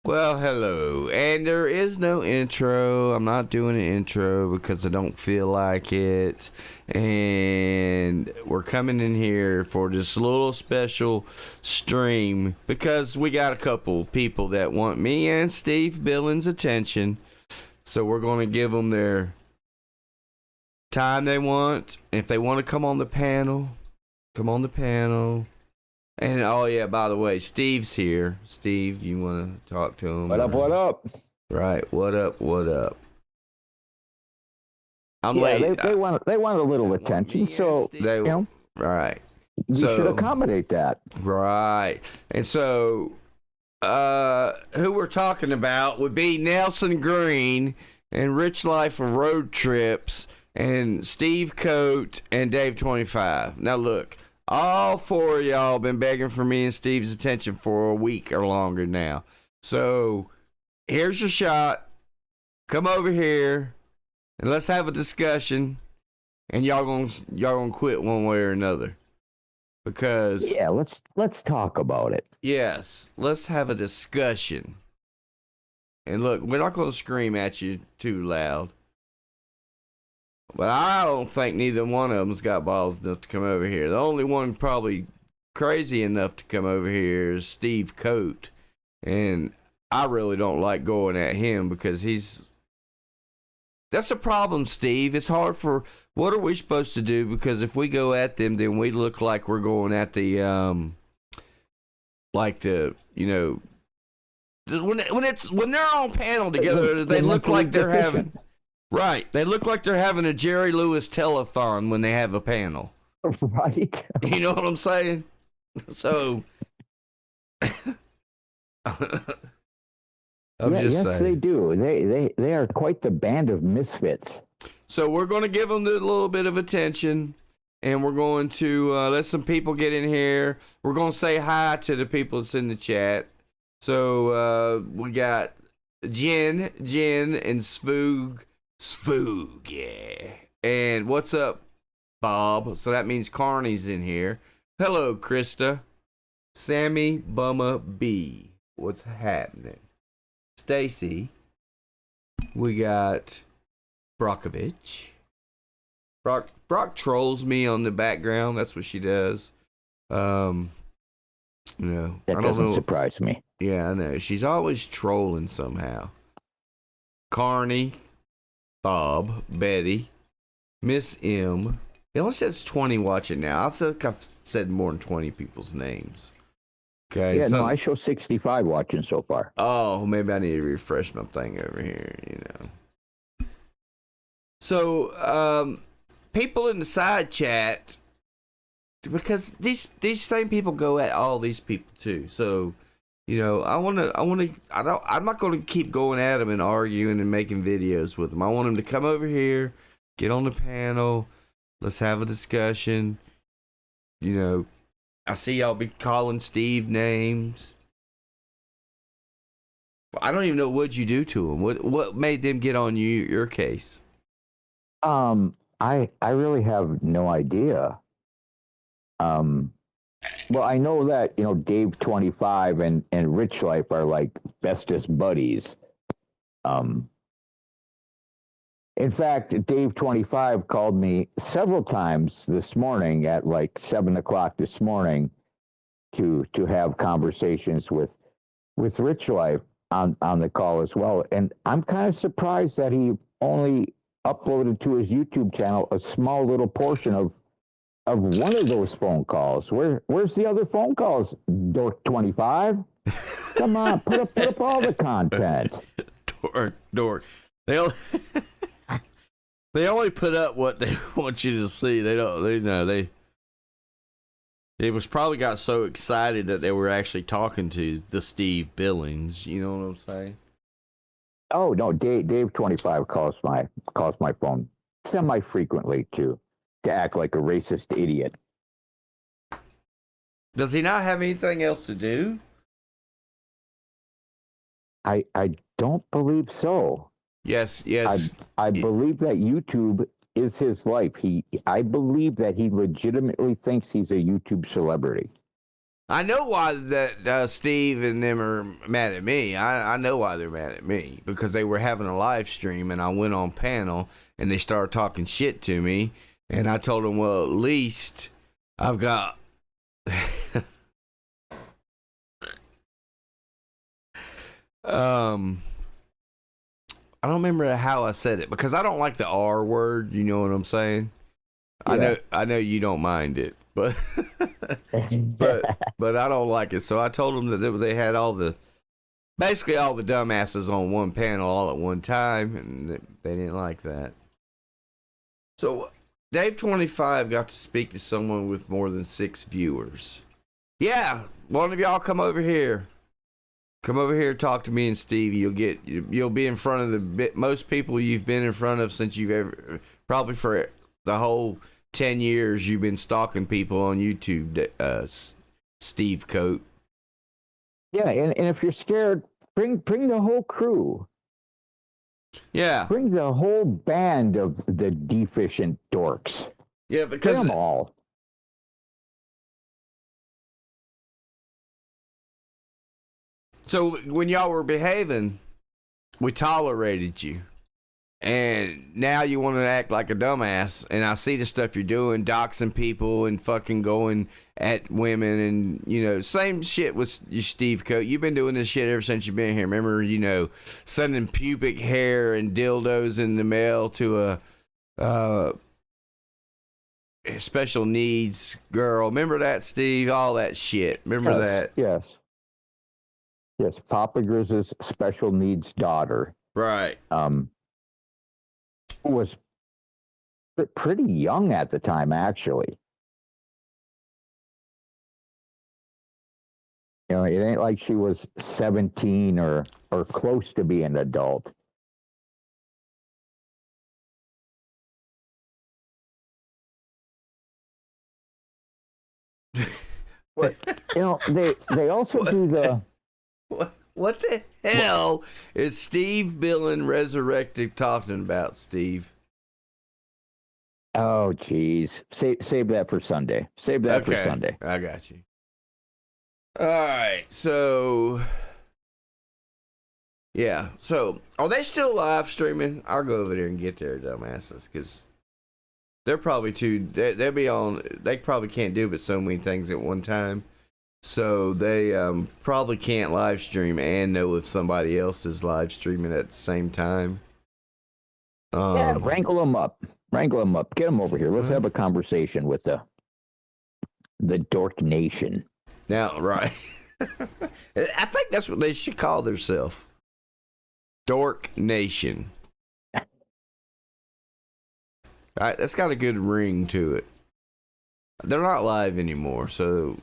Well, hello. And there is no intro. I'm not doing an intro because I don't feel like it. And we're coming in here for this little special stream because we got a couple people that want me and Steve Billings' attention. So we're going to give them their time they want. If they want to come on the panel, come on the panel. And oh yeah, by the way, Steve's here. Steve, you want to talk to him? What up? What up? Right. What up? What up? I'm Yeah, late. they want a little attention, so They, right. we should accommodate that. Right. And so, who we're talking about would be Nelson Green and Rich Life of Road Trips and Steve Coate and Dave 25. Now look. All four of y'all been begging for me and Steve's attention for a week or longer now. So here's your shot. Come over here and let's have a discussion. And y'all gonna quit one way or another. Because yeah, let's talk about it. Yes, let's have a discussion. And look, we're not gonna scream at you too loud. But I don't think neither one of them's got balls enough to come over here. The only one probably crazy enough to come over here is Steve Coate. And I really don't like going at him because that's the problem, Steve. It's hard for... What are we supposed to do? Because if we go at them, then we look like we're going at the... when they're on panel together, they look like they're having... Right. They look like they're having a Jerry Lewis telethon when they have a panel. Right. You know what I'm saying? So, I'm just saying. Yes, they do. They are quite the band of misfits. So we're going to give them a little bit of attention, and we're going to let some people get in here. We're going to say hi to the people that's in the chat. So we got Jen, and Svoog, yeah. And what's up, Bob? So that means Carney's in here. Hello, Krista. Sammy Bumma B. What's happening? Stacy. We got Brockovich. Brock trolls me on the background. That's what she does. That doesn't surprise me. Yeah, I know. She's always trolling somehow. Carney. Bob, Betty, Miss M. It only says 20 watching now. I've said more than 20 people's names. Okay. Yeah, no, I show 65 watching so far. Oh, maybe I need to refresh my thing over here, So, people in the side chat, because these same people go at all these people too. So, I'm not going to keep going at them and arguing and making videos with them. I want them to come over here, get on the panel. Let's have a discussion. I see y'all be calling Steve names. I don't even know what you do to them. What made them get on your case? I really have no idea. Well, I know that, Dave 25 and Rich Life are like bestest buddies. In fact, Dave 25 called me several times this morning at like 7:00 this morning to have conversations with Rich Life on the call as well. And I'm kind of surprised that he only uploaded to his YouTube channel a small little portion of one of those phone calls. Where's the other phone calls, Dork 25? Come on, put up all the content. Dork. They only put up what they want you to see. They was probably got so excited that they were actually talking to the Steve Billings. You know what I'm saying? Oh no, Dave 25 calls my phone semi-frequently to act like a racist idiot. Does he not have anything else to do? I don't believe so. Yes. I believe that YouTube is his life. I believe that he legitimately thinks he's a YouTube celebrity. I know why that Steve and them are mad at me. I know why they're mad at me because they were having a live stream and I went on panel and they started talking shit to me and I told them, well, at least I've got. I don't remember how I said it because I don't like the R word. You know what I'm saying? Yeah. I know you don't mind it, but but I don't like it. So I told them that they had basically all the dumbasses on one panel all at one time, and they didn't like that. So Dave 25 got to speak to someone with more than 6 viewers. Yeah, one of y'all come over here. Come over here, talk to me and Steve. You'll be in front of the most people you've been in front of since you've ever, probably for the whole 10 years you've been stalking people on YouTube. Steve Coat. Yeah, and if you're scared, bring the whole crew. Yeah, Bring the whole band of the deficient dorks. yeah, Bring because them all. so when y'all were behaving, we tolerated you. And now you want to act like a dumbass. And I see the stuff you're doing, doxing people and fucking going at women. And, you know, same shit with you, Steve Coat. You've been doing this shit ever since you've been here. Remember, you know, sending pubic hair and dildos in the mail to a special needs girl. Remember that, Steve? All that shit. Remember that? Yes. Yes, Papa Grizz's special needs daughter. Right. Was pretty young at the time, actually. You know, it ain't like she was 17 or close to being an adult. But you know, they also do the. What the hell is Steve Billings Resurrected talking about, Steve? Oh, geez. Save that for Sunday. Save that for Sunday. I got you. All right. So, yeah. So, are they still live streaming? I'll go over there and get their dumbasses because they're probably they'll be on. They probably can't do but so many things at one time. So they probably can't live stream and know if somebody else is live streaming at the same time. Yeah, wrangle them up. Get them over here. Let's have a conversation with the Dork Nation. Now, right. I think that's what they should call themselves. Dork Nation. That's got a good ring to it. They're not live anymore, so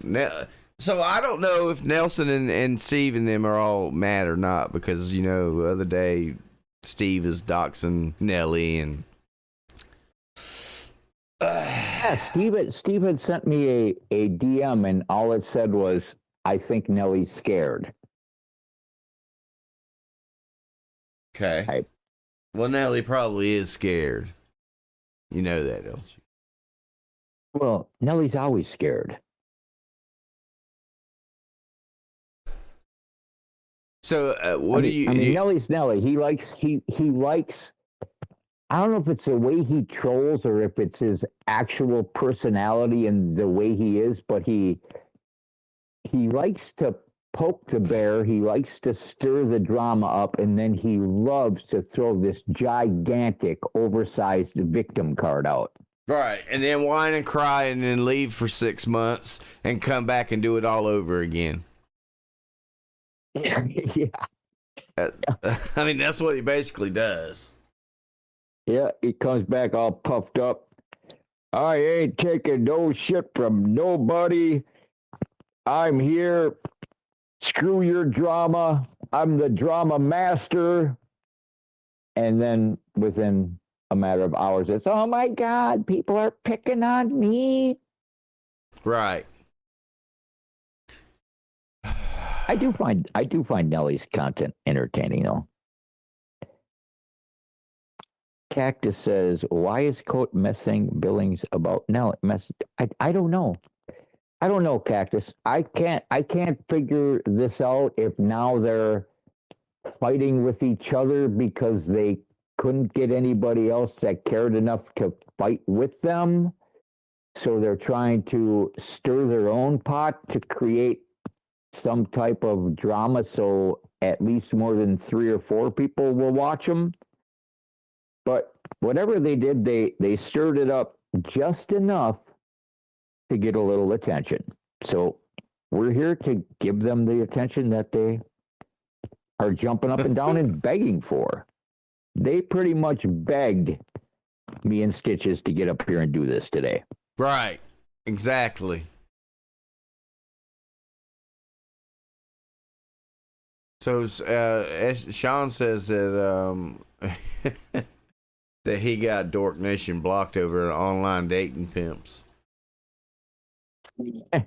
I don't know if Nelson and Steve and them are all mad or not because, you know, the other day Steve is doxing Nelly and. Yeah, Steve had sent me a DM and all it said was, I think Nelly's scared. Okay. Well, Nelly probably is scared. You know that, don't you? Well, Nelly's always scared. So, what do you? I mean, Nelly's Nelly. He likes. I don't know if it's the way he trolls or if it's his actual personality and the way he is, but he likes to poke the bear. He likes to stir the drama up, and then he loves to throw this gigantic, oversized victim card out. Right, and then whine and cry and then leave for 6 months and come back and do it all over again. Yeah. I mean, that's what he basically does. Yeah, he comes back all puffed up. I ain't taking no shit from nobody. I'm here. Screw your drama. I'm the drama master. And then within a matter of hours, it's, oh my God, people are picking on me. Right. I do find Nelly's content entertaining though. Cactus says, why is Coat messing Billings about Nelly? I don't know. I don't know, Cactus. I can't figure this out if now they're fighting with each other because they couldn't get anybody else that cared enough to fight with them. So they're trying to stir their own pot to create some type of drama so at least more than 3 or 4 people will watch them. But whatever they did, they stirred it up just enough to get a little attention. So we're here to give them the attention that they are jumping up and down and begging for. They pretty much begged me and Stitches to get up here and do this today. Right. Exactly. So as Sean says that that he got Dork Nation blocked over online dating pimps. They're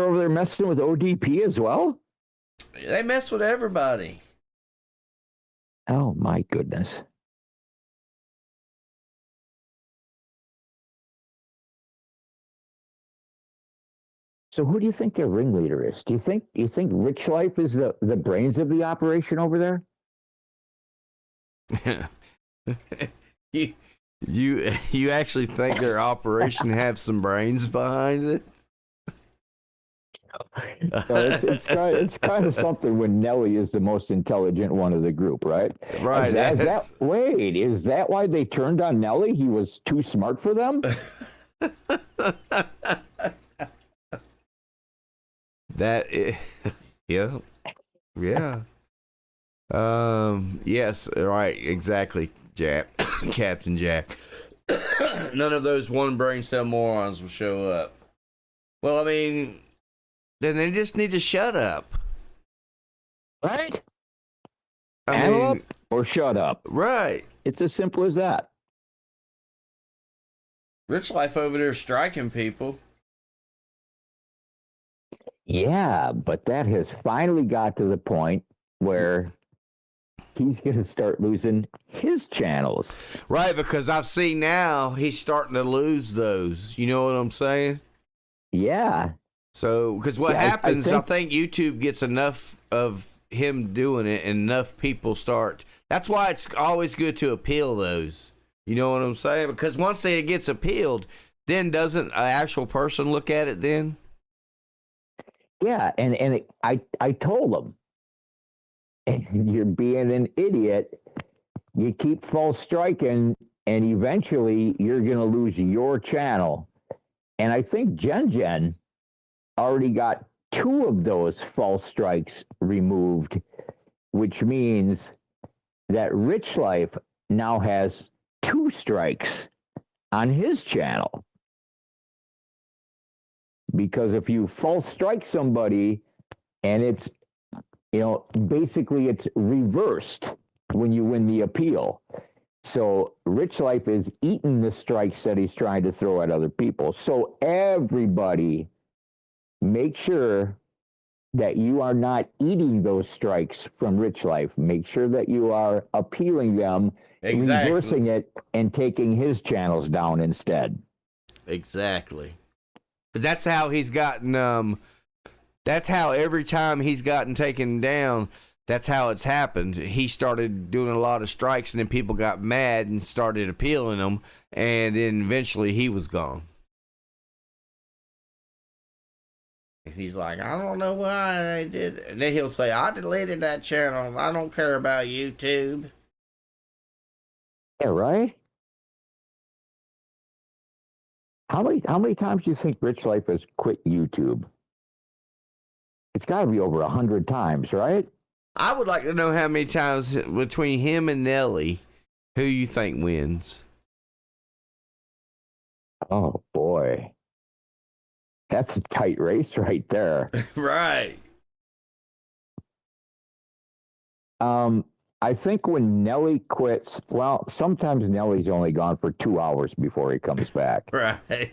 over there messing with ODP as well? They mess with everybody. Oh, my goodness. So who do you think their ringleader is? Do you think Rich Life is the brains of the operation over there? You actually think their operation have some brains behind it? It's kind of something when Nelly is the most intelligent one of the group, right? Right. Is that why they turned on Nelly? He was too smart for them? Yeah. Yes, right, exactly, Jack. Captain Jack. None of those one brain cell morons will show up. Well, I mean, then they just need to shut up. Right? I mean, up or shut up. Right. It's as simple as that. Rich Life over there striking people. Yeah, but that has finally got to the point where he's going to start losing his channels. Right, because I've seen now he's starting to lose those. You know what I'm saying? Yeah. So, because what happens, I I think YouTube gets enough of him doing it and enough people start. That's why it's always good to appeal those. You know what I'm saying? Because once it gets appealed, then doesn't an actual person look at it then? Yeah, and I told him, and you're being an idiot. You keep false striking, and eventually you're going to lose your channel. And I think Jen already got 2 of those false strikes removed, which means that Rich Life now has 2 strikes on his channel. Because if you false strike somebody and it's, basically it's reversed when you win the appeal. So Rich Life is eating the strikes that he's trying to throw at other people. So everybody make sure that you are not eating those strikes from Rich Life. Make sure that you are appealing them, Exactly. reversing it, and taking his channels down instead. Exactly. But that's how he's gotten, that's how every time he's gotten taken down, that's how it's happened. He started doing a lot of strikes, and then people got mad and started appealing them, and then eventually he was gone. And he's like, I don't know why they did it. And then he'll say, I deleted that channel. I don't care about YouTube. Yeah, right? How many times do you think Rich Life has quit YouTube? It's got to be over 100 times, right? I would like to know how many times between him and Nelly, who you think wins. Oh, boy. That's a tight race right there. Right. I think when Nelly quits, well, sometimes Nelly's only gone for 2 hours before he comes back. Right.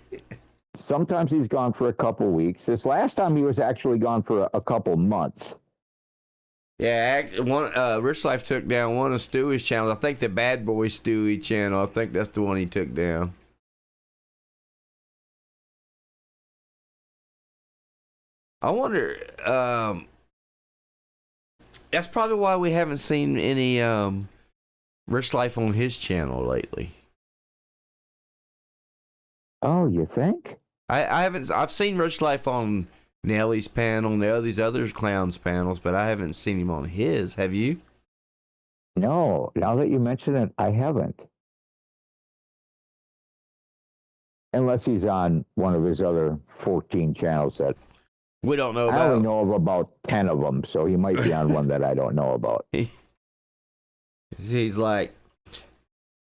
Sometimes he's gone for a couple weeks. This last time he was actually gone for a couple months. Yeah, Rich Life took down one of Stewie's channels. I think the Bad Boy Stewie channel. I think that's the one he took down. I wonder. That's probably why we haven't seen any Rich Life on his channel lately. Oh, you think? I haven't. I've seen Rich Life on Nelly's panel and all these other clowns panels, but I haven't seen him on his. Have you? No. Now that you mention it, I haven't. Unless he's on one of his other 14 channels that We don't know I about. only know of about 10 of them, so he might be on one that I don't know about. He's like,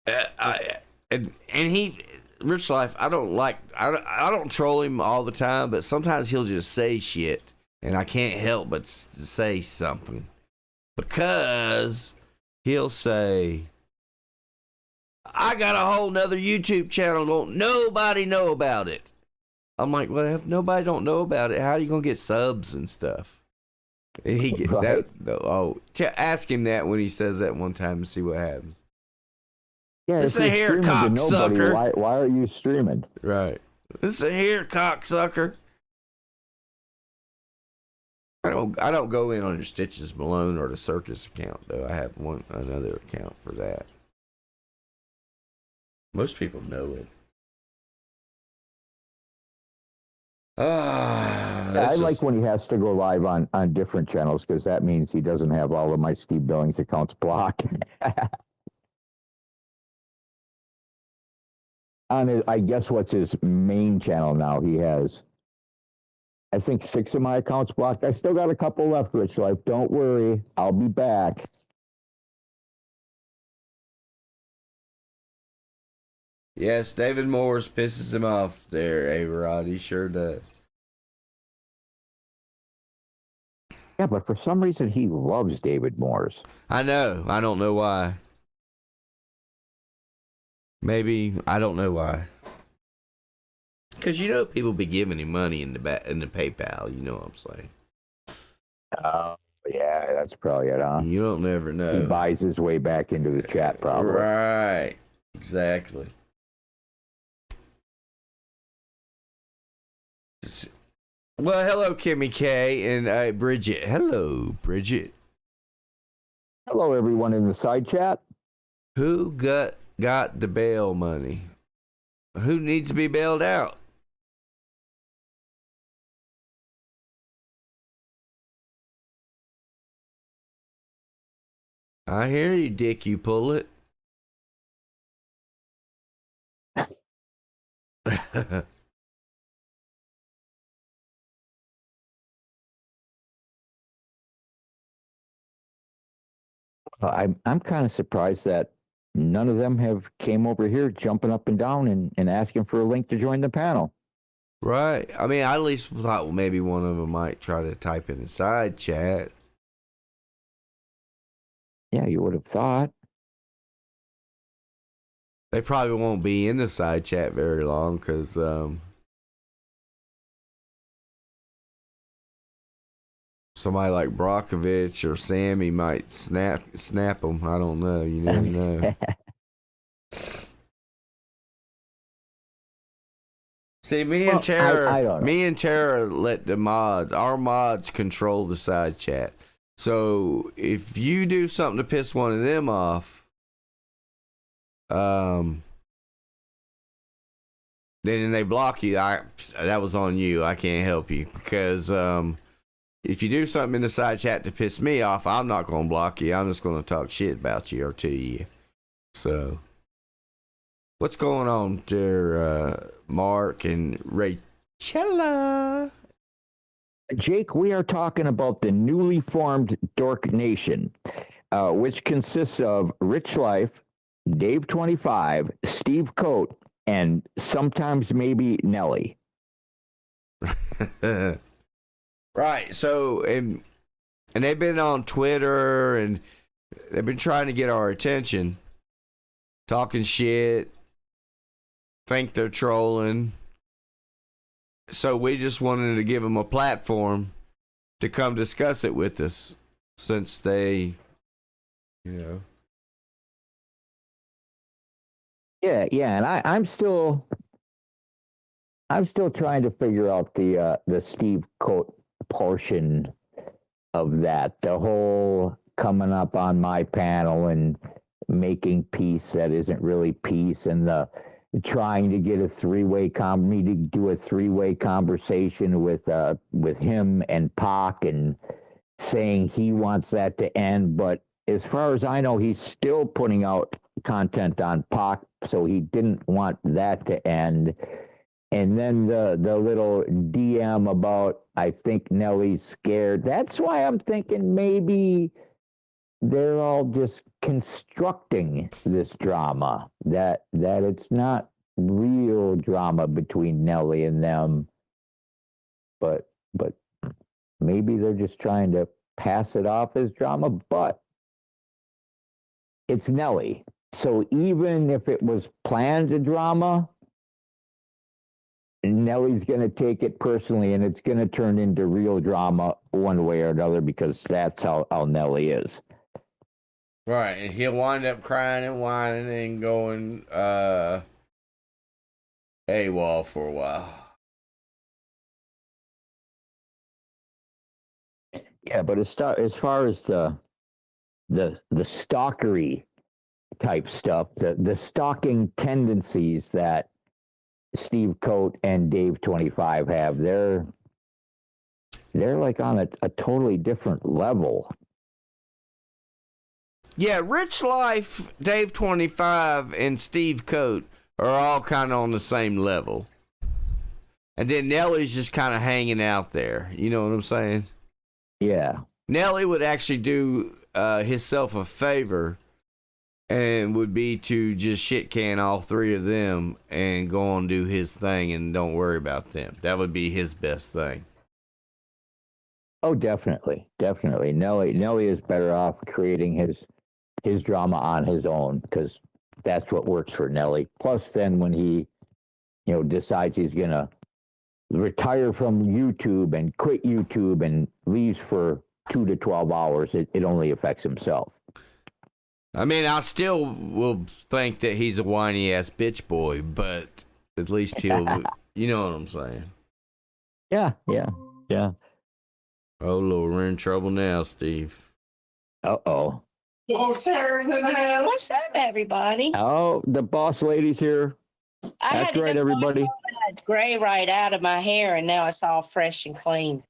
and he, Rich Life. I don't troll him all the time, but sometimes he'll just say shit, and I can't help but say something because he'll say, I got a whole nother YouTube channel. Don't nobody know about it. I'm like, well, if nobody don't know about it, how are you gonna get subs and stuff? And he get Right. ask him that when he says that one time and see what happens. Yeah, Listen if you're here, streaming to nobody, cocksucker. why are you streaming? Right. Listen here, cocksucker. I don't go in on your Stitches Malone or the Circus account though. I have another account for that. Most people know it. I like when he has to go live on different channels because that means he doesn't have all of my Steve Billings accounts blocked. I guess what's his main channel now, he has, I think, 6 of my accounts blocked. I still got a couple left, Rich Life. Don't worry, I'll be back. Yes, David Morris pisses him off there, A-Rod. He sure does. Yeah, but for some reason he loves David Morris. I know. I don't know why. Maybe I don't know why. Because people be giving him money in the PayPal. You know what I'm saying? Yeah, that's probably it, huh? You don't never know. He buys his way back into the chat, probably. Right. Exactly. Well, hello, Kimmy K and Bridget. Hello, Bridget. Hello, everyone in the side chat. Who got the bail money? Who needs to be bailed out? I hear you, Dick. You pull it. I'm kind of surprised that none of them have came over here jumping up and down and asking for a link to join the panel. Right. I mean, I at least thought well, maybe one of them might try to type in the side chat. Yeah, you would have thought. They probably won't be in the side chat very long because somebody like Brockovich or Sammy might snap them. I don't know. You never know. See, me and Tara let our mods control the side chat. So if you do something to piss one of them off, then they block you. That was on you. I can't help you because if you do something in the side chat to piss me off, I'm not going to block you. I'm just going to talk shit about you or to you. So, what's going on there, Mark and Rachella? Jake, we are talking about the newly formed Dork Nation, which consists of Rich Life, Dave 25, Steve Coate, and sometimes maybe Nelly. Right. So, and they've been on Twitter and they've been trying to get our attention, talking shit, think they're trolling. So we just wanted to give them a platform to come discuss it with us since they, Yeah, and I'm still trying to figure out the Steve Coate portion of that. The whole coming up on my panel and making peace that isn't really peace, and the trying to get me to do a three-way conversation with him and Pac, and saying he wants that to end. But as far as I know, he's still putting out content on Pac, so he didn't want that to end. And then the little DM about, I think Nellie's scared. That's why I'm thinking maybe they're all just constructing this drama, that it's not real drama between Nellie and them, but maybe they're just trying to pass it off as drama. But it's Nellie, so even if it was planned a drama, Nellie's going to take it personally, and it's going to turn into real drama one way or another, because that's how Nellie is. Right, and he'll wind up crying and whining and going AWOL for a while. Yeah, but as far as the stalkery type stuff, the stalking tendencies that Steve Coate and Dave 25 have, they're like on a totally different level. Yeah, Rich Life, Dave 25, and Steve Coate are all kind of on the same level. And then Nellie's just kind of hanging out there. You know what I'm saying? Yeah. Nellie would actually do himself a favor, and would be to just shit can all three of them and go on and do his thing and don't worry about them. That would be his best thing. Oh, definitely. Nellie is better off creating his drama on his own, because that's what works for Nellie. Plus, then when he, decides he's gonna retire from YouTube and quit YouTube and leaves for 2 to 12 hours, it only affects himself. I mean, I still will think that he's a whiny ass bitch boy, but at least he'll, you know what I'm saying? Yeah. Oh Lord, we're in trouble now, Steve. Uh-oh. What's up, everybody? Oh, the boss lady's here. That's right, everybody. That gray right out of my hair, and now it's all fresh and clean.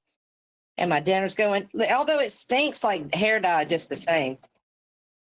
And my dinner's going, although it stinks like hair dye, just the same.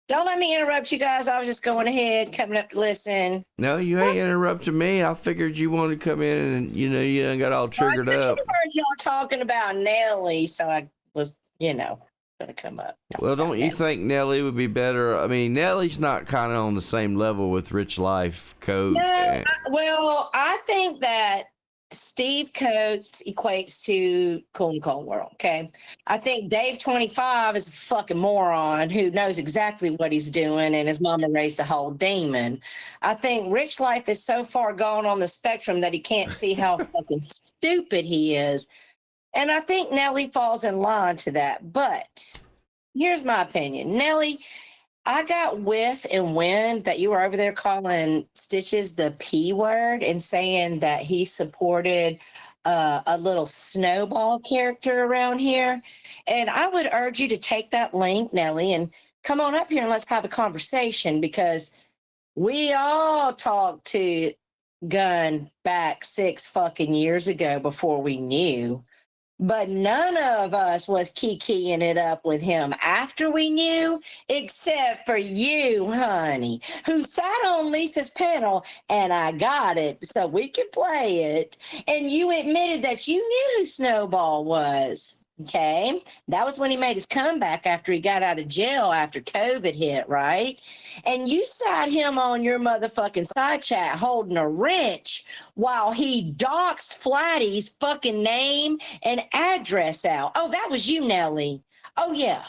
Don't let me interrupt you guys. I was just going ahead, coming up to listen. No, you ain't interrupting me. I figured you wanted to come in and, you done got all triggered up. I heard y'all talking about Nellie, so I was, going to come up. Well, don't you think Nellie would be better? I mean, Nellie's not kind of on the same level with Rich Life Coate. No, I think that Steve Coates equates to Cool and Cold World, okay? I think Dave 25 is a fucking moron who knows exactly what he's doing, and his mama raised a whole demon. I think Rich Life is so far gone on the spectrum that he can't see how fucking stupid he is. And I think Nellie falls in line to that. But here's my opinion. Nellie, I got whiff and wind that you were over there calling Stitches the P word and saying that he supported a little snowball character around here. And I would urge you to take that link, Nellie, and come on up here and let's have a conversation, because we all talked to Gunn back 6 fucking years ago before we knew. But none of us was kikiing it up with him after we knew, except for you, honey, who sat on Lisa's panel, and I got it so we could play it. And you admitted that you knew who Snowball was. Okay, that was when he made his comeback after he got out of jail after COVID hit, right? And you sat him on your motherfucking side chat holding a wrench while he doxed Flatty's fucking name and address out. Oh, that was you, Nellie. Oh, yeah.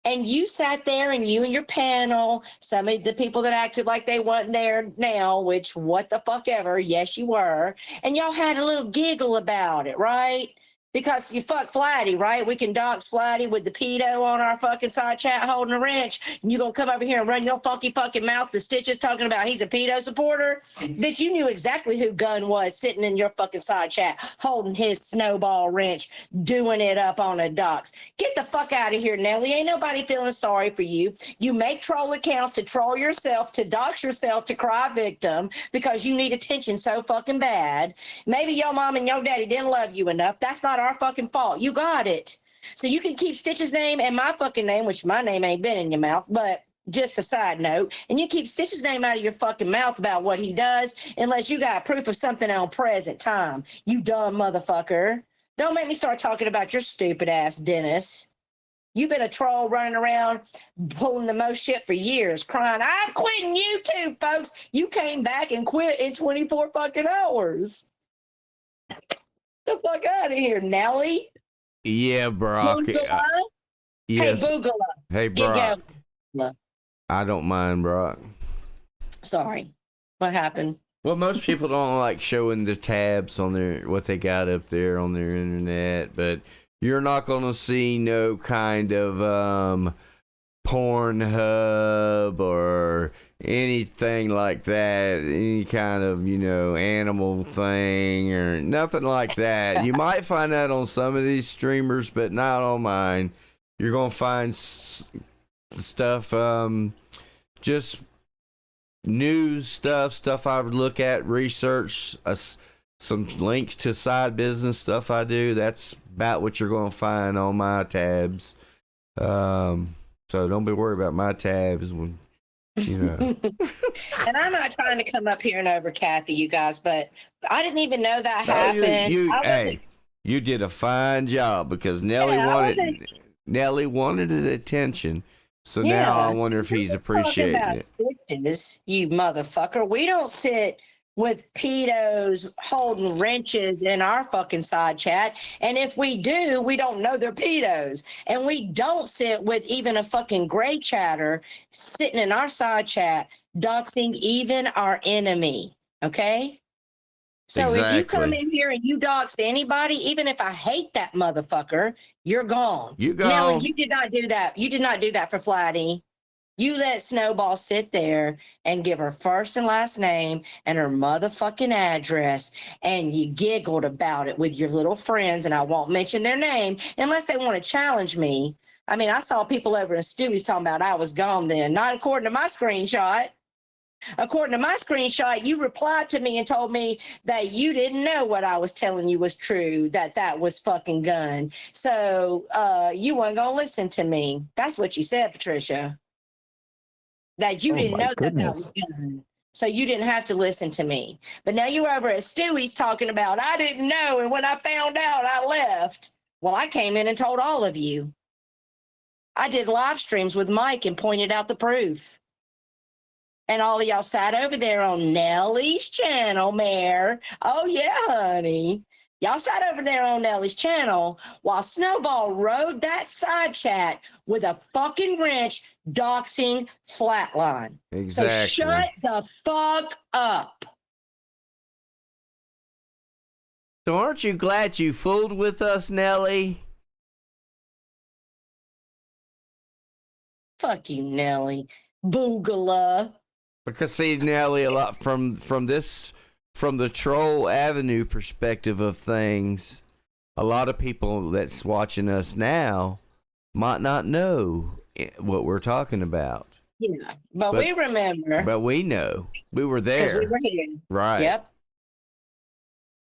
And you sat there, and you and your panel, some of the people that acted like they weren't there now, which what the fuck ever, yes, you were. And y'all had a little giggle about it, right? because you fuck Flatty, right? We can dox Flatty with the pedo on our fucking side chat holding a wrench. And you gonna come over here and run your funky fucking mouth to Stitches talking about he's a pedo supporter? Bitch, you knew exactly who Gunn was sitting in your fucking side chat holding his snowball wrench, doing it up on a dox. Get the fuck out of here, Nelly. Ain't nobody feeling sorry for you. You make troll accounts to troll yourself, to dox yourself, to cry victim because you need attention so fucking bad. Maybe your mom and your daddy didn't love you enough. That's not our fucking fault. You got it. So you can keep Stitch's name and my fucking name, which my name ain't been in your mouth, but just a side note. And you keep Stitch's name out of your fucking mouth about what he does unless you got proof of something on present time. You dumb motherfucker. Don't make me start talking about your stupid ass Dennis. You've been a troll running around pulling the most shit for years, crying, I'm quitting YouTube, folks. You came back and quit in 24 fucking hours. The fuck out of here, Nelly. Yeah, Brock. Yes. Hey, Boogala. Hey, Brock. I don't mind, Brock. Sorry. What happened? Well, most people don't like showing the tabs on their what they got up there on their internet, but you're not gonna see no kind of Pornhub or anything like that, any kind of, animal thing or nothing like that. You might find that on some of these streamers, but not on mine. You're gonna find stuff, just news stuff I would look at, research, some links to side business stuff I do. That's about what you're gonna find on my tabs. So don't be worried about my tabs when, And I'm not trying to come up here and over Kathy, you guys, but I didn't even know that happened. You did a fine job because Nelly wanted the attention. So now I wonder if he's appreciating it. Stitches, you motherfucker. We don't sit with pedos holding wrenches in our fucking side chat. And if we do, we don't know they're pedos. And we don't sit with even a fucking gray chatter sitting in our side chat, doxing even our enemy. Okay? So if you come in here and you dox anybody, even if I hate that motherfucker, you're gone. You gone. Nelly, you did not do that. You did not do that for Flatty. You let Snowball sit there and give her first and last name and her motherfucking address, and you giggled about it with your little friends, and I won't mention their name unless they want to challenge me. I mean, I saw people over in Stewie's talking about I was gone then, not according to my screenshot. According to my screenshot, you replied to me and told me that you didn't know what I was telling you was true, that was fucking Gun. So you weren't going to listen to me. That's what you said, Patricia. That you didn't know that was Gun. So you didn't have to listen to me. But now you're over at Stewie's talking about, I didn't know, and when I found out, I left. Well, I came in and told all of you. I did live streams with Mike and pointed out the proof. And all of y'all sat over there on Nelly's channel, Mare. Oh, yeah, honey. Y'all sat over there on Nelly's channel while Snowball rode that side chat with a fucking wrench doxing Flatline. Exactly. So shut the fuck up. So aren't you glad you fooled with us, Nelly? Fuck you, Nelly. Boogala. Because see, Nelly, a lot from the Troll Avenue perspective of things, a lot of people that's watching us now might not know what we're talking about. Yeah, but we remember. But we know. We were there. Because we were here. Right.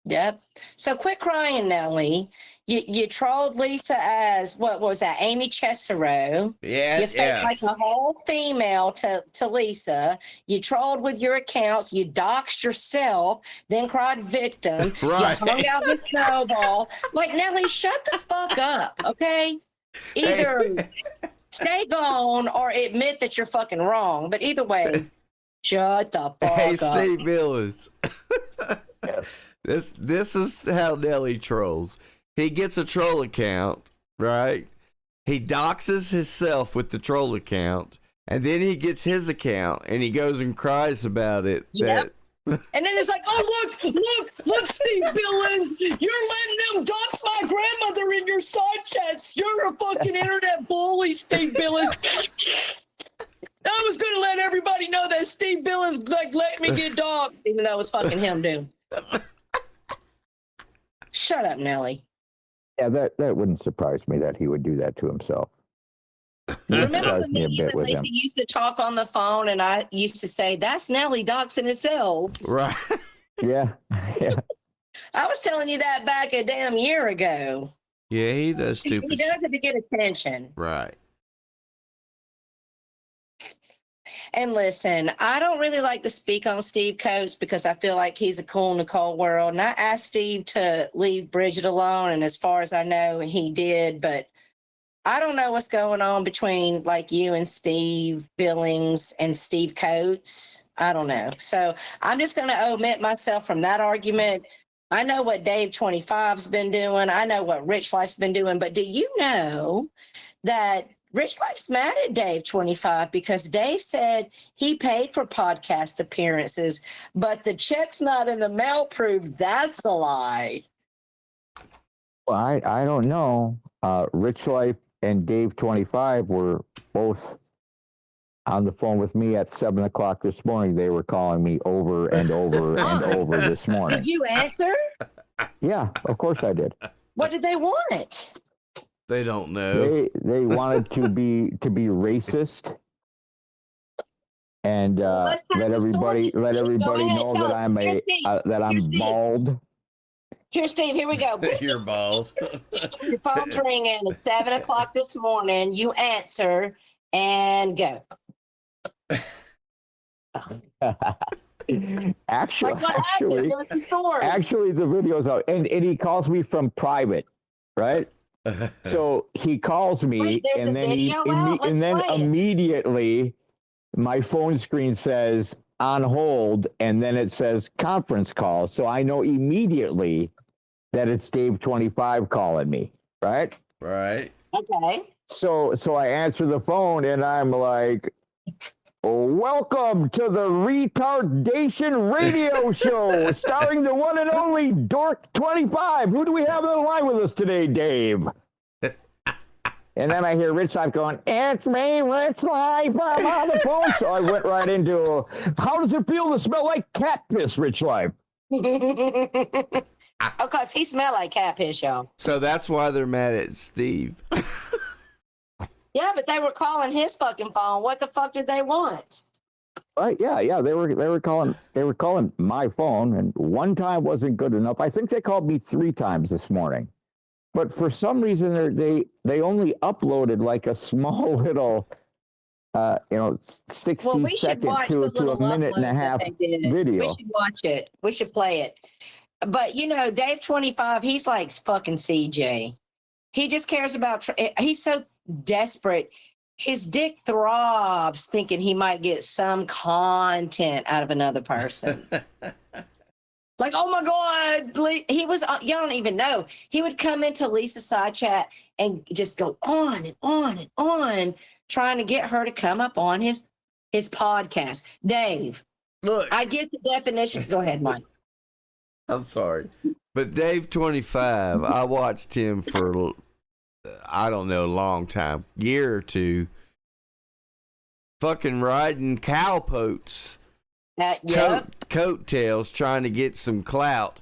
Yep. So quit crying, Nelly. You trolled Lisa as, what was that, Amy Chesero. Yeah, you faked like a whole female to Lisa. You trolled with your accounts. You doxed yourself, then cried victim. Right. You hung out with Snowball. Like, Nelly, shut the fuck up, okay? Either stay gone or admit that you're fucking wrong. But either way, shut the fuck up. Hey, Steve Billings. Yes. This is how Nelly trolls. He gets a troll account, right? He doxes himself with the troll account, and then he gets his account, and he goes and cries about it. Yep. And then it's like, oh, look, Steve Billings, you're letting them dox my grandmother in your side chats. You're a fucking internet bully, Steve Billings. I was going to let everybody know that Steve Billings let me get doxxed, even though it was fucking him, dude. Shut up, Nelly. Yeah, that wouldn't surprise me that he would do that to himself. Remember when me and Lisa used to talk on the phone, and I used to say, "That's Nelly doxing himself." Right. Yeah. I was telling you that back a damn year ago. Yeah, he does stupid. He does it to get attention. Right. And listen, I don't really like to speak on Steve Coates because I feel like he's a cool in the cold world. And I asked Steve to leave Bridget alone, and as far as I know, he did. But I don't know what's going on between like you and Steve Billings and Steve Coates. I don't know. So I'm just going to omit myself from that argument. I know what Dave 25's been doing. I know what Rich Life's been doing. But do you know that Rich Life's mad at Dave 25 because Dave said he paid for podcast appearances, but the check's not in the mail proof that's a lie. Well, I don't know. Rich Life and Dave 25 were both on the phone with me at 7 o'clock this morning. They were calling me over and over and over this morning. Did you answer? Yeah, of course I did. What did they want? They don't know. They wanted to be racist and let everybody know that I'm bald. Here, Steve, here we go. You're bald. The phone's ringing at 7 o'clock this morning. You answer and go. Actually, Give us the story. Actually, the video's out, and he calls me from private, right? So he calls me, Wait, and then immediately my phone screen says on hold, and then it says conference call. So I know immediately that it's Dave 25 calling me, right? Right. Okay. So I answer the phone, and I'm like, welcome to the Retardation Radio Show, starring the one and only Dork 25. Who do we have on the line with us today, Dave? And then I hear Rich Life going, it's me, Rich Life, I'm on the phone. So I went right into, how does it feel to smell like cat piss, Rich Life? Oh, because he smelled like cat piss, y'all. So that's why they're mad at Steve. Yeah, but they were calling his fucking phone. What the fuck did they want? Right? Yeah. They were calling my phone, and one time wasn't good enough. I think they called me 3 times this morning, but for some reason they only uploaded like a small little, 60-second to a minute and a half video. We should watch it. We should play it. But Dave 25, he's like fucking CJ. He just cares about. He's so desperate. His dick throbs thinking he might get some content out of another person. Like, oh my God, he was, y'all don't even know. He would come into Lisa's side chat and just go on and on and on, trying to get her to come up on his podcast. Dave, look, I get the definition. Go ahead, Mike. I'm sorry. But Dave 25, I watched him for, I don't know, a long time, year or two, fucking riding cowpoats, coattails, trying to get some clout.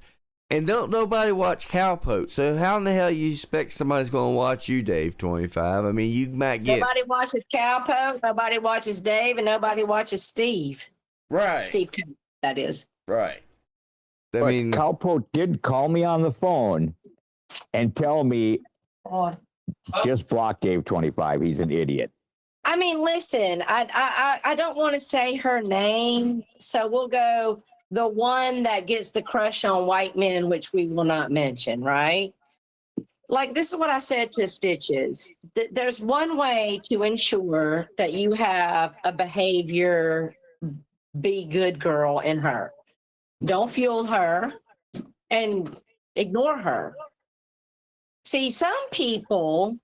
And don't nobody watch cowpoats. So how in the hell you expect somebody's going to watch you, Dave 25? I mean, you might get... Nobody watches cowpoat, nobody watches Dave, and nobody watches Steve. Right. Steve Coates, that is. Right. But Cowpoat did call me on the phone and tell me, just block Dave 25. He's an idiot. I mean, listen, I don't want to say her name, so we'll go the one that gets the crush on white men, which we will not mention, right? Like, this is what I said to Stitches. There's one way to ensure that you have a behavior, be good girl in her. Don't fuel her and ignore her. See, some people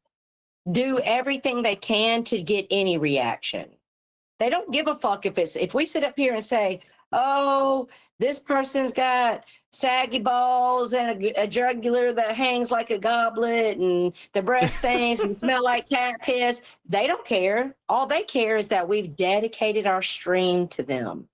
do everything they can to get any reaction. They don't give a fuck if we sit up here and say, oh, this person's got saggy balls and a jugular that hangs like a goblet and the breast stains and smell like cat piss. They don't care. All they care is that we've dedicated our stream to them.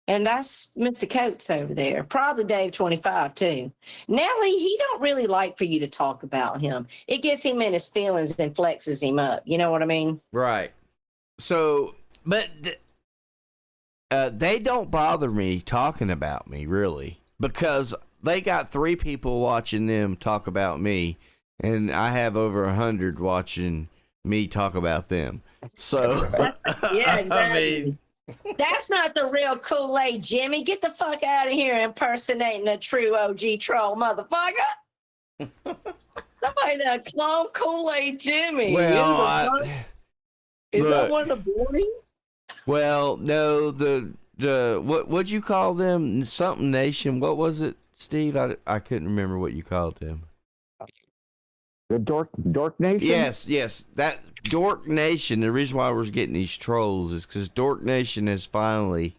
And that's Mr. Coates over there. Probably Dave 25 too. Nelly, he don't really like for you to talk about him. It gets him in his feelings and flexes him up. You know what I mean? Right. So, but they don't bother me talking about me, really, because they got 3 people watching them talk about me, and I have over 100 watching me talk about them. So, yeah, exactly. I mean, that's not the real Kool-Aid Jimmy. Get the fuck out of here impersonating a true OG troll, motherfucker. Somebody done clone Kool-Aid Jimmy. well, is look, that one of the boys? Well, no, the what'd you call them? Something Nation. What was it, Steve? I couldn't remember what you called them. The Dork Nation? Yes. That Dork Nation, the reason why we're getting these trolls is because Dork Nation has finally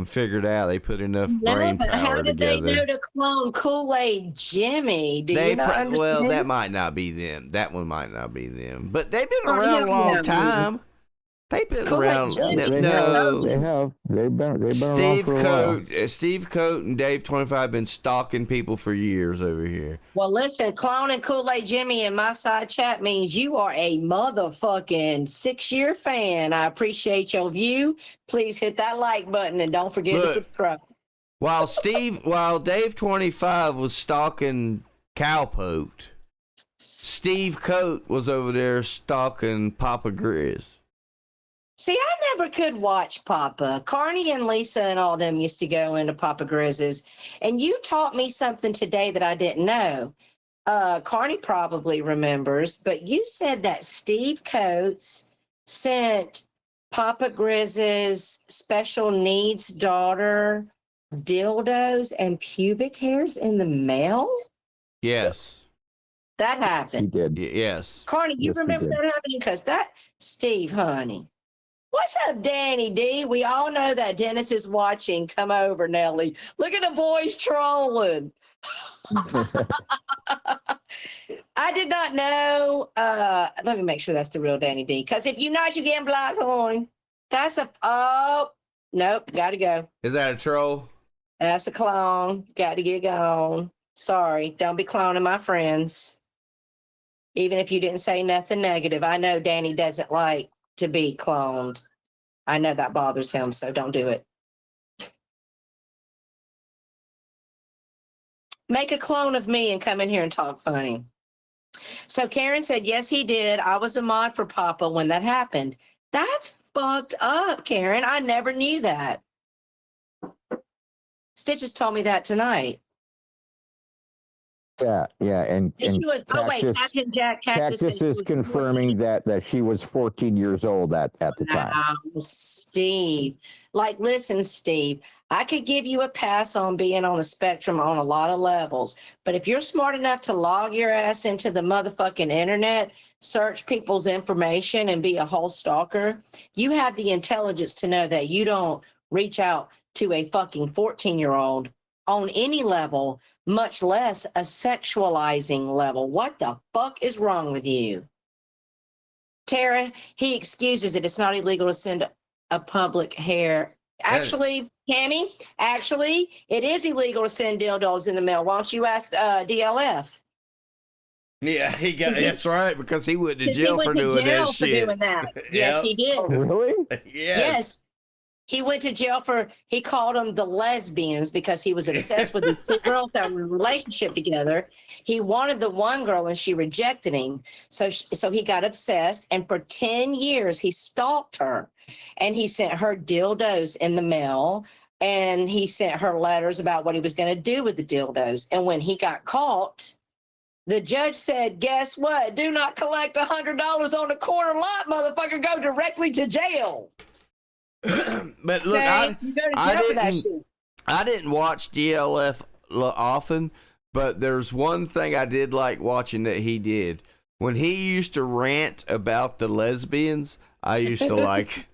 figured out they put enough brain power how did together. they know to clone Kool-Aid Jimmy? Do you not understand? Well, that might not be them. That one might not be them. But they've been around a long time. They've been around. They have. They've been around for a while. Steve Coate and Dave 25 been stalking people for years over here. Well, listen, cloning Kool-Aid Jimmy in my side chat means you are a motherfucking 6-year fan. I appreciate your view. Please hit that like button and don't forget to subscribe. While Dave 25 was stalking Cowpote, Steve Coate was over there stalking Papa Grizz. See, I never could watch Papa. Carney and Lisa and all them used to go into Papa Grizz's. And you taught me something today that I didn't know. Carney probably remembers, but you said that Steve Coates sent Papa Grizz's special needs daughter dildos and pubic hairs in the mail? Yes. That happened. He did. Yes. Carney, you remember that happening? Because Steve, honey. What's up, Danny D? We all know that Dennis is watching. Come over, Nelly. Look at the boys trolling. I did not know. Let me make sure that's the real Danny D. Because if you're not, you're getting blocked, horn. That's nope, got to go. Is that a troll? That's a clone. Got to get gone. Sorry, don't be cloning my friends. Even if you didn't say nothing negative, I know Danny doesn't like to be cloned. I know that bothers him, so don't do it. Make a clone of me and come in here and talk funny. So Karen said, yes, he did. I was a mod for Papa when that happened. That's fucked up, Karen. I never knew that. Stitches told me that tonight. Yeah, and she was, Captain Jack Cactus is confirming that she was 14 years old at the time. Steve. Listen, Steve, I could give you a pass on being on the spectrum on a lot of levels, but if you're smart enough to log your ass into the motherfucking internet, search people's information and be a whole stalker, you have the intelligence to know that you don't reach out to a fucking 14-year-old on any level, much less a sexualizing level. What the fuck is wrong with you? Tara, he excuses it. It's not illegal to send a public hair. Actually, Tammy, it is illegal to send dildos in the mail. Why don't you ask DLF? Yeah, that's right, because he went to jail for doing that shit. Yes, he did. Oh, really? Yes. He went to jail he called them the lesbians because he was obsessed with these two girls that were in a relationship together. He wanted the one girl and she rejected him. So he got obsessed, and for 10 years he stalked her, and he sent her dildos in the mail, and he sent her letters about what he was going to do with the dildos. And when he got caught, the judge said, guess what? Do not collect $100 on the corner lot, motherfucker. Go directly to jail. But look, I didn't watch DLF often, but there's one thing I did like watching that he did. When he used to rant about the lesbians, I used to like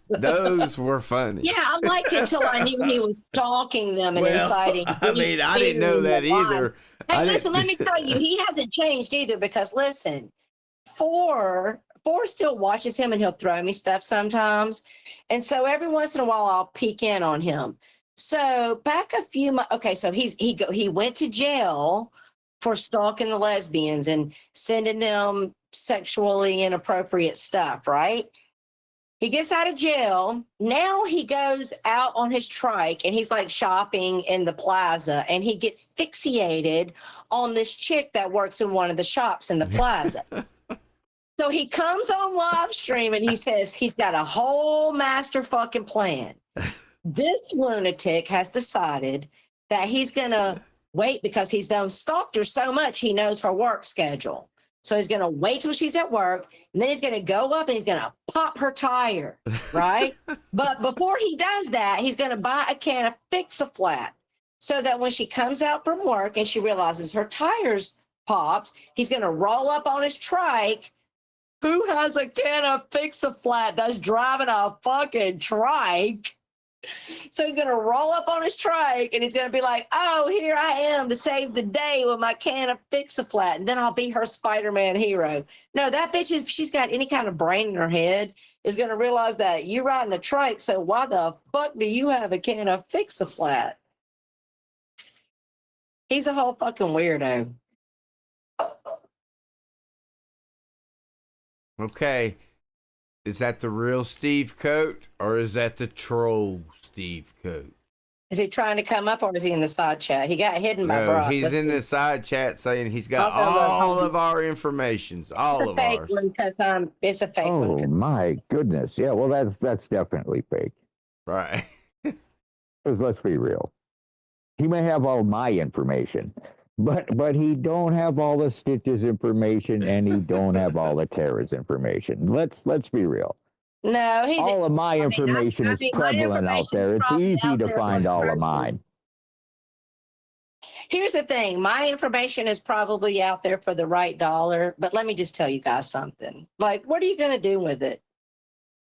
those were funny. Yeah, I liked it till I knew he was stalking them and inciting. I mean, I didn't know that either. Hey, listen, let me tell you, he hasn't changed either because listen, Four still watches him and he'll throw me stuff sometimes. And so every once in a while I'll peek in on him. So back a few months, okay, so he went to jail for stalking the lesbians and sending them sexually inappropriate stuff, right? He gets out of jail. Now he goes out on his trike and he's like shopping in the plaza and he gets fixated on this chick that works in one of the shops in the plaza. So he comes on live stream and he says he's got a whole master fucking plan. This lunatic has decided that he's going to wait because he's done stalked her so much he knows her work schedule. So he's going to wait till she's at work, and then he's going to go up and he's going to pop her tire, right? But before he does that, he's going to buy a can of Fix-A-Flat so that when she comes out from work and she realizes her tire's popped, he's going to roll up on his trike. Who has a can of Fix-A-Flat that's driving a fucking trike? So he's going to roll up on his trike and he's going to be like, oh, here I am to save the day with my can of Fix-A-Flat. And then I'll be her Spider-Man hero. No, that bitch, if she's got any kind of brain in her head, is going to realize that you're riding a trike. So why the fuck do you have a can of Fix-A-Flat? He's a whole fucking weirdo. Okay. Is that the real Steve Coat or is that the troll Steve Coat? Is he trying to come up or is he in the side chat? He got hidden by Brock. He's in the side chat saying he's got all of our informations. All of ours. It's a fake one. Oh my goodness. Yeah, well that's definitely fake. Right. Because let's be real. He may have all my information, but he don't have all the Stitches information and he don't have all the Tara's information. Let's be real. No, he all of my information is prevalent out there. It's easy to find all of mine. Here's the thing. My information is probably out there for the right dollar, but let me just tell you guys something. Like, what are you going to do with it?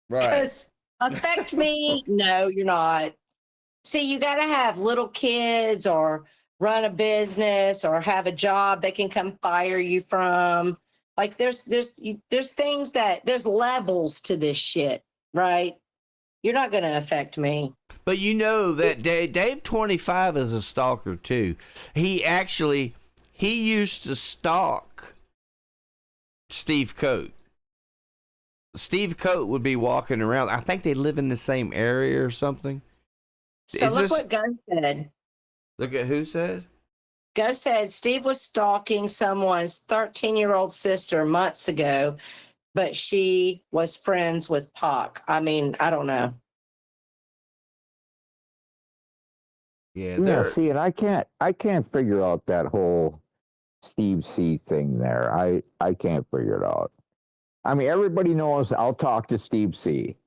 Right. Because affect me? No, you're not. See, you got to have little kids or run a business or have a job they can come fire you from. Like there's things that there's levels to this shit, right? You're not going to affect me. But you know that Dave 25 is a stalker too. He used to stalk Steve Coat. Steve Coat would be walking around. I think they live in the same area or something. So look what Go said. Look at who said? Go said Steve was stalking someone's 13-year-old sister months ago, but she was friends with Pac. I mean, I don't know. Yeah, see, and I can't figure out that whole Steve C thing there. I can't figure it out. I mean, everybody knows I'll talk to Steve C.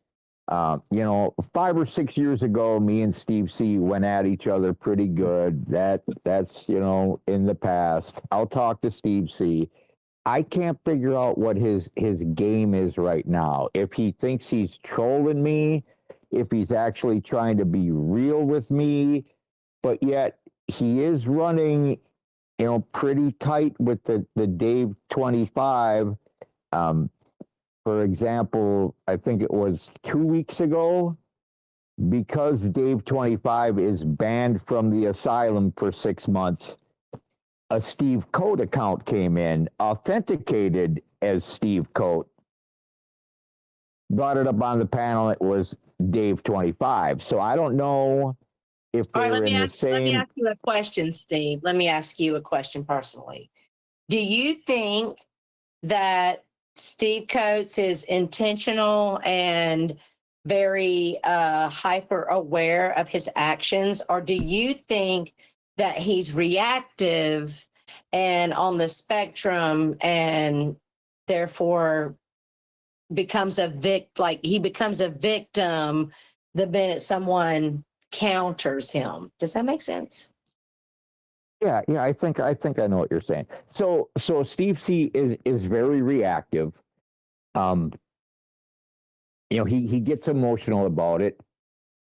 5 or 6 years ago, me and Steve C went at each other pretty good. That's in the past. I'll talk to Steve C. I can't figure out what his game is right now. If he thinks he's trolling me, if he's actually trying to be real with me, but yet he is running, pretty tight with the Dave 25. For example, I think it was 2 weeks ago, because Dave 25 is banned from the Asylum for 6 months, a Steve Coat account came in, authenticated as Steve Coat, brought it up on the panel. It was Dave 25. So I don't know if they're in the same. Let me ask you a question, Steve. Let me ask you a question personally. Do you think that Steve Coates is intentional and very hyper aware of his actions, or do you think that he's reactive and on the spectrum and therefore becomes a becomes a victim the minute someone counters him? Does that make sense? Yeah, I think I know what you're saying. So Steve C is very reactive. he gets emotional about it,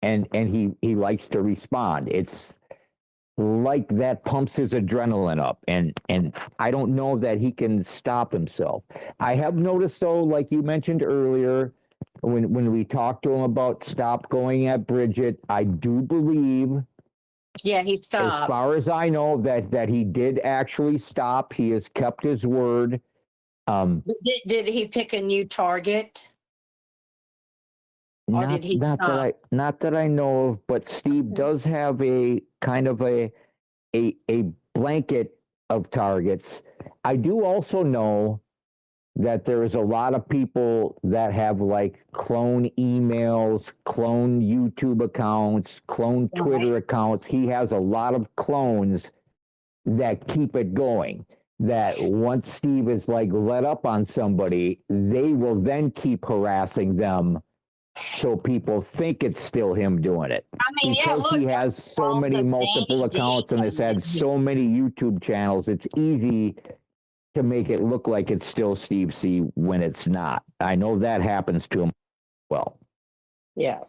and he likes to respond. It's like that pumps his adrenaline up, and I don't know that he can stop himself. I have noticed, though, like you mentioned earlier, when we talked to him about stop going at Bridget, I do believe, Yeah, he as stopped. far as I know, that he did actually stop. He has kept his word. Did he pick a new target? Or did he Not that I know of, but Steve does have a kind of a blanket of targets. I do also know that there is a lot of people that have like clone emails, clone YouTube accounts, clone Twitter accounts. He has a lot of clones that keep it going. That once Steve is like let up on somebody, they will then keep harassing them, so people think it's still him doing it. I mean, because look, he has so many multiple accounts and has had so many YouTube channels, it's easy to make it look like it's still Steve C when it's not. I know that happens to him well. Yeah.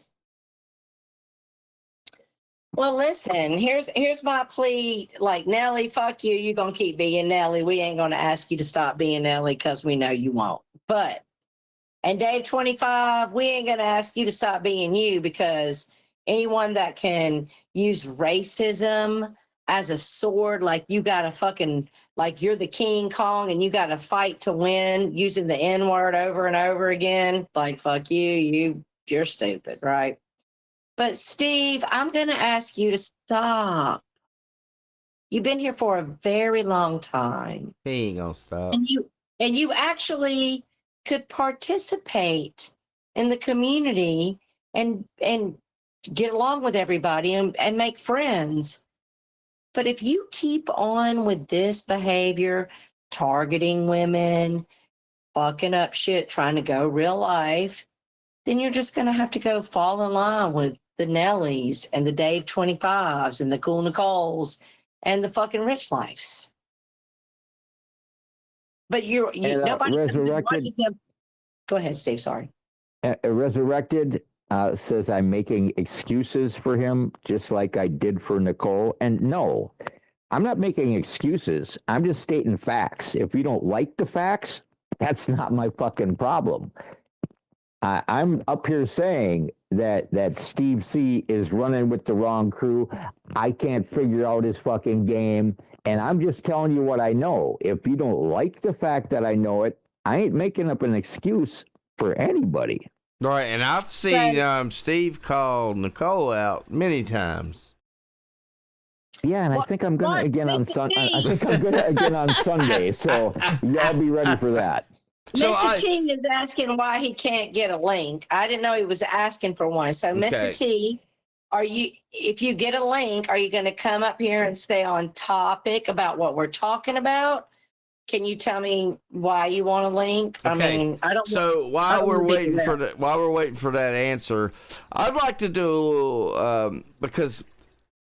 Well, listen, here's my plea. Like, Nelly, fuck you. You're going to keep being Nelly. We ain't going to ask you to stop being Nelly because we know you won't. And Dave 25, we ain't going to ask you to stop being you, because anyone that can use racism as a sword, like you got to fucking, like you're the King Kong and you got to fight to win using the N word over and over again. Like, fuck you. You're stupid, right? But Steve, I'm going to ask you to stop. You've been here for a very long time. He ain't gonna stop. And you actually could participate in the community and get along with everybody and make friends. But if you keep on with this behavior, targeting women, fucking up shit, trying to go real life, then you're just going to have to go fall in line with the Nellies and the Dave 25s and the Cool Nicoles and the fucking Rich Lives. But nobody watches them. Go ahead, Steve. Sorry. Resurrected says I'm making excuses for him, just like I did for Nicole. And no, I'm not making excuses. I'm just stating facts. If you don't like the facts, that's not my fucking problem. I'm up here saying that Steve C is running with the wrong crew. I can't figure out his fucking game. And I'm just telling you what I know. If you don't like the fact that I know it, I ain't making up an excuse for anybody. Right, and I've seen Steve call Nicole out many times. Yeah, and I think I'm gonna again on Sunday. So y'all be ready for that. Mr. T is asking why he can't get a link. I didn't know he was asking for one. So, okay. Mr. T, if you get a link, are you going to come up here and stay on topic about what we're talking about? Can you tell me why you want a link? Okay. I mean, I don't. So while we're waiting for that answer, I'd like to do a little because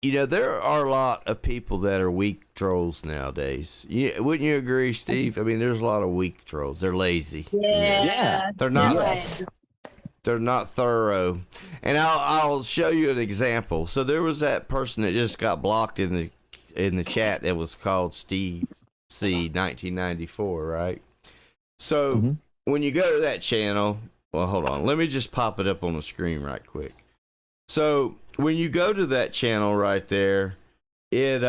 there are a lot of people that are weak trolls nowadays. Wouldn't you agree, Steve? I mean, there's a lot of weak trolls. They're lazy. Yeah. They're not. Yes. They're not thorough. And I'll show you an example. So there was that person that just got blocked in the chat that was called Steve C 1994, right? So when you go to that channel, well, hold on. Let me just pop it up on the screen right quick. So when you go to that channel right there, it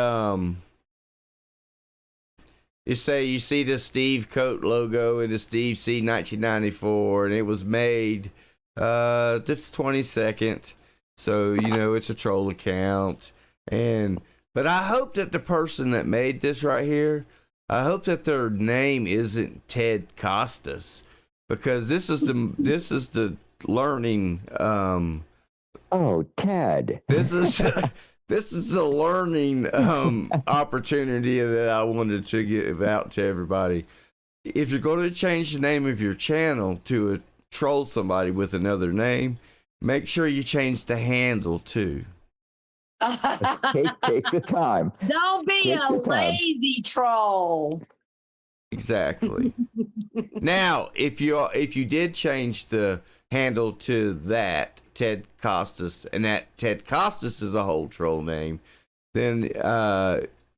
say you see the Steve Coat logo and the Steve C 1994, and it was made this 22nd. So it's a troll account, but I hope that the person that made this right here, I hope that their name isn't Ted Costas, because this is the learning. Oh, Ted. This is a learning opportunity that I wanted to give out to everybody. If you're going to change the name of your channel to troll somebody with another name, make sure you change the handle too. Take the time. Don't be a lazy troll. Exactly. Now, if you did change the handle to that Ted Costas, and that Ted Costas is a whole troll name, then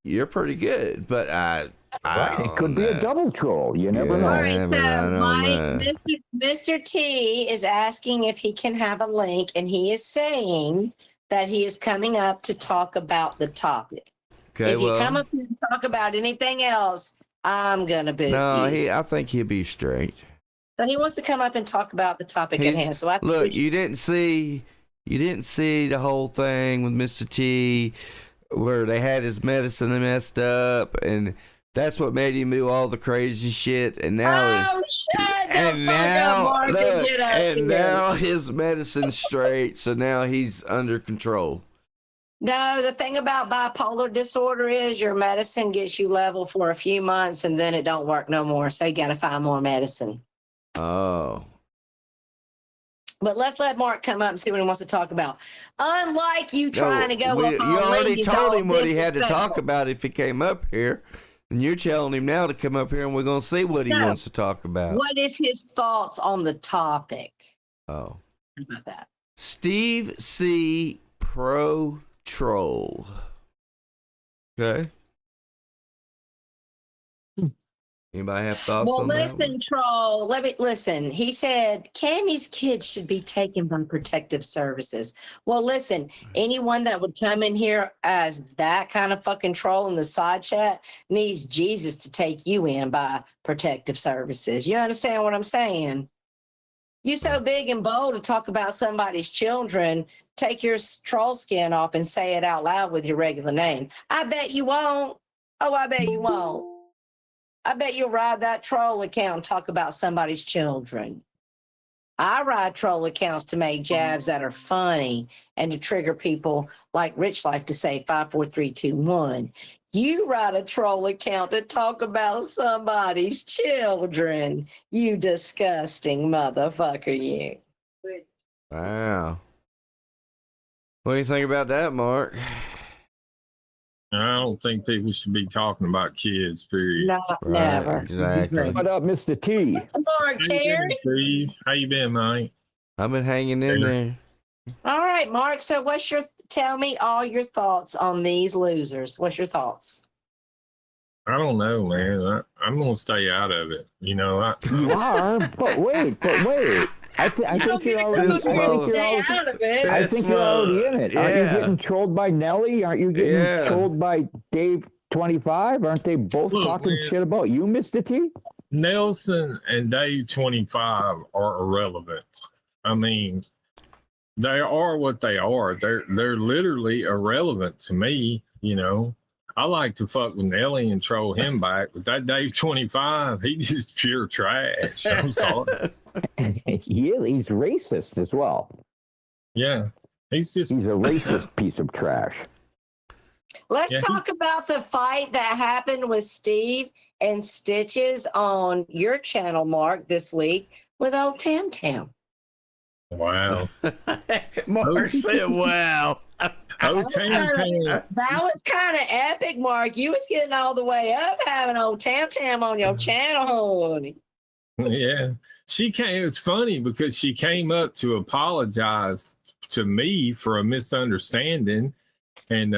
you're pretty good. But Right. It could be a double troll. You never Yeah. know. All right, Yeah, but I so don't know. Mr. T is asking if he can have a link, and he is saying that he is coming up to talk about the topic. Okay, If you come well, up here and talk about anything else, I'm gonna boot no, you. I think he'll be straight. So he wants to come up and talk about the topic at hand. So I think Look, you didn't see the whole thing with Mr. T where they had his medicine messed up, and that's what made him do all the crazy shit. And now, shut the fuck up, Mark, and get up here. now his medicine's straight, so now he's under control. No, the thing about bipolar disorder is your medicine gets you level for a few months, and then it don't work no more. So you got to find more medicine. Oh. But let's let Mark come up and see what he wants to talk about. Unlike you trying to go up you on already Lindy's told all him what he had to disrespectful. talk about if he came up here. And you're telling him now to come up here, and we're going to see what he No. wants to talk about. What is his thoughts on the topic? Oh. How about that? Steve C. Pro Troll. Okay. Anybody have thoughts Well, on that? listen, troll. Let me listen. He said Cammy's kids should be taken by protective services. Well, listen, anyone that would come in here as that kind of fucking troll in the side chat needs Jesus to take you in by protective services. You understand what I'm saying? You so big and bold to talk about somebody's children. Take your troll skin off and say it out loud with your regular name. I bet you won't. Oh, I bet you won't. I bet you'll ride that troll account and talk about somebody's children. I ride troll accounts to make jabs that are funny and to trigger people like Rich like to say 5, 4, 3, 2, 1. You ride a troll account to talk about somebody's children. You disgusting motherfucker, you. Wow. What do you think about that, Mark? I don't think people should be talking about kids, period. No, Right, never. exactly. What up, Mr. T? Mark, How you Terry. been, Steve? How you been, mate? I've been hanging in there. All right, Mark. So tell me all your thoughts on these losers. What's your thoughts? I don't know, man. I'm gonna stay out of it. You are, but wait. I think you're already. I think you're already in it. Aren't you getting trolled by Nelly? Aren't you getting trolled by Dave 25? Aren't they both talking shit about you, Mr. T? Nelson and Dave 25 are irrelevant. I mean, they are what they are. They're literally irrelevant to me. I like to fuck with Nelly and troll him back, but that Dave 25, he just pure trash. I'm sorry. He's racist as well. Yeah, he's a racist piece of trash. Let's talk about the fight that happened with Steve and Stitches on your channel, Mark, this week with old Tam Tam. Wow. Mark said, wow. That was kind of epic, Mark. You was getting all the way up having old Tam Tam on your channel, honey. Yeah. It's funny because she came up to apologize to me for a misunderstanding. And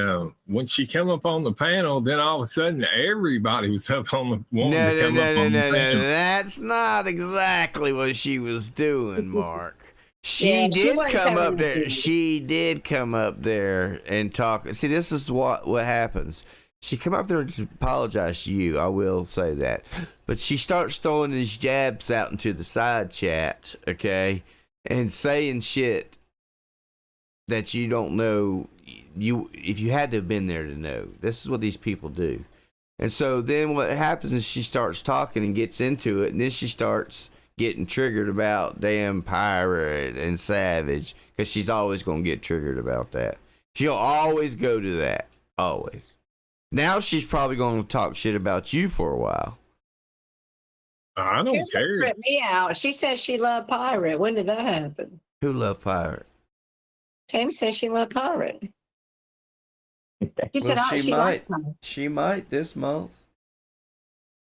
when she came up on the panel, then all of a sudden everybody was up on the No. That's not exactly what she was doing, Mark. She did come up there. She did come up there and talk. See, this is what happens. She come up there and apologize to you. I will say that. But she starts throwing these jabs out into the side chat, okay, and saying shit that you don't know. If you had to have been there to know. This is what these people do. And so then what happens is she starts talking and gets into it, and then she starts getting triggered about damn pirate and savage, because she's always going to get triggered about that. She'll always go to that. Always. Now she's probably going to talk shit about you for a while. I don't care. Rip me out. She says she loved pirate. When did that happen? Who loved pirate? Tammy says she loved pirate. She said Well, she liked pirate. She might this month.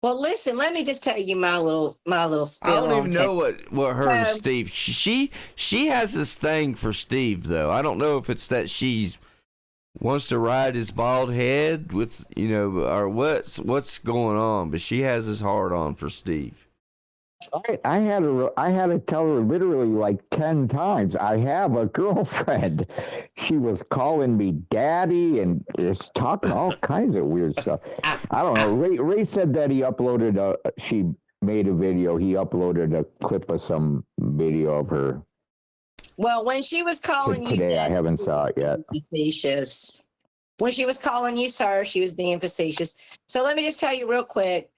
Well, listen, let me just tell you my little I spiel don't on even know what her and So- Steve. She has this thing for Steve though. I don't know if it's that she wants to ride his bald head with or what's going on, but she has this hard on for Steve. I had to tell her literally like 10 times, I have a girlfriend. She was calling me daddy and just talking all kinds of weird stuff. I don't know. Ray said that she made a video. He uploaded a clip of some video of her. Well, when she was calling you Today, I daddy, haven't saw it yet. facetious. When she was calling you sir, she was being facetious. So let me just tell you real quick.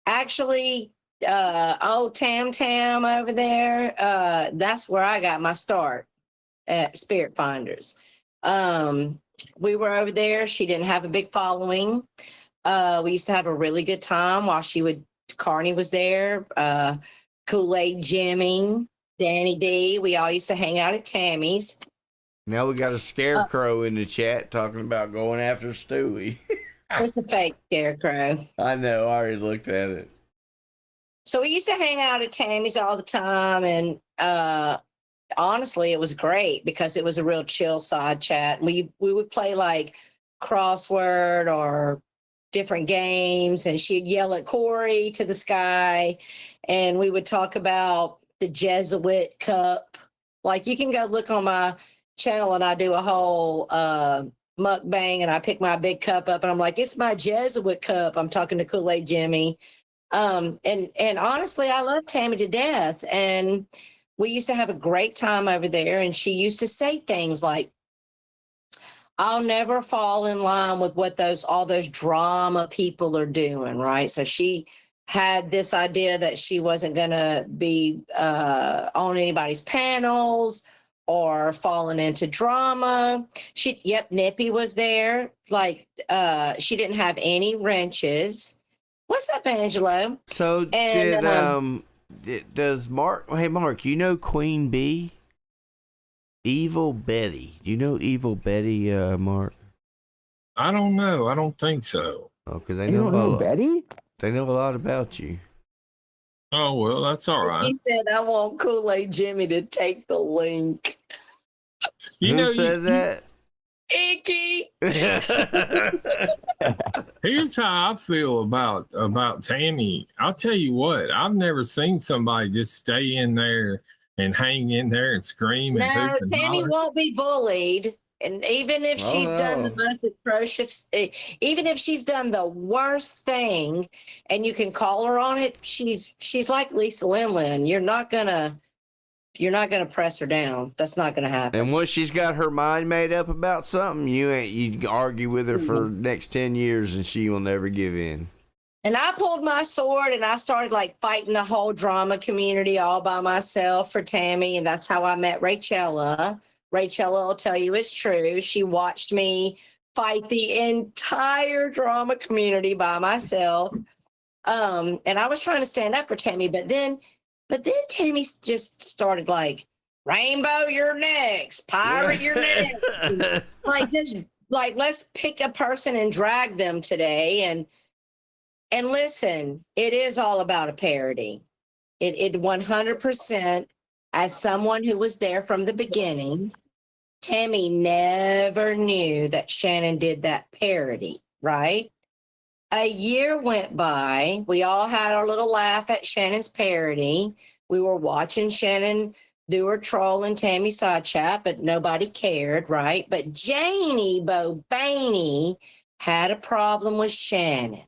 Actually, old Tam over there, that's where I got my start at Spirit Finders. We were over there. She didn't have a big following. We used to have a really good time while Carney was there, Kool-Aid Jimmy, Danny D. We all used to hang out at Tammy's. Now we got a scarecrow in the chat talking about going after Stewie. It's a fake scarecrow. I know. I already looked at it. So we used to hang out at Tammy's all the time, and honestly, it was great because it was a real chill side chat. We would play like crossword or different games, and she'd yell at Corey to the sky, and we would talk about the Jesuit cup. Like, you can go look on my channel, and I do a whole mukbang, and I pick my big cup up, and I'm like, it's my Jesuit cup. I'm talking to Kool-Aid Jimmy. And honestly, I love Tammy to death. And we used to have a great time over there. And she used to say things like, I'll never fall in line with what all those drama people are doing, right? So she had this idea that she wasn't going to be on anybody's panels or falling into drama. Nippy was there. Like, she didn't have any wrenches. What's up, Angelo? So does Mark? Hey, Mark, you know Queen Bee? Evil Betty. You know Evil Betty, Mark? I don't know. I don't think so. Oh, because they You know don't know a lot. Betty? They know a lot about you. Oh, well, that's all right. He said, I want Kool-Aid Jimmy to take the link. Who said that? Icky. Here's how I feel about Tammy. I'll tell you what, I've never seen somebody just stay in there and hang in there and scream. No, and hoot and Tammy holler. won't be bullied. And even if she's done the most atrocious, even if she's done the worst thing, and you can call her on it, she's like Lisa Lin. You're not gonna press her down. That's not gonna happen. And once she's got her mind made up about something, you argue with her for the next 10 years, and she will never give in. And I pulled my sword and I started like fighting the whole drama community all by myself for Tammy, and that's how I met Rachella. Rachella will tell you it's true. She watched me fight the entire drama community by myself. And I was trying to stand up for Tammy, but then Tammy just started like, Rainbow, you're next. Pirate, you're next. Let's pick a person and drag them today. And listen, it is all about a parody. It 100%, as someone who was there from the beginning, Tammy never knew that Shannon did that parody, right? A year went by. We all had our little laugh at Shannon's parody. We were watching Shannon do her troll and Tammy side chat, but nobody cared, right? But Janie Bobaney had a problem with Shannon.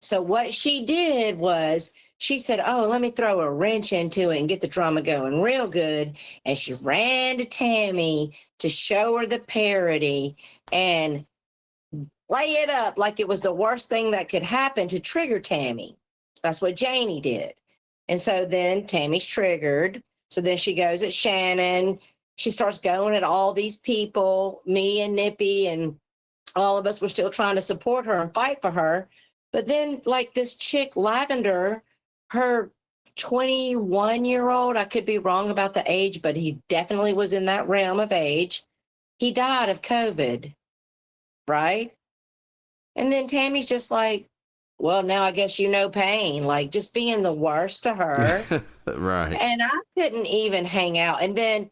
So what she did was she said, oh, let me throw a wrench into it and get the drama going real good. And she ran to Tammy to show her the parody and lay it up like it was the worst thing that could happen to trigger Tammy. That's what Janie did. And so then Tammy's triggered. So then she goes at Shannon. She starts going at all these people, me and Nippy, and all of us were still trying to support her and fight for her. But then, like, this chick, Lavender, her 21-year-old, I could be wrong about the age, but he definitely was in that realm of age. He died of COVID, right? And then Tammy's just like, well, now I guess you know pain, like just being the worst to her. Right. And I couldn't even hang out. And then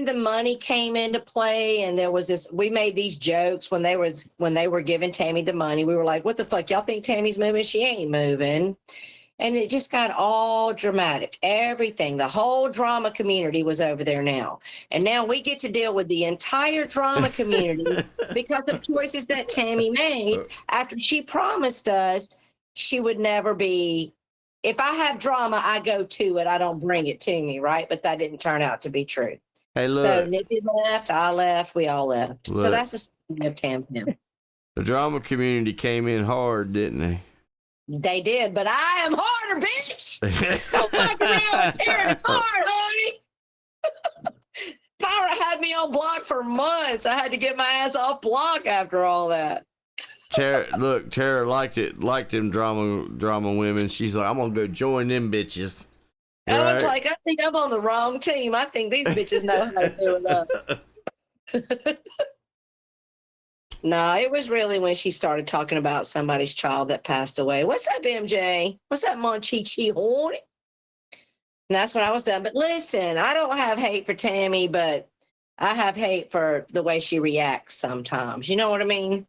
the money came into play, and there was this, we made these jokes when they were giving Tammy the money. We were like, what the fuck, y'all think Tammy's moving? She ain't moving. And it just got all dramatic. Everything, the whole drama community was over there now. And now we get to deal with the entire drama community because of choices that Tammy made after she promised us she would never be. If I have drama, I go to it. I don't bring it to me, right? But that didn't turn out to be true. Hey, look. So Nikki left, I left, we all left. Look. So that's the story of Tammy. The drama community came in hard, didn't they? They did, but I am harder, bitch. Don't fuck around tearing it hard, honey. Tyra had me on block for months. I had to get my ass off block after all that. Tara liked them drama women. She's like, I'm gonna go join them bitches. I was like, I think I'm on the wrong team. I think these bitches know how to do enough. No, it was really when she started talking about somebody's child that passed away. What's up, MJ? What's up, Monchichi Horny? And that's when I was done. But listen, I don't have hate for Tammy, but I have hate for the way she reacts sometimes. You know what I mean?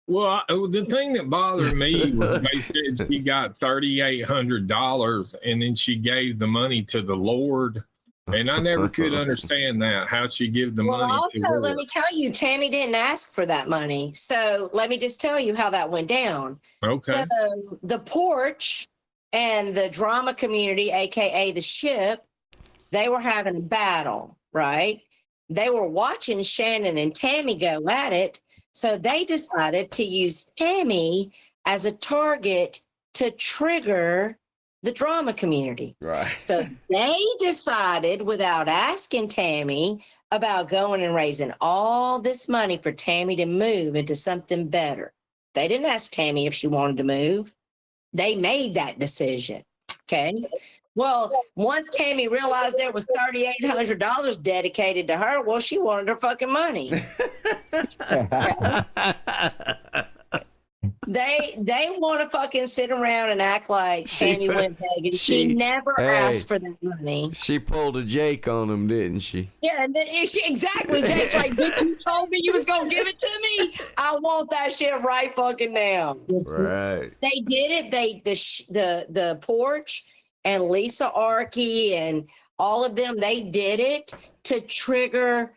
Well, the thing that bothered me was they said she got $3,800 and then she gave the money to the Lord. And I never could understand that, how she give the money also, to her. let me tell you, Tammy didn't ask for that money. So let me just tell you how that went down. Okay. So the porch and the drama community, aka the ship, they were having a battle, right? They were watching Shannon and Tammy go at it. So they decided to use Tammy as a target to trigger the drama community. Right. So they decided, without asking Tammy, about going and raising all this money for Tammy to move into something better. They didn't ask Tammy if she wanted to move. They made that decision. Okay. Well, once Tammy realized there was $3,800 dedicated to her, well, she wanted her fucking money. They want to fucking sit around and act like Tammy went begging. She never asked for that money. She pulled a Jake on him, didn't she? Yeah, and then exactly. Jake's like, you told me you was gonna give it to me. I want that shit right fucking now. Right. They did it. The porch and Lisa Arkey and all of them. They did it to trigger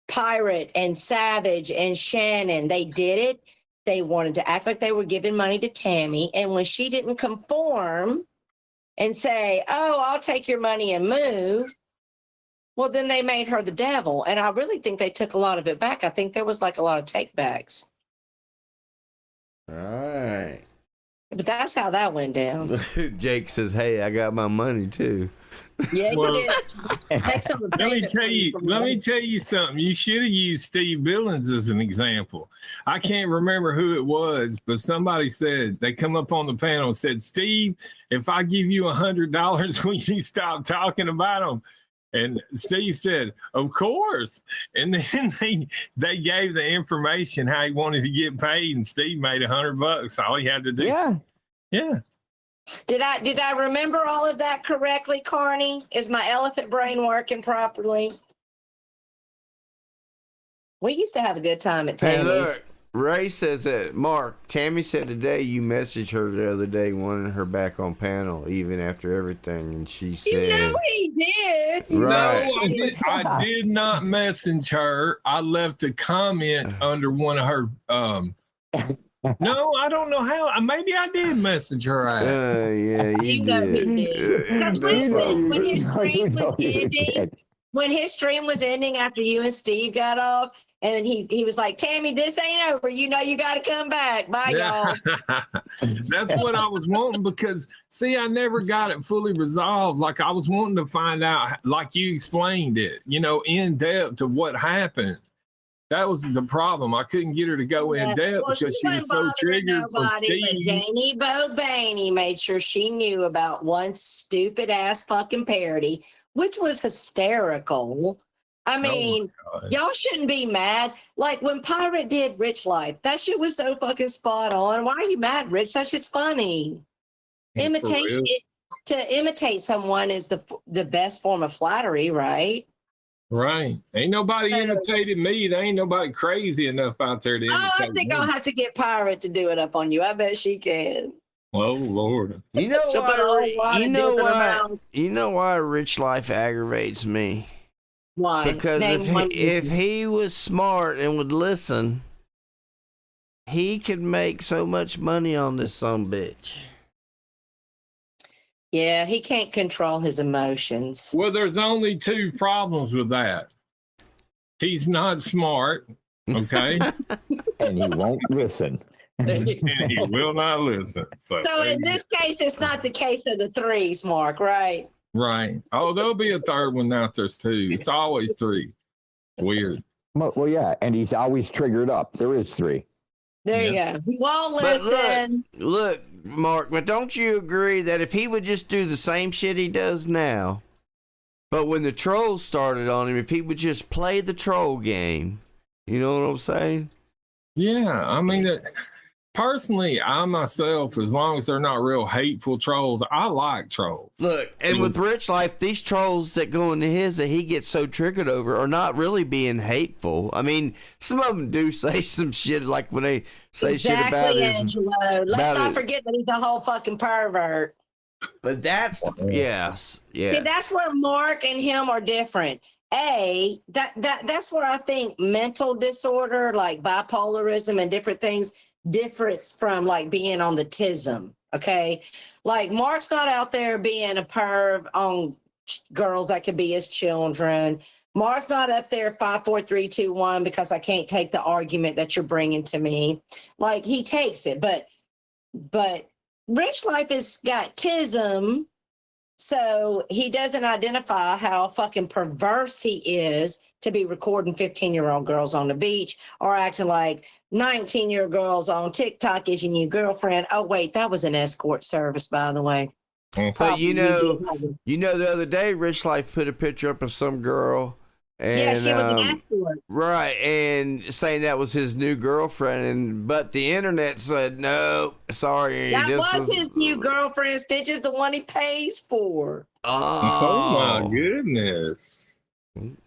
Pirate and Savage and Shannon. They did it. They wanted to act like they were giving money to Tammy. And when she didn't conform and say, oh, I'll take your money and move, well, then they made her the devil. And I really think they took a lot of it back. I think there was like a lot of take backs. All right. But that's how that went down. Jake says, hey, I got my money too. Yeah, Well, you did. Let me tell you something. You should have used Steve Billings as an example. I can't remember who it was, but somebody said, they come up on the panel and said, Steve, if I give you $100, will you stop talking about them? And Steve said, of course. And then they gave the information how he wanted to get paid, and Steve made $100. All he had to do. Yeah. Did I remember all of that correctly, Carney? Is my elephant brain working properly? We used to have a good time at Tammy's. Hey, look, Ray says that, Mark, Tammy said today you messaged her the other day wanting her back on panel even after everything, and she said... You know he did. Right. No, I did not message her. I left a comment under one of her... No, I don't know how. Maybe I did message her out. Yeah, you know he did. did. Because listen, when his stream was ending, when his stream was ending after you and Steve got off, and he was like, Tammy, this ain't over. You know you got to come back. Bye, y'all. That's what I was wanting because, see, I never got it fully resolved. Like, I was wanting to find out, like you explained it, in depth of what happened. That was the problem. I couldn't get her to go in depth because she was so triggered from Steve. Janie Bobaney made sure she knew about one stupid ass fucking parody, which was hysterical. I mean, y'all shouldn't be mad. Like when Pirate did Rich Life, that shit was so fucking spot on. Why are you mad, Rich? That shit's funny. Imitation to imitate someone is the best form of flattery, right? Right. Ain't nobody imitated me. There ain't nobody crazy enough out there to imitate I think me. I'll have to get Pirate to do it up on you. I bet she can. Oh Lord. You know She'll put a whole lot why? of dip in her mouth. You know why Rich Life aggravates me? Why? Because if he was smart and would listen, he could make so much money on this bitch. Yeah, he can't control his emotions. Well, there's only two problems with that. He's not smart, okay? And he won't listen. And he will not listen. So in this case, it's not the case of the threes, Mark, right? Right. Oh, there'll be a third one now. There's two. It's always three. Weird. Well, yeah, and he's always triggered up. There is three. There you go. He won't listen. Look, Mark, but don't you agree that if he would just do the same shit he does now, but when the trolls started on him, if he would just play the troll game, you know what I'm saying? Yeah, I mean, personally, I myself, as long as they're not real hateful trolls, I like trolls. Look, and with Rich Life, these trolls that go into his that he gets so triggered over are not really being hateful. I mean, some of them do say some shit, like when they say shit about his... Angelo. Let's not forget that he's a whole fucking pervert. But that's... Yes. See, that's where Mark and him are different. That's where I think mental disorder, like bipolarism and different things, differs from like being on the tism. Okay, like Mark's not out there being a perv on girls that could be his children. Mark's not up there 5, 4, 3, 2, 1 because I can't take the argument that you're bringing to me. Like he takes it, but Rich Life has got tism. So he doesn't identify how fucking perverse he is to be recording 15-year-old girls on the beach or acting like 19-year-old girls on TikTok is your new girlfriend. Oh, wait, that was an escort service, by the way. But you know, the other day, Rich Life put a picture up of some girl. And, yeah, she was an escort. Right, and saying that was his new girlfriend, but the internet said, no, sorry. That was his new girlfriend. Stitch is the one he pays for. Oh my goodness.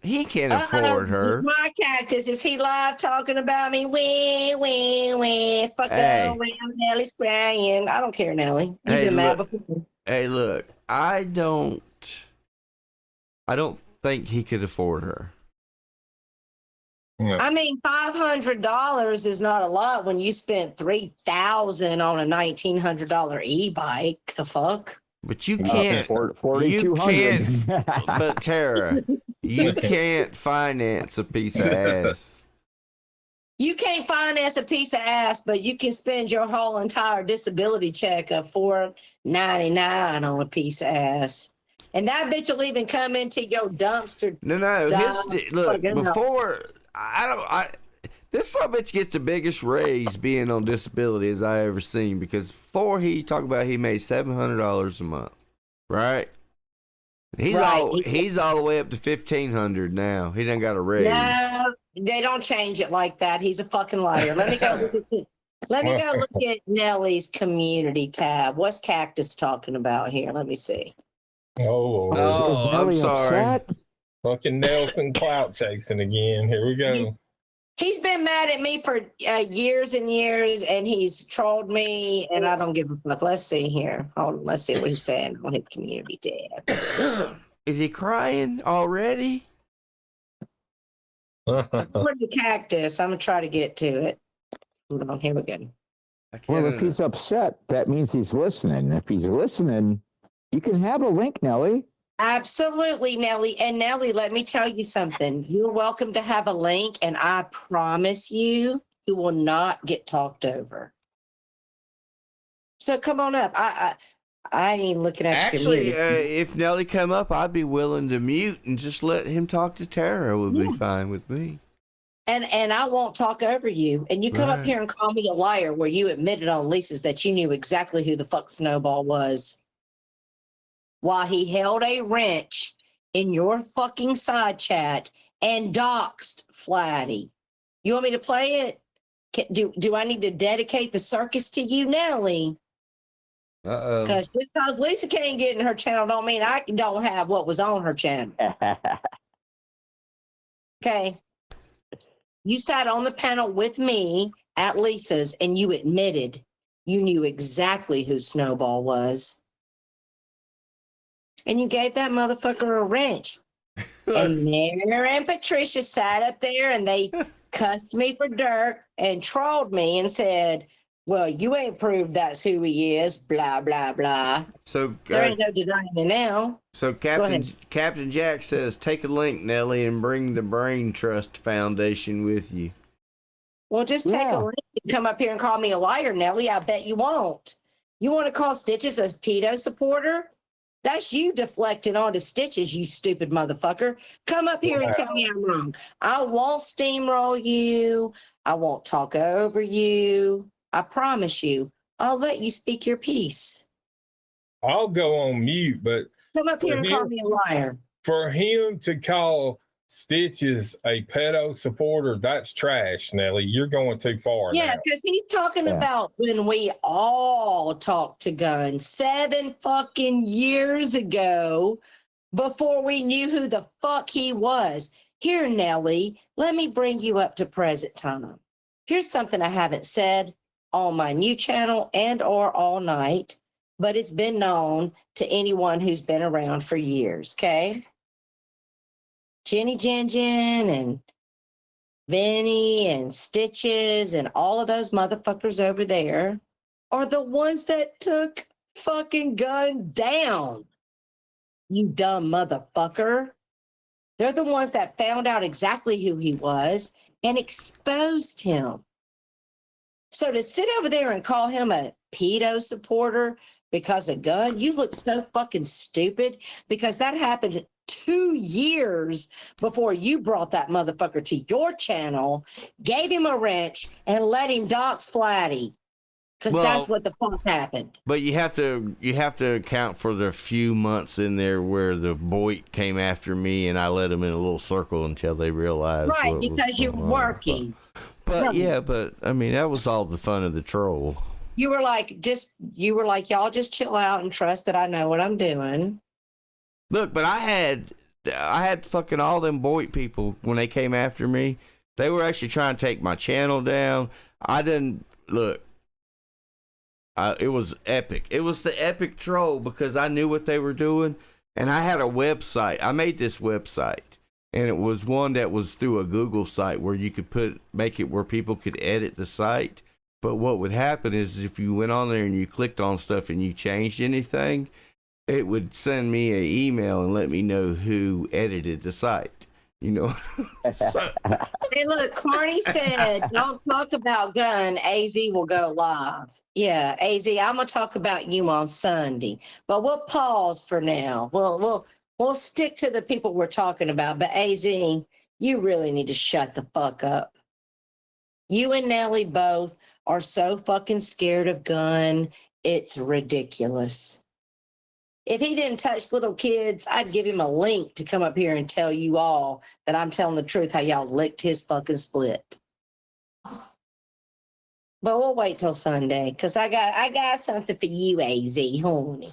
He can't afford her. My cactus, is he live talking about me? Wee. Fuck around, Nellie's crying. I don't care, Nellie. You've been mad before. Hey, look, I don't think he could afford her. Yeah. I mean, $500 is not a lot when you spent $3,000 on a $1,900 e-bike. The fuck? But you can't. 4,200. But Tara, you can't finance a piece of ass. You can't finance a piece of ass, but you can spend your whole entire disability check of $4.99 on a piece of ass. And that bitch will even come into your dumpster. No. Look, before this son of a bitch gets the biggest raise being on disability as I ever seen, because before he talked about he made $700 a month, right? He's all the way up to $1,500 now. He done got a raise. No, they don't change it like that. He's a fucking liar. Let me go look at Nellie's community tab. What's Cactus talking about here? Let me see. Oh, I'm sorry. Upset? Fucking Nelson clout chasing again. Here we go. He's been mad at me for years and years, and he's trolled me, and I don't give a fuck. Let's see here. Hold on. Let's see what he's saying on his community tab. Is he crying already? Where's the Cactus? I'm going to try to get to it. Hold on. Here we go. Well, if he's upset, that means he's listening. If he's listening, you can have a link, Nellie. Absolutely, Nellie. And Nellie, let me tell you something. You're welcome to have a link, and I promise you will not get talked over. So come on up. I ain't looking at your Actually, community. if Nelly come up, I'd be willing to mute and just let him talk to Tara. Would be fine with me. And I won't talk over you. And you come up here and call me a liar where you admitted on Lisa's that you knew exactly who the fuck Snowball was. While he held a wrench in your fucking side chat and doxed Flatty. You want me to play it? Do I need to dedicate the circus to you, Nelly? Because just because Lisa can't get in her channel don't mean I don't have what was on her channel. Okay. You sat on the panel with me at Lisa's and you admitted you knew exactly who Snowball was. And you gave that motherfucker a wrench. And Mary and Patricia sat up there and they cussed me for dirt and trolled me and said, well, you ain't proved that's who he is, blah, blah, blah. So there ain't no denying it now. So Captain Jack says, take a link, Nelly, and bring the Brain Trust Foundation with you. Well, just take a link and come up here and call me a liar, Nelly. I bet you won't. You want to call Stitches a pedo supporter? That's you deflecting onto Stitches, you stupid motherfucker. Come up here and tell me I'm wrong. I won't steamroll you. I won't talk over you. I promise you, I'll let you speak your piece. I'll go on mute, but come up here and call me a liar. For him to call Stitches a pedo supporter, that's trash, Nelly. You're going too far. Yeah, because he's talking about when we all talked to Gunn 7 fucking years ago before we knew who the fuck he was. Here, Nelly, let me bring you up to present time. Here's something I haven't said on my new channel and or all night, but it's been known to anyone who's been around for years, okay? Jenny Jen and Vinny and Stitches and all of those motherfuckers over there are the ones that took fucking Gunn down. You dumb motherfucker. They're the ones that found out exactly who he was and exposed him. So to sit over there and call him a pedo supporter because of Gunn, you look so fucking stupid because that happened 2 years before you brought that motherfucker to your channel, gave him a wrench, and let him dox Flatty. Because that's what the fuck happened. But you have to account for the few months in there where the Boyd came after me and I let them in a little circle until they realized. Right, because you're working. But I mean, that was all the fun of the troll. You were like, y'all just chill out and trust that I know what I'm doing. Look, but I had fucking all them Boyd people when they came after me. They were actually trying to take my channel down. I didn't look. It was epic. It was the epic troll because I knew what they were doing, and I had a website. I made this website. And it was one that was through a Google site where you could make it where people could edit the site. But what would happen is if you went on there and you clicked on stuff and you changed anything, it would send me an email and let me know who edited the site. You know? Hey, look, Carney said, don't talk about Gunn. AZ will go live. Yeah, AZ, I'm going to talk about you on Sunday. But we'll pause for now. We'll stick to the people we're talking about, but AZ, you really need to shut the fuck up. You and Nelly both are so fucking scared of Gunn. It's ridiculous. If he didn't touch little kids, I'd give him a link to come up here and tell you all that I'm telling the truth how y'all licked his fucking split. But we'll wait till Sunday because I got something for you, AZ, honey.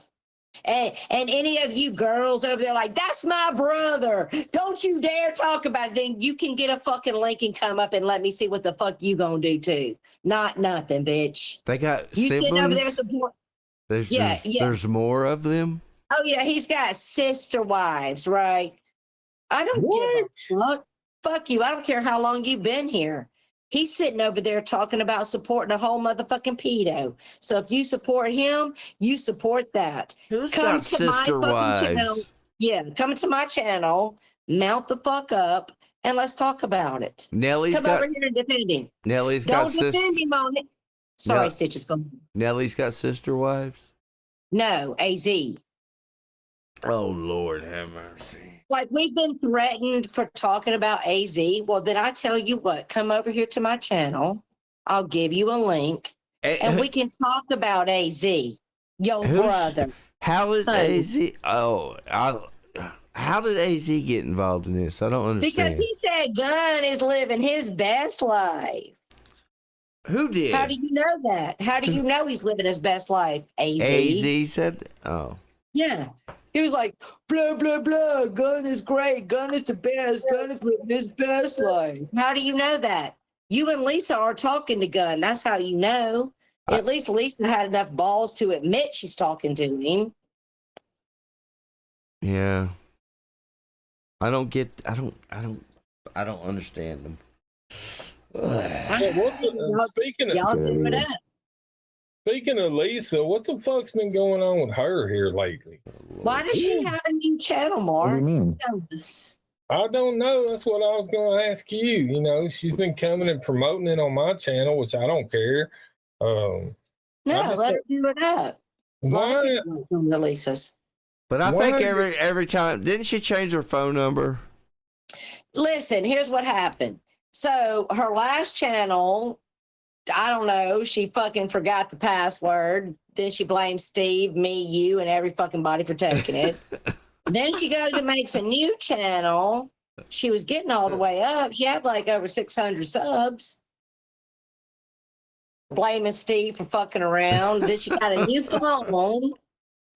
And any of you girls over there like, that's my brother. Don't you dare talk about it. Then you can get a fucking link and come up and let me see what the fuck you gonna do too. Not nothing, bitch. They got you siblings? Sitting over there support. There's more of them? Oh, yeah, he's got sister wives, right? I don't give a fuck. Fuck you. I don't care how long you've been here. He's sitting over there talking about supporting a whole motherfucking pedo. So if you support him, you support that. Who's got sister wives? Channel. Yeah, come to my channel, mount the fuck up, and let's talk about it. Nelly's come over here and defend him. Nelly's got sister. Don't defend him on it. Sorry, Stitches. Go. Nelly's got sister wives? No, AZ. Oh, Lord have mercy. Like, we've been threatened for talking about AZ. Well, then I tell you what, come over here to my channel. I'll give you a link, and we can talk about AZ, your brother. How is AZ? Oh, How did AZ get involved in this? I don't understand. Because he said Gunn is living his best life. Who did? How do you know that? How do you know he's living his best life? AZ. AZ said, oh. Yeah. He was like, blah, blah, blah. Gunn is great. Gunn is the best. Gunn is living his best life. How do you know that? You and Lisa are talking to Gunn. That's how you know. At least Lisa had enough balls to admit she's talking to him. Yeah. I don't understand them. Y'all do it up. Speaking of Lisa, what the fuck's been going on with her here lately? Why does she have a new channel, Mark? What do you mean? I don't know. That's what I was going to ask you. You know, she's been coming and promoting it on my channel, which I don't care. No, let her do it up. Why? Releases. But I think every time, didn't she change her phone number? Listen, here's what happened. So her last channel, I don't know, she fucking forgot the password. Then she blames Steve, me, you, and every fucking body for taking it. Then she goes and makes a new channel. She was getting all the way up. She had like over 600 subs. Blaming Steve for fucking around. Then she got a new phone.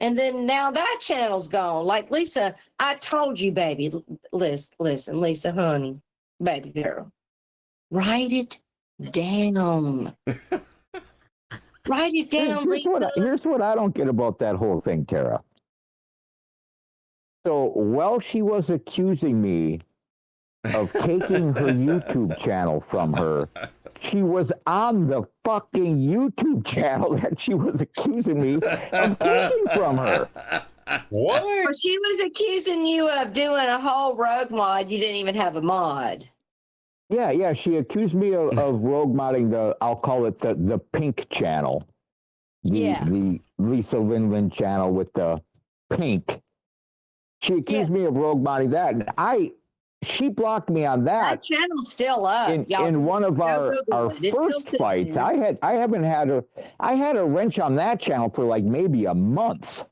And then now that channel's gone. Like, Lisa, I told you, baby. Listen, Lisa, honey, baby girl. Write it down. Write it down, Lisa. Here's what I don't get about that whole thing, Tara. So while she was accusing me of taking her YouTube channel from her, she was on the fucking YouTube channel that she was accusing me of taking from her. What? Well, she was accusing you of doing a whole rogue mod. You didn't even have a mod. Yeah. She accused me of rogue modding I'll call it the pink channel. The Lisa Linlin channel with the pink. She accused me of rogue modding that. And she blocked me on that. That channel's still up. In one of our first fights. I had a wrench on that channel for like maybe a month.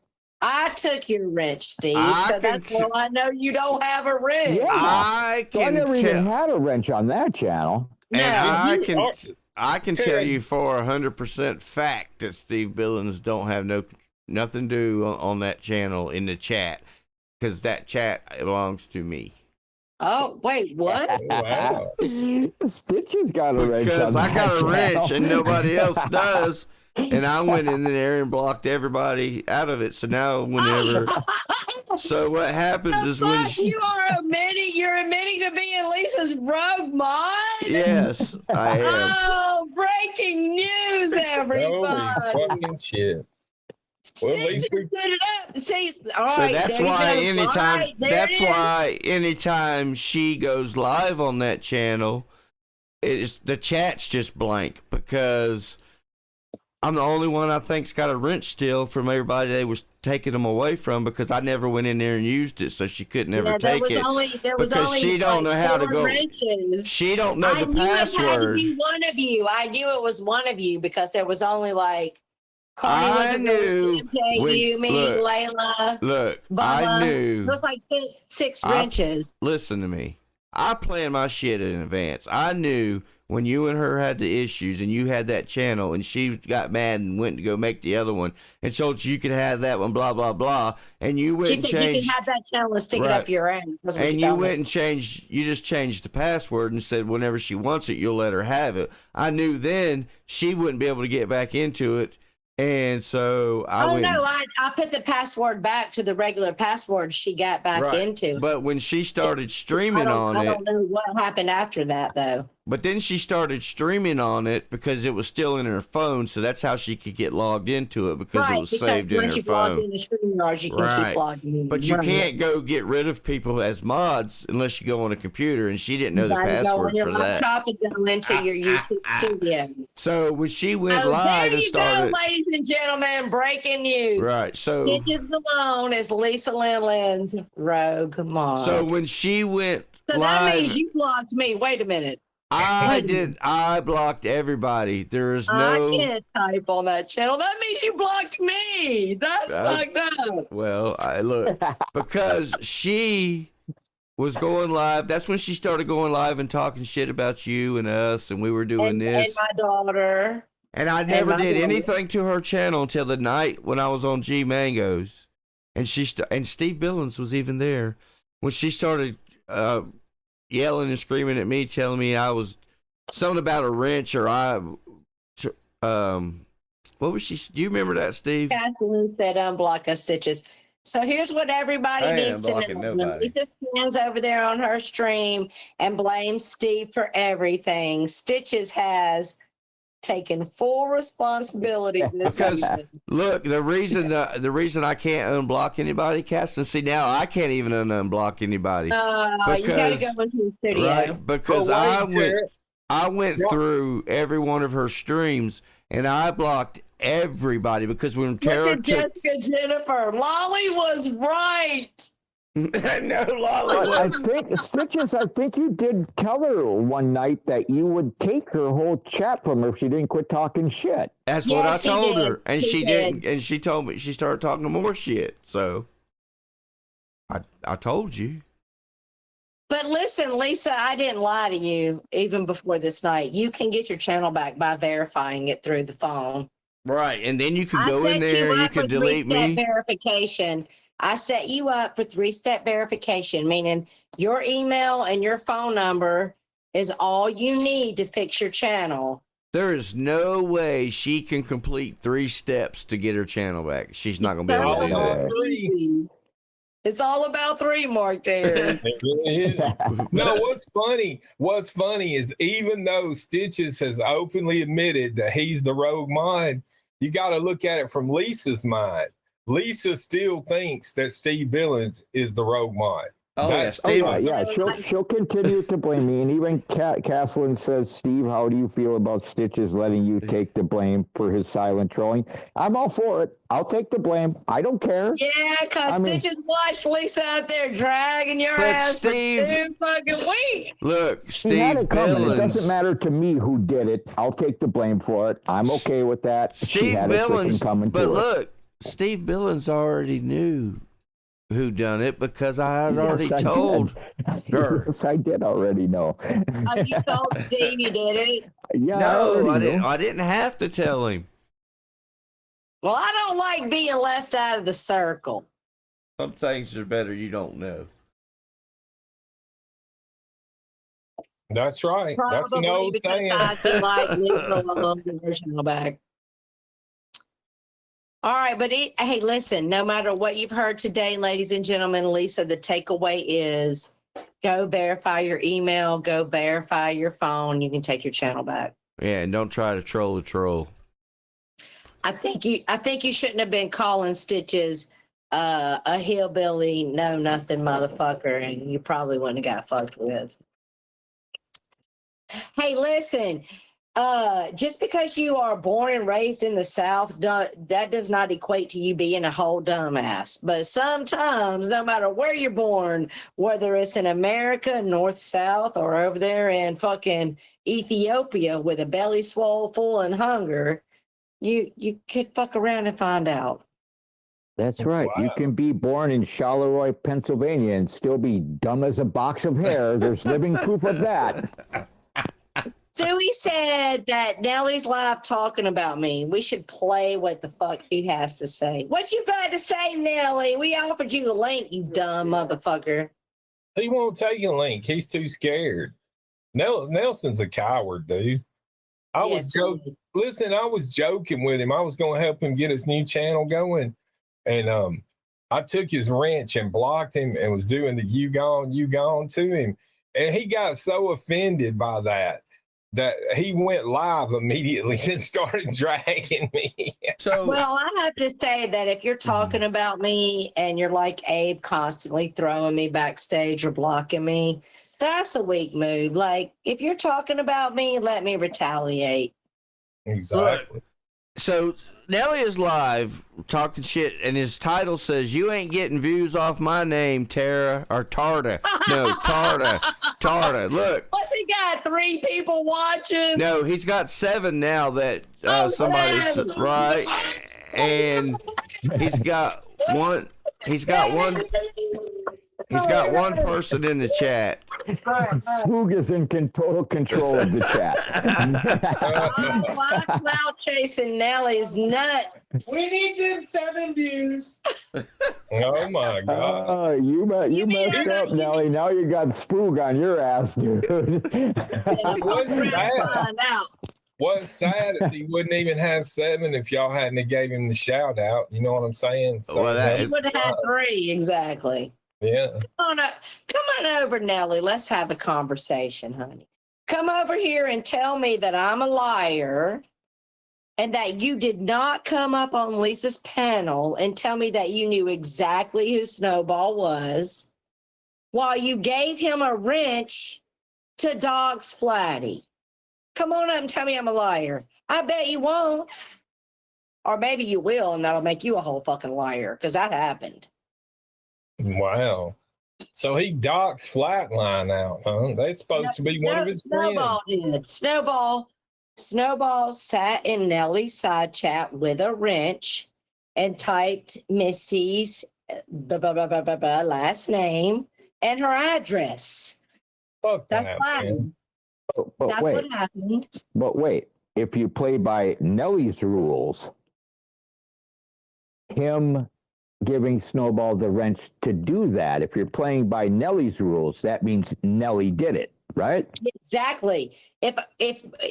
I took your wrench, Steve. So that's why I know you don't have a wrench. Yeah. I never even had a wrench on that channel. And I can tell you for 100% fact that Steve Billings don't have nothing to do on that channel in the chat, because that chat belongs to me. Oh, wait, what? Wow. Stitch's got a wrench. Because I got a wrench and nobody else does. And I went in there and blocked everybody out of it. So now whenever... So what happens is when you're admitting to being Lisa's rogue mod? Yes, I am. Oh, breaking news, everybody. Holy fucking shit. Well, Stitch just set it up. See, all so right, that's why anytime she goes live on that channel, the chat's just blank, because I'm the only one I think's got a wrench still from everybody they was taking them away from, because I never went in there and used it, so she couldn't ever take it. Because she don't know how to go. Wrenches. She don't know the password. It had to be one of you. I knew it was one of you because there was only like Layla. Look, Bubba. I knew. It was like six wrenches. Listen to me. I planned my shit in advance. I knew when you and her had the issues and you had that channel and she got mad and went to go make the other one and told you could have that one, blah, blah, blah. And you went and changed. You can have that channel and stick it up your ass. And you went and changed, you just changed the password and said whenever she wants it, you'll let her have it. I knew then she wouldn't be able to get back into it. And so I put the password back to the regular password she got back into. But when she started streaming on it, I don't know what happened after that though. But then she started streaming on it because it was still in her phone, so that's how she could get logged into it, because it was saved in her phone. Once you log into StreamYard, you can keep logging in. But you can't go get rid of people as mods unless you go on a computer, and she didn't know the password for that. Laptop and go into your YouTube studio. So when she went live and started, there you go, ladies and gentlemen, breaking news. Right. So Stitches alone is Lisa Linlin's rogue mod. So when she went so live, that means you blocked me. Wait a minute. I blocked everybody. There is no. I can't type on that channel. That means you blocked me. That's fucked up. Well, I look because she was going live. That's when she started going live and talking shit about you and us, and we were doing this. And my daughter. And I never did anything to her channel until the night when I was on G Mangoes, and and Steve Billings was even there when she started yelling and screaming at me, telling me I was something about a wrench or what was she? Do you remember that, Steve? Kathleen said unblock us, Stitches. So here's what everybody needs to know. Lisa stands over there on her stream and blames Steve for everything. Stitches has taken full responsibility for this. Because look, the reason I can't unblock anybody, Caston. See, now I can't even unblock anybody. You gotta go into the studio. Right? Because I went through every one of her streams and I blocked everybody because when Tara Jessica Jennifer, Lolly was right. No, Lolly was. Stitches, I think you did tell her one night that you would take her whole chat from her if she didn't quit talking shit. That's what I told her, and she didn't. And she told me she started talking more shit. So I told you. But listen, Lisa, I didn't lie to you even before this night. You can get your channel back by verifying it through the phone. Right, and then you can go in there and you can delete me. Verification. I set you up for 3-step verification, meaning your email and your phone number is all you need to fix your channel. There is no way she can complete 3 steps to get her channel back. She's not going to be able to do that. It's all about 3, Mark. There. No, what's funny is even though Stitches has openly admitted that he's the rogue mind, you got to look at it from Lisa's mind. Lisa still thinks that Steve Billings is the rogue mind. She'll continue to blame me. And even Caslin says, Steve, how do you feel about Stitches letting you take the blame for his silent trolling? I'm all for it. I'll take the blame. I don't care. Yeah, because Stitches watched Lisa out there dragging your ass for 2 fucking weeks. Look, Steve Billings. It doesn't matter to me who did it. I'll take the blame for it. I'm okay with that. Steve Billings, but look, Steve Billings already knew who done it because I had already told her. Yes, I did already know. Oh, you told Steve you did it? Yeah, no, I didn't have to tell him. Well, I don't like being left out of the circle. Some things are better you don't know. That's right. Probably that's an old saying. I feel like back. All right, but hey, listen, no matter what you've heard today, ladies and gentlemen, Lisa, the takeaway is go verify your email, go verify your phone. You can take your channel back. Yeah, and don't try to troll the troll. I think you shouldn't have been calling Stitches a hillbilly, no nothing motherfucker, and you probably wouldn't have got fucked with. Hey, listen. Just because you are born and raised in the South, that does not equate to you being a whole dumbass. But sometimes, no matter where you're born, whether it's in America, North, South, or over there in fucking Ethiopia with a belly swole full and hunger, you could fuck around and find out. That's right. Wow. You can be born in Charleroi, Pennsylvania, and still be dumb as a box of hair. There's living proof of that. Suey said that Nellie's live talking about me. We should play what the fuck he has to say. What you got to say, Nellie? We offered you the link, you dumb motherfucker. He won't take a link. He's too scared. Nelson's a coward, dude. I was joking. Listen, I was joking with him. I was going to help him get his new channel going. And I took his wrench and blocked him and was doing the you gone to him. And he got so offended by that he went live immediately and started dragging me. Well, I have to say that if you're talking about me and you're like Abe, constantly throwing me backstage or blocking me, that's a weak move. Like, if you're talking about me, let me retaliate. Exactly. So Nelly is live talking shit, and his title says, "You ain't getting views off my name, Tara or Tarda." No, Tarda. retarded. Look. What's he got? 3 people watching? No, he's got 7 now that somebody's 7. right, and he's got one. He's got one. He's got one person in the chat. Spoog is in total control of the chat. Why cloud chasing Nelly's nuts? We need them 7 views. Oh my God. You You mean messed I- up, Nelly. Now you got Spoog on your ass, dude. What's that? Find out. What's sad is he wouldn't even have 7 if y'all hadn't have gave him the shout out. You know what I'm saying? So Well, that He is- would have had 3, exactly. yeah. Come on over, Nelly. Let's have a conversation, honey. Come over here and tell me that I'm a liar and that you did not come up on Lisa's panel and tell me that you knew exactly who Snowball was while you gave him a wrench to Dog's Flatty. Come on up and tell me I'm a liar. I bet you won't. Or maybe you will, and that'll make you a whole fucking liar, because that happened. Wow. So he docks Flatline out, huh? They're supposed to be one of his Snowball friends. did. Snowball sat in Nellie's side chat with a wrench and typed Missy's last name and her address. Fuck That's that, Latin. man. But That's wait, what happened. but wait. If you play by Nelly's rules, him giving Snowball the wrench to do that, if you're playing by Nelly's rules, that means Nelly did it, right? Exactly. If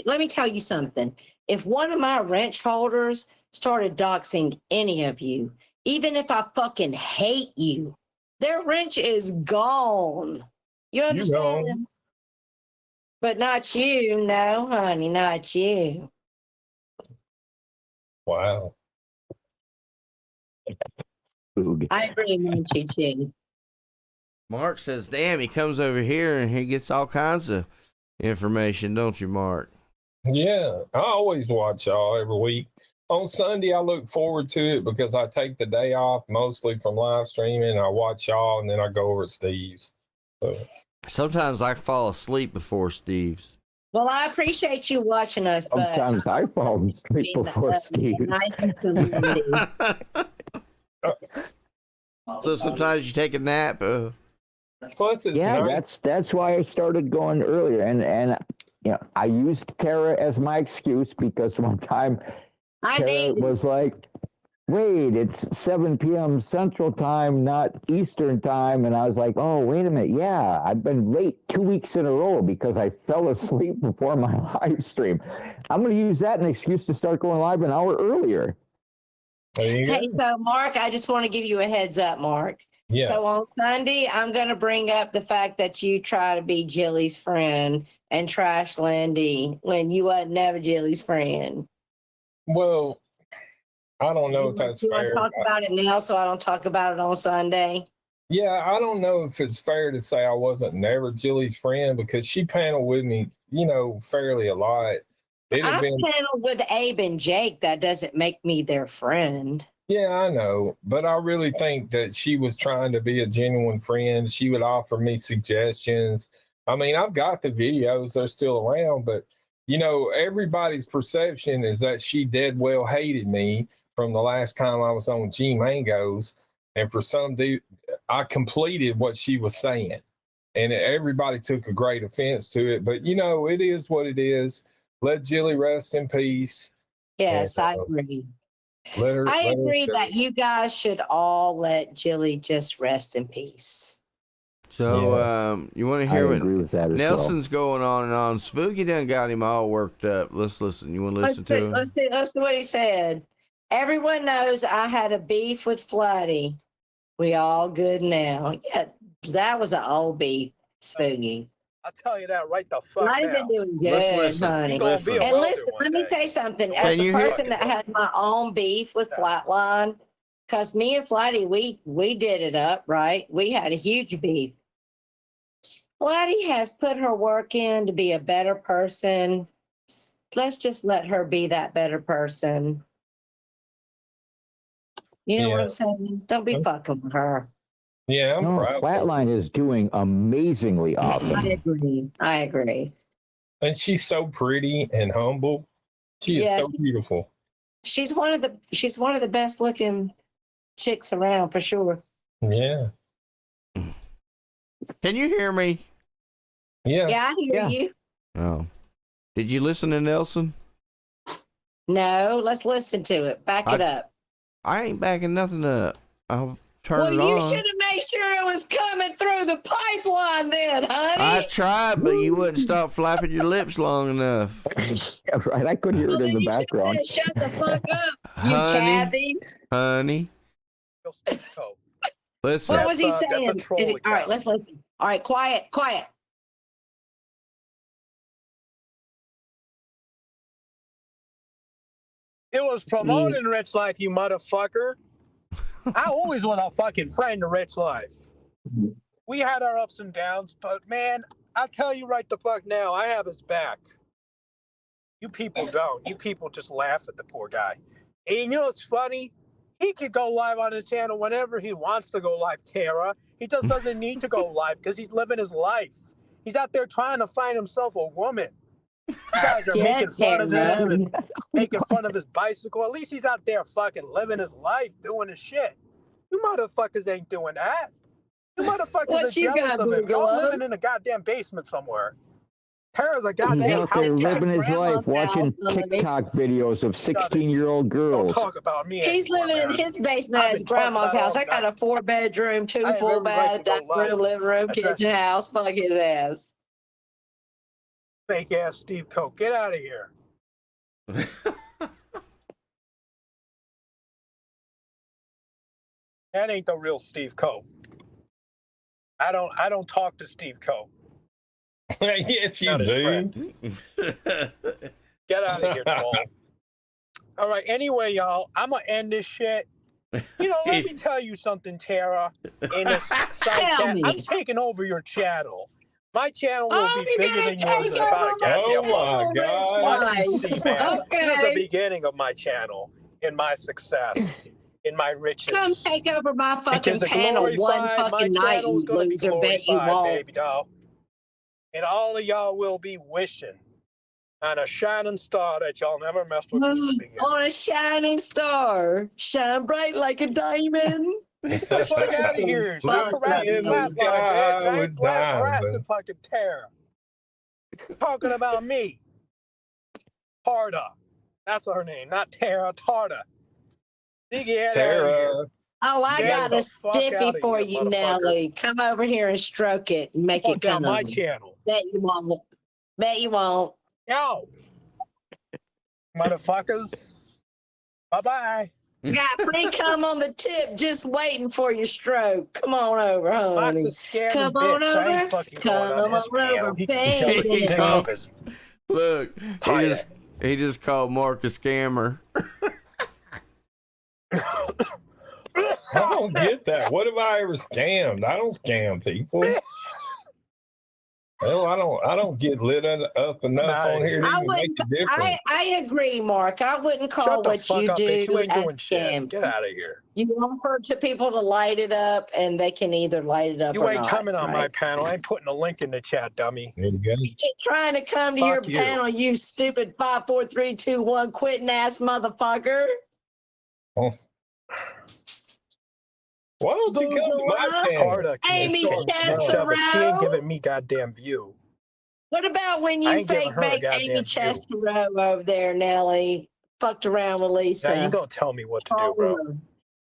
let me tell you something. If one of my wrench holders started doxing any of you, even if I fucking hate you, their wrench is gone. You understand? gone. But not you, no, honey, not you. Wow. Spoog. I really want you to. Mark says, "Damn, he comes over here and he gets all kinds of information, don't you, Mark?" Yeah. I always watch y'all every week. On Sunday, I look forward to it because I take the day off mostly from live streaming. I watch y'all and then I go over at Steve's. So Sometimes I fall asleep before Steve's. Well, I appreciate you watching us, but Sometimes I fall asleep being, before Steve. nice and community. So sometimes you take a nap. plus it's Yeah, nice. that's why I started going earlier, and you know, I used Tara as my excuse because one time I Tara need was like, "Wait, it's 7 p.m. Central Time, not Eastern Time," and I was like, "Oh, wait a minute, yeah, I've been late 2 weeks in a row because I fell asleep before my live stream. I'm going to use that as an excuse to start going live an hour earlier." There you go. Hey, so Mark, I just want to give you a heads up, Mark. Yeah. So on Sunday, I'm going to bring up the fact that you try to be Jilly's friend and trash Lindy when you wasn't never Jilly's friend. Well, I don't know if that's You want fair. to talk about it now so I don't talk about it on Sunday? Yeah, I don't know if it's fair to say I wasn't never Jilly's friend because she paneled with me, you know, fairly a lot. It'd have I've been, paneled with Abe and Jake. That doesn't make me their friend. yeah, I know, but I really think that she was trying to be a genuine friend. She would offer me suggestions. I mean, I've got the videos, they're still around, but you know, everybody's perception is that she dead well hated me from the last time I was on G Mangoes. And for some dude, I completed what she was saying. And everybody took a great offense to it. But, you know, it is what it is. Let Jilly rest in peace. Yes, And, I agree. Let her. I let her agree go. that you guys should all let Jilly just rest in peace. So you want to I hear what agree with that as Nelson's going on and on? Spooky done got him all worked up. Let's listen. You want to listen to him? Let's see what he said. Everyone knows I had a beef with Floody. We all good now. Yeah, that was an old beef, Spooky. I'll tell you that right the fuck Not now. even doing Let's good, listen. honey. You gonna be a And welder listen, one let me day. say something. Can As the you hear- person that had my own beef with Flatline, because me and Flatty, we did it up, right? We had a huge beef. Flatty has put her work in to be a better person. Let's just let her be that better person. You know what Yeah. I'm saying? Don't be Okay. fucking with her. Yeah, I'm No, proud. Flatline is doing amazingly awesome. I agree. And she's so pretty and humble. She is so beautiful. She's one of the best looking chicks around for sure. Yeah. Can you hear me? Yeah. Yeah, I hear Yeah. you. Oh. Did you listen to Nelson? No, let's listen to it. Back it up. I ain't backing nothing up. I'll turn it Well, you on. should have made sure it was coming through the pipeline then, honey. I tried, but you wouldn't stop flapping your lips long enough. Yeah, right. I couldn't hear Well, it in then the you should background. have said, shut the fuck up, you Honey. Kathy. Honey, Oh, listen. What was he That's a saying? troll All right, account. let's listen. All right, quiet. it was promoting Rich Life, you motherfucker. I always want a fucking friend to Rich Life. We had our ups and downs, but man, I'll tell you right the fuck now, I have his back. You people don't. You people just laugh at the poor guy. And you know what's funny? He could go live on his channel whenever he wants to go live, Tara. He just doesn't need to go live because he's living his life. He's out there trying to find himself a woman. You guys are making fun of him and making fun of his bicycle. At least he's out there fucking living his life, doing his shit. You motherfuckers ain't doing that. You motherfuckers What are you jealous got, of him. Y'all Boogaloo? living in a goddamn basement somewhere. Tara's a He's goddamn out there house cat. living his Grandma's life, watching house, honey. TikTok videos of 16-year-old Don't girls. talk about me He's anymore, living in man. his basement I've at his been talking grandma's about house. all I got night. a 4-bedroom, 2 I have full every right bed, to go dining room, live. living room, Address kitchen, house. Fuck his ass. Fake ass Steve Coke. Get out of here. That ain't the real Steve Coe. I don't talk to Steve Coe. Yes, you Not his do. friend. Get out of here, troll. All right. Anyway, y'all, I'm gonna end this shit. You know, let me tell you something, Tara. In this side Tell chat, me. I'm taking over your channel. My channel will Oh, be you're bigger gonna than yours take in about a over goddamn Oh month. my God. Watch and see, man. This is the Okay. beginning of my channel, in my success, in my riches. Come take over my fucking Because the panel one glorified, my fucking night, channel is you going to be loser. Bet you glorified, won't. baby doll. And all of y'all will be wishing on a shining star that y'all never messed with me in the beginning. On a shining star, shine bright like a diamond. Get the fuck out of here. Stop Fuck harassing in the Flatline, sky bitch. I with ain't harassing diamonds. fucking Tara. Talking about me. Tarda. That's her name, not Tara, Tarda. Dig your head out of here. Tara. Oh, I Get got the a fuck stiffy outta for here, you, motherfucker. Nelly. Come over here and stroke it and make Fuck it come. down my channel. Bet you won't. Bet you won't. Yo. Motherfuckers. Bye-bye. Got free cum on the tip, just waiting for your stroke. Come on over, Fox honey. is scamming Come bitch. on I ain't over. fucking going Come on his on panel. over, He can shove a baby. dick up his Look, Tight. he just called Mark a scammer. I don't get that. What have I ever scammed? I don't scam people. Well, I don't get lit up enough on here to I even make wouldn't. a difference. I agree, Mark. I wouldn't call Shut the what fuck you up, bitch. do You ain't as doing shit. scam. Get out of here. You offer to people to light it up, and they can either light it up You or ain't not. coming on my right? panel. I ain't putting a link in the chat, dummy. There you go. You keep trying to come to your Fuck you. panel, you stupid 5, 4, 3, 2, 1 quitting ass motherfucker. Oh. Why don't you come to my Boogaloo. channel? Tarda Amy can shove it. She ain't giving me goddamn view. What about when I you ain't giving fake her a baked goddamn Amy view. Chesterow over there, Nelly? Fucked around with Lisa. Now you don't tell me what to do, bro.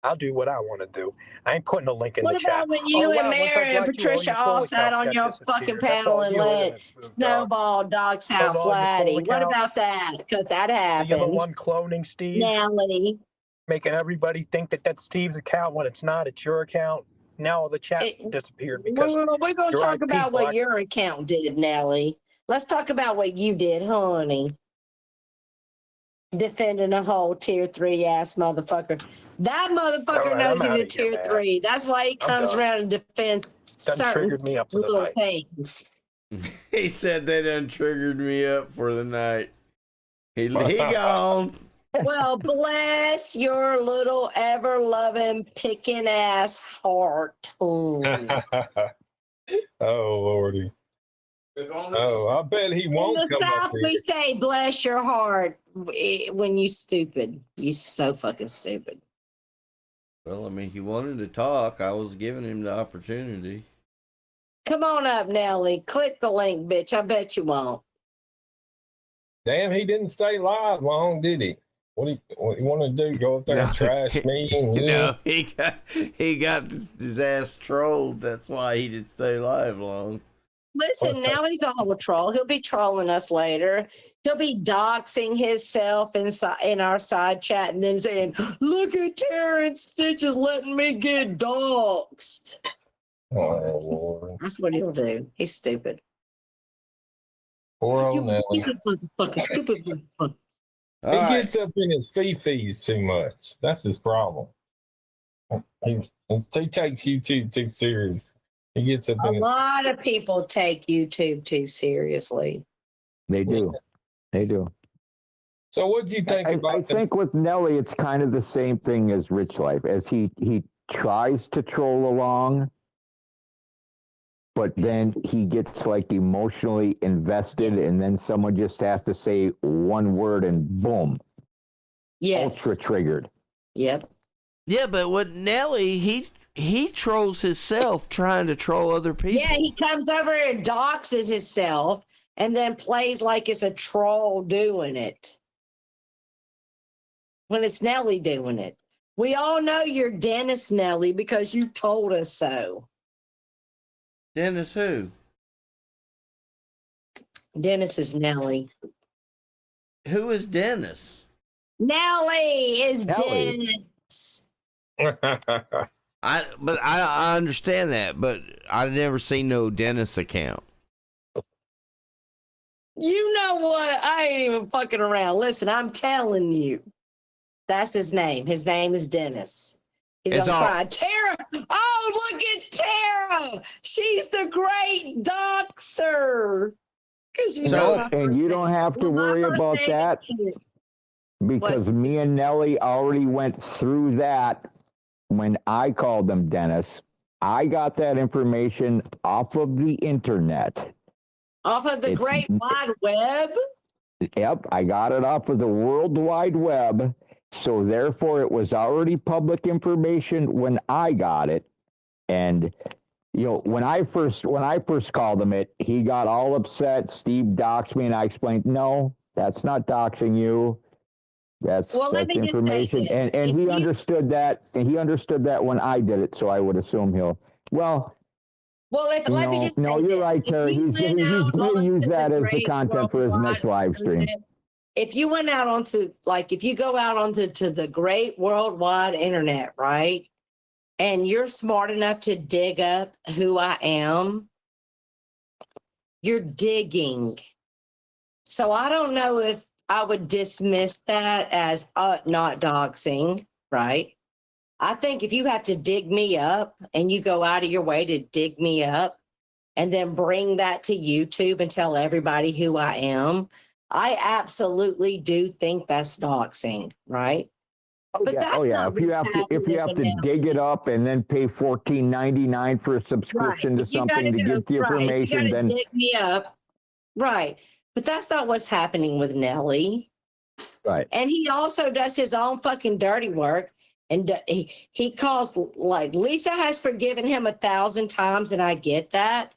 I'll do what I want to do. I ain't putting a link in What the chat. about when you and wow, once I Mary and blocked you, all Patricia your all troll sat accounts on got your disappeared. fucking That's panel all and you, let Internet Smooth Dog. Snowball Dog's Those house all your troll laddie? What about accounts? that? Because that You're the happened. one cloning Steve, Nelly, making everybody think that that's Steve's account when it's not. It's your account. Now all the chat disappeared because we're going to your talk IP about what blocked. your account did, Nelly. Let's talk about what you did, honey. Defending a whole tier 3 ass motherfucker. That motherfucker All right, knows I'm he's outta a here, tier man. 3. That's why he I'm comes done. around and defends Done certain triggered me up for the little night. things. He said they done triggered me up for the night. He gone. Well, bless your little ever loving picking ass heart. Ooh. Oh Lordy. Oh, I bet he In won't the come up South, here. we say bless your heart when you stupid. You so fucking stupid. Well, I mean, he wanted to talk. I was giving him the opportunity. Come on up, Nelly. Click the link, bitch. I bet you won't. Damn, he didn't stay live long, did he? What do you want to do? Go up there and trash me? No, he got his ass trolled. That's why he didn't stay live long. Listen, now he's on a troll. He'll be trolling us later. He'll be doxing himself in our side chat and then saying, look at Terrence Stitches letting me get doxed. Oh Lord. That's what he'll do. He's stupid. Poor old You Nelly. stupid motherfucker. Stupid motherfucker. All He right. gets up in his fee-fees too much. That's his problem. He takes YouTube too serious. He gets up A in his... lot of people take YouTube too seriously. They do. They do. So what do you think about I think with Nelly, it's kind of the same thing as Rich Life, as he tries to troll along, but then he gets like emotionally invested, and then someone just has to say one word and boom, Yes. ultra triggered. Yep. Yeah, but with Nelly, he trolls himself trying to troll other people. Yeah, he comes over and doxes himself and then plays like it's a troll doing it. When it's Nelly doing it. We all know you're Dennis Nelly because you told us so. Dennis who? Dennis is Nelly. Who is Dennis? Nelly is Nelly. Dennis. I understand that, but I've never seen no Dennis account. You know what? I ain't even fucking around. Listen, I'm telling you. That's his name. His name is Dennis. He's It's gonna all- cry. Tara! Oh, look at Tara! She's the great doxer. And you don't have to worry about that because me and Nelly already went through that when I called them Dennis. I got that information off of the internet. Off of the Great Wide Web? Yep, I got it off of the World Wide Web. So therefore, it was already public information when I got it. And you know, when I first called him it, he got all upset. Steve doxed me, and I explained, no, that's not doxing you. That's information. And he understood that. And he understood that when I did it. So I would assume he'll. Well, let me just. No, you're right, Terry. He's going to use that as the content for his next live stream. If you went out onto, if you go out onto the great worldwide internet, right? And you're smart enough to dig up who I am, you're digging. So I don't know if I would dismiss that as not doxing, right? I think if you have to dig me up and you go out of your way to dig me up and then bring that to YouTube and tell everybody who I am, I absolutely do think that's doxing, right? But yeah. If you have to dig it up and then pay $14.99 for a subscription to something to get the information, then dig me up, right? But that's not what's happening with Nelly, right? And he also does his own fucking dirty work, and he calls Lisa has forgiven him 1,000 times, and I get that,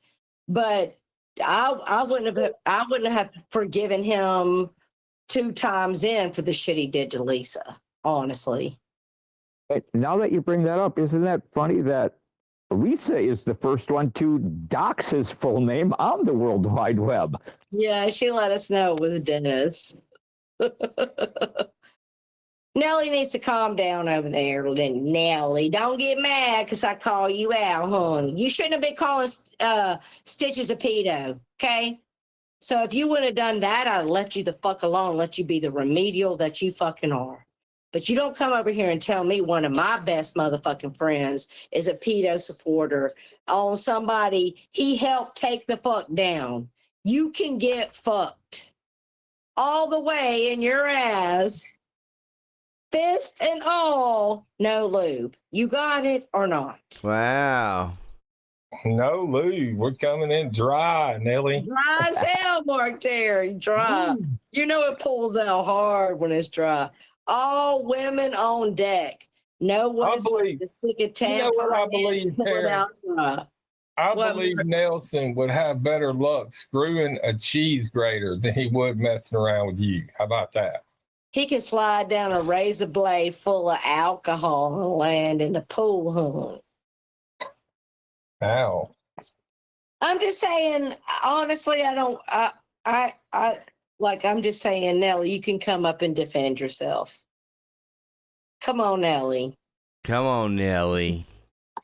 but I wouldn't have forgiven him 2 times in for the shit he did to Lisa. Honestly. Now that you bring that up, isn't that funny that Lisa is the first one to dox his full name on the World Wide Web? Yeah, she let us know it was Dennis. Nelly needs to calm down over there. Nelly, don't get mad because I call you out, honey. You shouldn't have been calling Stitches a pedo, okay? So if you would have done that, I'd let you the fuck alone, let you be the remedial that you fucking are. But you don't come over here and tell me one of my best motherfucking friends is a pedo supporter on somebody he helped take the fuck down. You can get fucked all the way in your ass Fist and all, no lube. You got it or not? Wow. No, Lou, we're coming in dry, Nelly. Dry as hell, Mark Terry. Dry. You know it pulls out hard when it's dry. All women on deck. No one is believe- to stick a You know what I tampon in believe, and pull it Terry? out dry. I What, believe Mark? Nelson would have better luck screwing a cheese grater than he would messing around with you. How about that? He can slide down a razor blade full of alcohol and land in the pool, huh? Ow. I'm just saying, honestly, I'm just saying, Nelly, you can come up and defend yourself. Come on, Nelly. Come on, Nelly.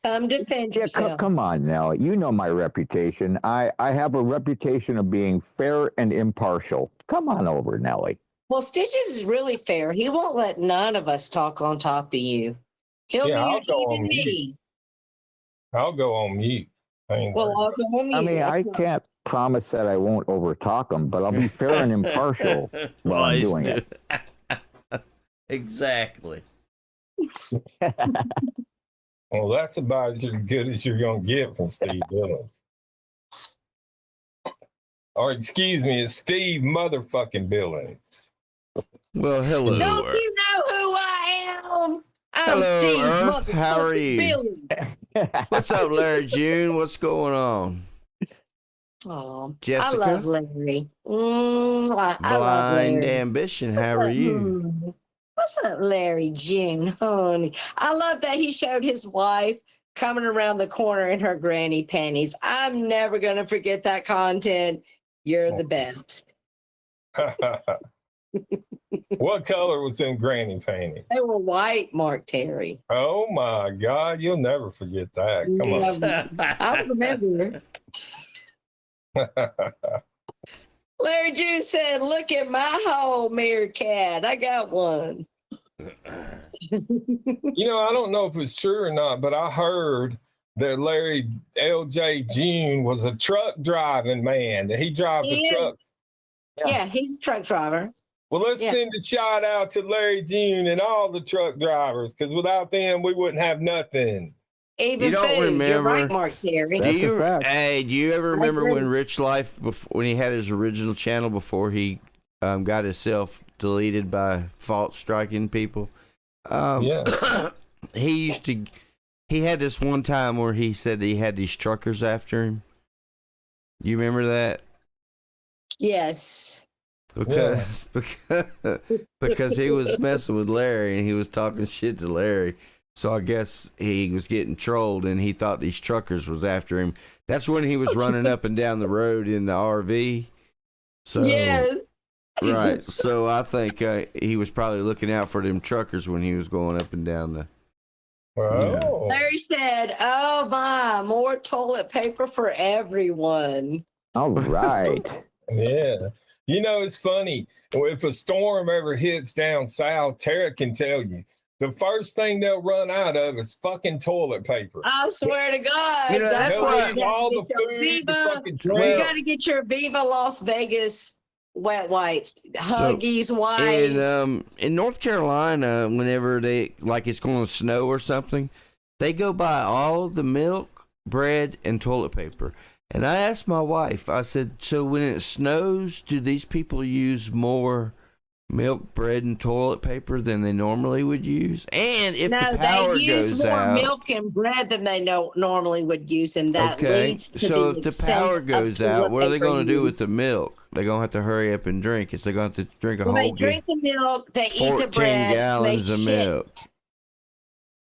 Come defend Yeah, yourself. come on now. You know my reputation. I have a reputation of being fair and impartial. Come on over, Nelly. Well, Stitches is really fair. He won't let none of us talk on top of you. He'll Yeah, I'll be go on even mute. me. I'll go on mute. I ain't Well, worried. I'll go on I mute. mean, I can't promise that I won't overtalk him, but I'll be fair and impartial while I'm doing it. Exactly. Well, that's about as good as you're going to get from Steve Billings. Or excuse me, it's Steve motherfucking Billings. Well, hello. Don't you know who I am? I'm Hello, Steve Earth. How are you? Billy. What's up, Larry June? What's going on? Oh, Jessica? I love Larry. I love Blind Larry. Ambition. How are you? What's up, Larry June, honey? I love that he showed his wife coming around the corner in her granny panties. I'm never going to forget that content. You're the best. What color was them granny panties? They were white, Mark Terry. Oh my God, you'll never forget that. Come I remember. Larry June said, "Look at my hole, meerkat. I got one." You know, I don't know if it's true or not, but I heard that Larry LJ June was a truck driving man. That he drives He a is. truck. Yeah, he's a truck driver. Well, let's Yeah. send a shout out to Larry June and all the truck drivers, because without them, we wouldn't have nothing. Even You don't food. You're remember- right, Mark Terry. That's a fact. Do you ever remember agree. when Rich Life, when he had his original channel before he got himself deleted by fault striking people? Yeah. He had this one time where he said he had these truckers after him. You remember that? Yes. Because he was messing with Larry and he was talking shit to Larry. So I guess he was getting trolled and he thought these truckers was after him. That's when he was running up and down the road in the RV. So Yes. right. So I think he was probably looking out for them truckers when he was going up and down the. Oh. Larry said, "Oh my, more toilet paper for everyone." All right. Yeah. You know, it's funny. If a storm ever hits down south, Tara can tell you. The first thing they'll run out of is fucking toilet paper. I swear to God, You know, that's that's why why- you gotta all the get your food, the Viva. fucking You drinks. got to get your Viva Las Vegas wet wipes, Huggies wipes. In North Carolina, whenever it's going to snow or something, they go buy all the milk, bread, and toilet paper. And I asked my wife, I said, so when it snows, do these people use more milk, bread, and toilet paper than they normally would use? And if the power they use goes more out, milk and bread than they normally would use, and that okay. leads to So the if the excess power of goes toilet out, what are they paper going to do use. with the milk? They're going to have to hurry up and drink it. They're going to have to drink a Well, they whole drink the milk, they eat 14 the bread, gallons they of shit, milk.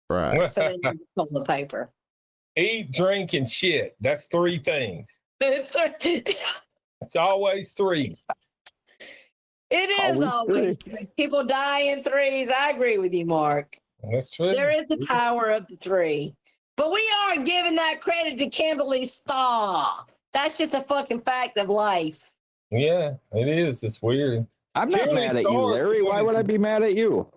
Right. so they need toilet paper. Eat, drink, and shit. That's three things. It's It's always three. It is Always always three. People die in threes. I agree with you, Mark. That's true. There is the power of the three. But we aren't giving that credit to Kimberly Starr. That's just a fucking fact of life. Yeah, it is. It's weird. I'm not Kimberly mad at you, Starr is Larry. the Why one would I be mad at you?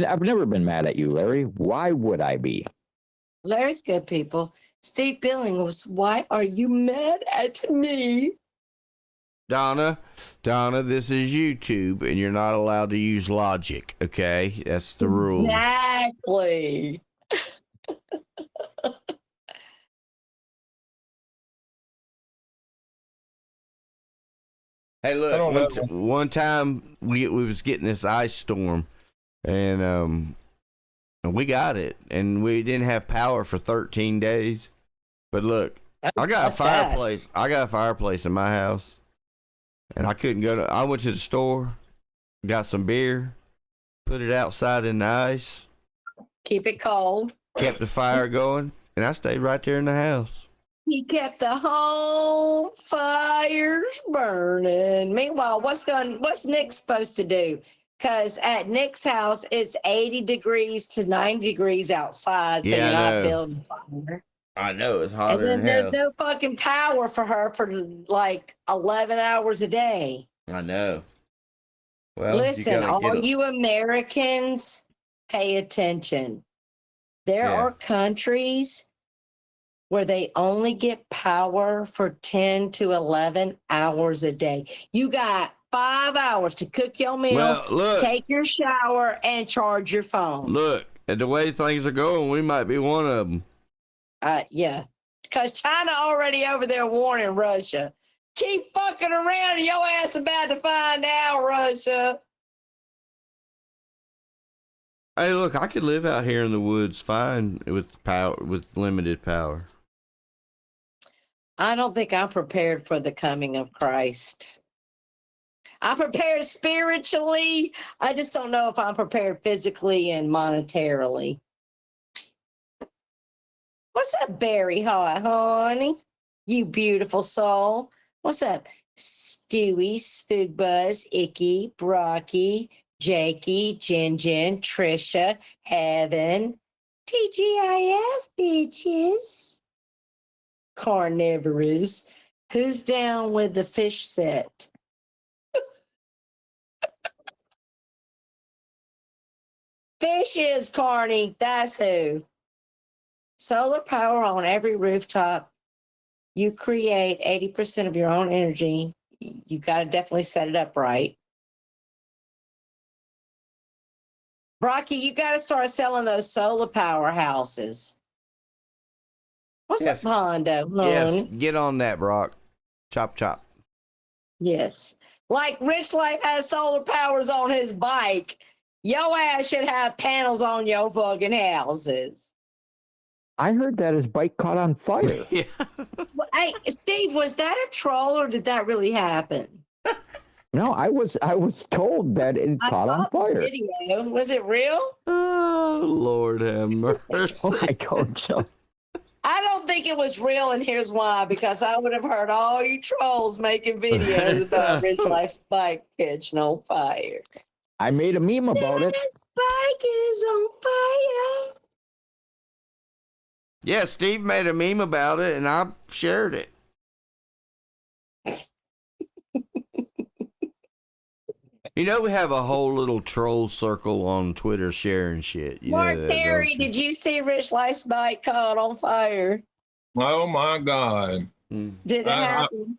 I've never been mad at you, Larry. Why would I be? Larry's good, people. Steve Billings, why are you mad at me? Donna, this is YouTube, and you're not allowed to use logic. Okay, that's the rules. Exactly. Hey, I look, don't know. one time we was getting this ice storm, and we got it, and we didn't have power for 13 days. But look, I got a fireplace. I got a fireplace in my house, and I couldn't go to. I went to the store, got some beer, put it outside in the ice, Keep it cold. kept the fire going, and I stayed right there in the house. He kept the whole fires burning. Meanwhile, what's Nick supposed to do? Because at Nick's house, it's 80 degrees to 90 degrees outside, so Yeah, you're I not know. building fire. I know it's And hotter then than there's hell. no fucking power for her for like 11 hours a day. I know. Well, Listen, you gotta all get you Americans, pay attention. There Yeah. are countries where they only get power for 10 to 11 hours a day. You got 5 hours to cook your meal, Well, look, take your shower, and charge your phone. look, at the way things are going, we might be one of them. Yeah. Because China already over there warning Russia. Keep fucking around and your ass about to find out, Russia. Hey, look, I could live out here in the woods fine with power, with limited power. I don't think I'm prepared for the coming of Christ. I'm prepared spiritually. I just don't know if I'm prepared physically and monetarily. What's up, Barry Hot, honey? You beautiful soul. What's up, Stewie, Spook Buzz, Icky, Brocky, Jakey, Jen, Trisha, Heaven, TGIF, bitches. Carnivorous. Who's down with the fish set? Fish is Carney. That's who. Solar power on every rooftop. You create 80% of your own energy. You got to definitely set it up right. Brocky, you got to start selling those solar power houses. What's Yes. up, Hondo? Yes, get on that, Brock. Chop, chop. Yes. Like Rich Life has solar powers on his bike. Your ass should have panels on your fucking houses. I heard that his bike caught on fire. Yeah. Hey, Steve, was that a troll or did that really happen? No, I was told that it caught on saw the fire. video. Was it real? Oh, Lord have mercy. Oh, I don't know. I don't think it was real, and here's why. Because I would have heard all you trolls making videos about Rich Life's bike catching on fire. I made a meme about it. Bike is on fire. Yeah, Steve made a meme about it, and I shared it. You know, we have a whole little troll circle on Twitter sharing shit. You Mark know that, Terry, don't you? did you see Rich Life's bike caught on fire? Oh my God. Mm. Did it happen?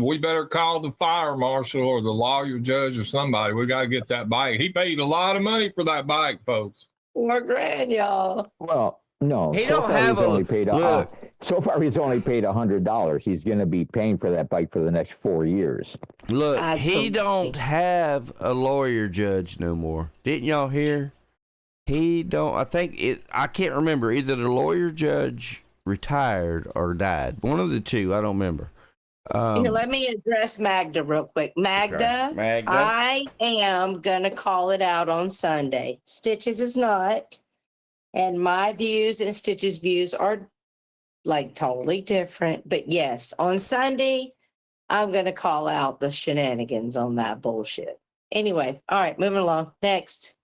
We better call the fire marshal or the lawyer judge or somebody. We got to get that bike. He paid a lot of money for that bike, folks. $4,000, y'all. Well, no. He so don't far have he's a- only paid look. so far he's only paid $100. He's going to be paying for that bike for the next 4 years. Look, he Absolutely. don't have a lawyer judge no more. Didn't y'all hear? He don't. I can't remember. Either the lawyer judge retired or died. One of the two. I don't remember. Here, let me address Magda real quick. Magda, Okay. Magda? I am going to call it out on Sunday. Stitches is not. And my views and Stitch's views are like totally different. But yes, on Sunday, I'm going to call out the shenanigans on that bullshit. Anyway, all right, moving along. Next.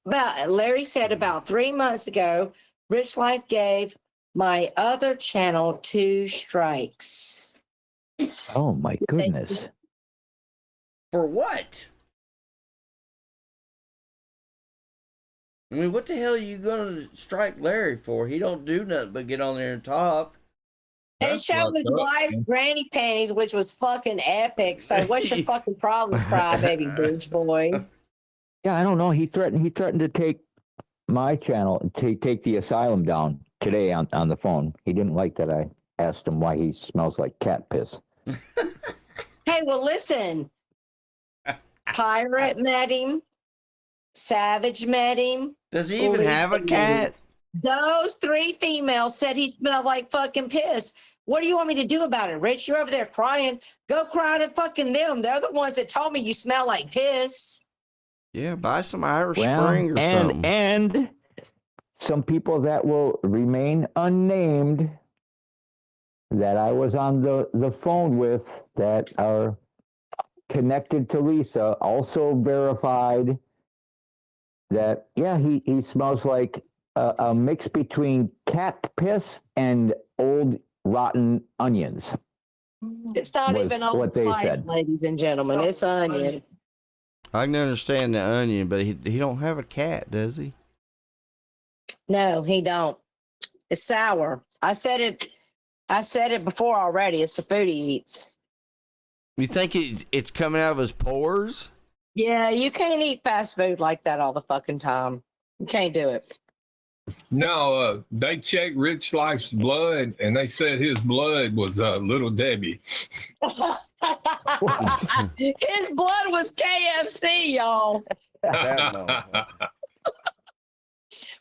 Larry said about 3 months ago, Rich Life gave my other channel 2 strikes. Oh my goodness. For what? I mean, what the hell are you gonna strike Larry for? He don't do nothing but get on there and talk. And That's show fucked his up, wife's man. granny panties, which was fucking epic. So what's your fucking problem, crybaby bitch boy? Yeah, I don't know. He threatened to take my channel, take the Asylum down today on the phone. He didn't like that I asked him why he smells like cat piss. Hey, well, listen. Pirate met him. Savage met him. Does he even have a cat? Those 3 females said he smelled like fucking piss. What do you want me to do about it, Rich? You're over there crying. Go cry to fucking them. They're the ones that told me you smell like piss. Yeah, buy some Irish Spring or something. And some people that will remain unnamed that I was on the phone with that are connected to Lisa also verified that, yeah, he smells like a mix between cat piss and old rotten onions. It's not even Old Spice, ladies and gentlemen. It's onion. I can understand the onion, but he don't have a cat, does he? No, he don't. It's sour. I said it before already. It's the food he eats. You think it's coming out of his pores? Yeah, you can't eat fast food like that all the fucking time. You can't do it. No, they checked Rich Life's blood, and they said his blood was Little Debbie. His blood was KFC, y'all.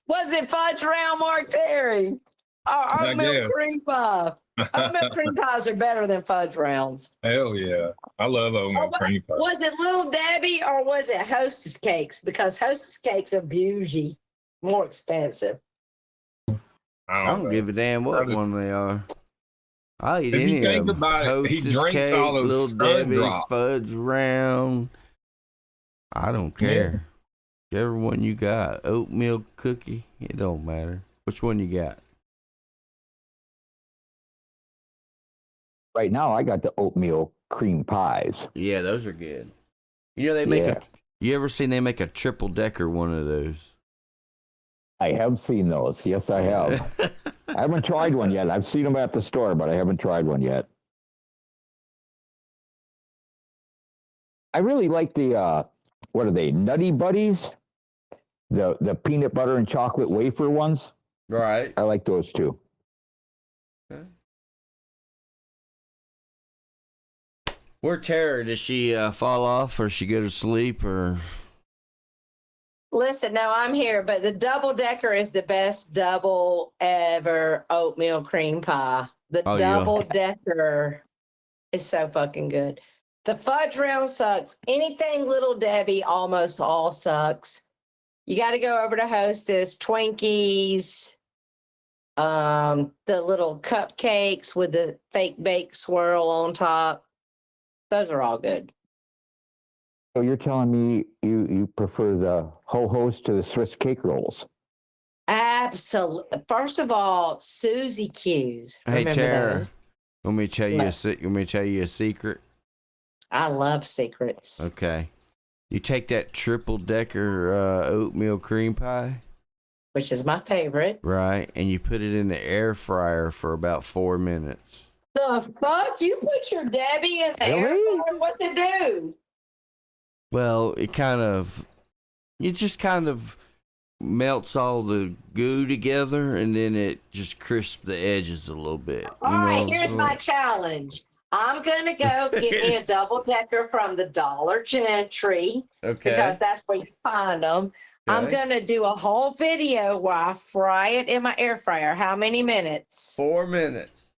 Was it fudge round, Mark Terry? Or oatmeal cream pie? Oatmeal cream pies are better than fudge rounds. Hell yeah. I love oatmeal cream pie. Was it Little Debbie or was it Hostess cakes? Because Hostess cakes are bougie, more expensive. I don't give a damn what one they are. I'll eat If any you think of them. about it, he Hostess drinks cake, all those Little Sun Debbie, Drops. fudge round. I don't care. Whichever one you got. Oatmeal cookie. It don't matter. Which one you got? Right now, I got the oatmeal cream pies. Yeah, those are good. You know they make you ever seen they make a triple decker one of those? I have seen those. Yes, I have. I haven't tried one yet. I've seen them at the store, but I haven't tried one yet. I really like the what are they? Nutty Buddies? The peanut butter and chocolate wafer ones. Right. I like those too. Okay. Where Tara, does she fall off or she go to sleep or? Listen, no, I'm here, but the double decker is the best double ever oatmeal cream pie. The double decker is so fucking good. The fudge round sucks. Anything Little Debbie almost all sucks. You got to go over to Hostess, Twinkies, the little cupcakes with the fake bake swirl on top. Those are all good. So you're telling me you prefer the ho-hos to the Swiss cake rolls? Absolutely. First of all, Susie Q's. Hey Remember Tara, those? let me tell you a secret. I love secrets. Okay, you take that triple decker oatmeal cream pie, Which is my favorite. right, and you put it in the air fryer for about 4 minutes. The fuck? You put your Debbie in the air fryer? What's it do? Well, it just kind of melts all the goo together, and then it just crisps the edges a little bit. All right, here's my challenge. I'm going to go get me a double decker from the Dollar Gentry. Okay. Because that's where you find them. Okay. I'm going to do a whole video where I fry it in my air fryer. How many minutes? 4 minutes.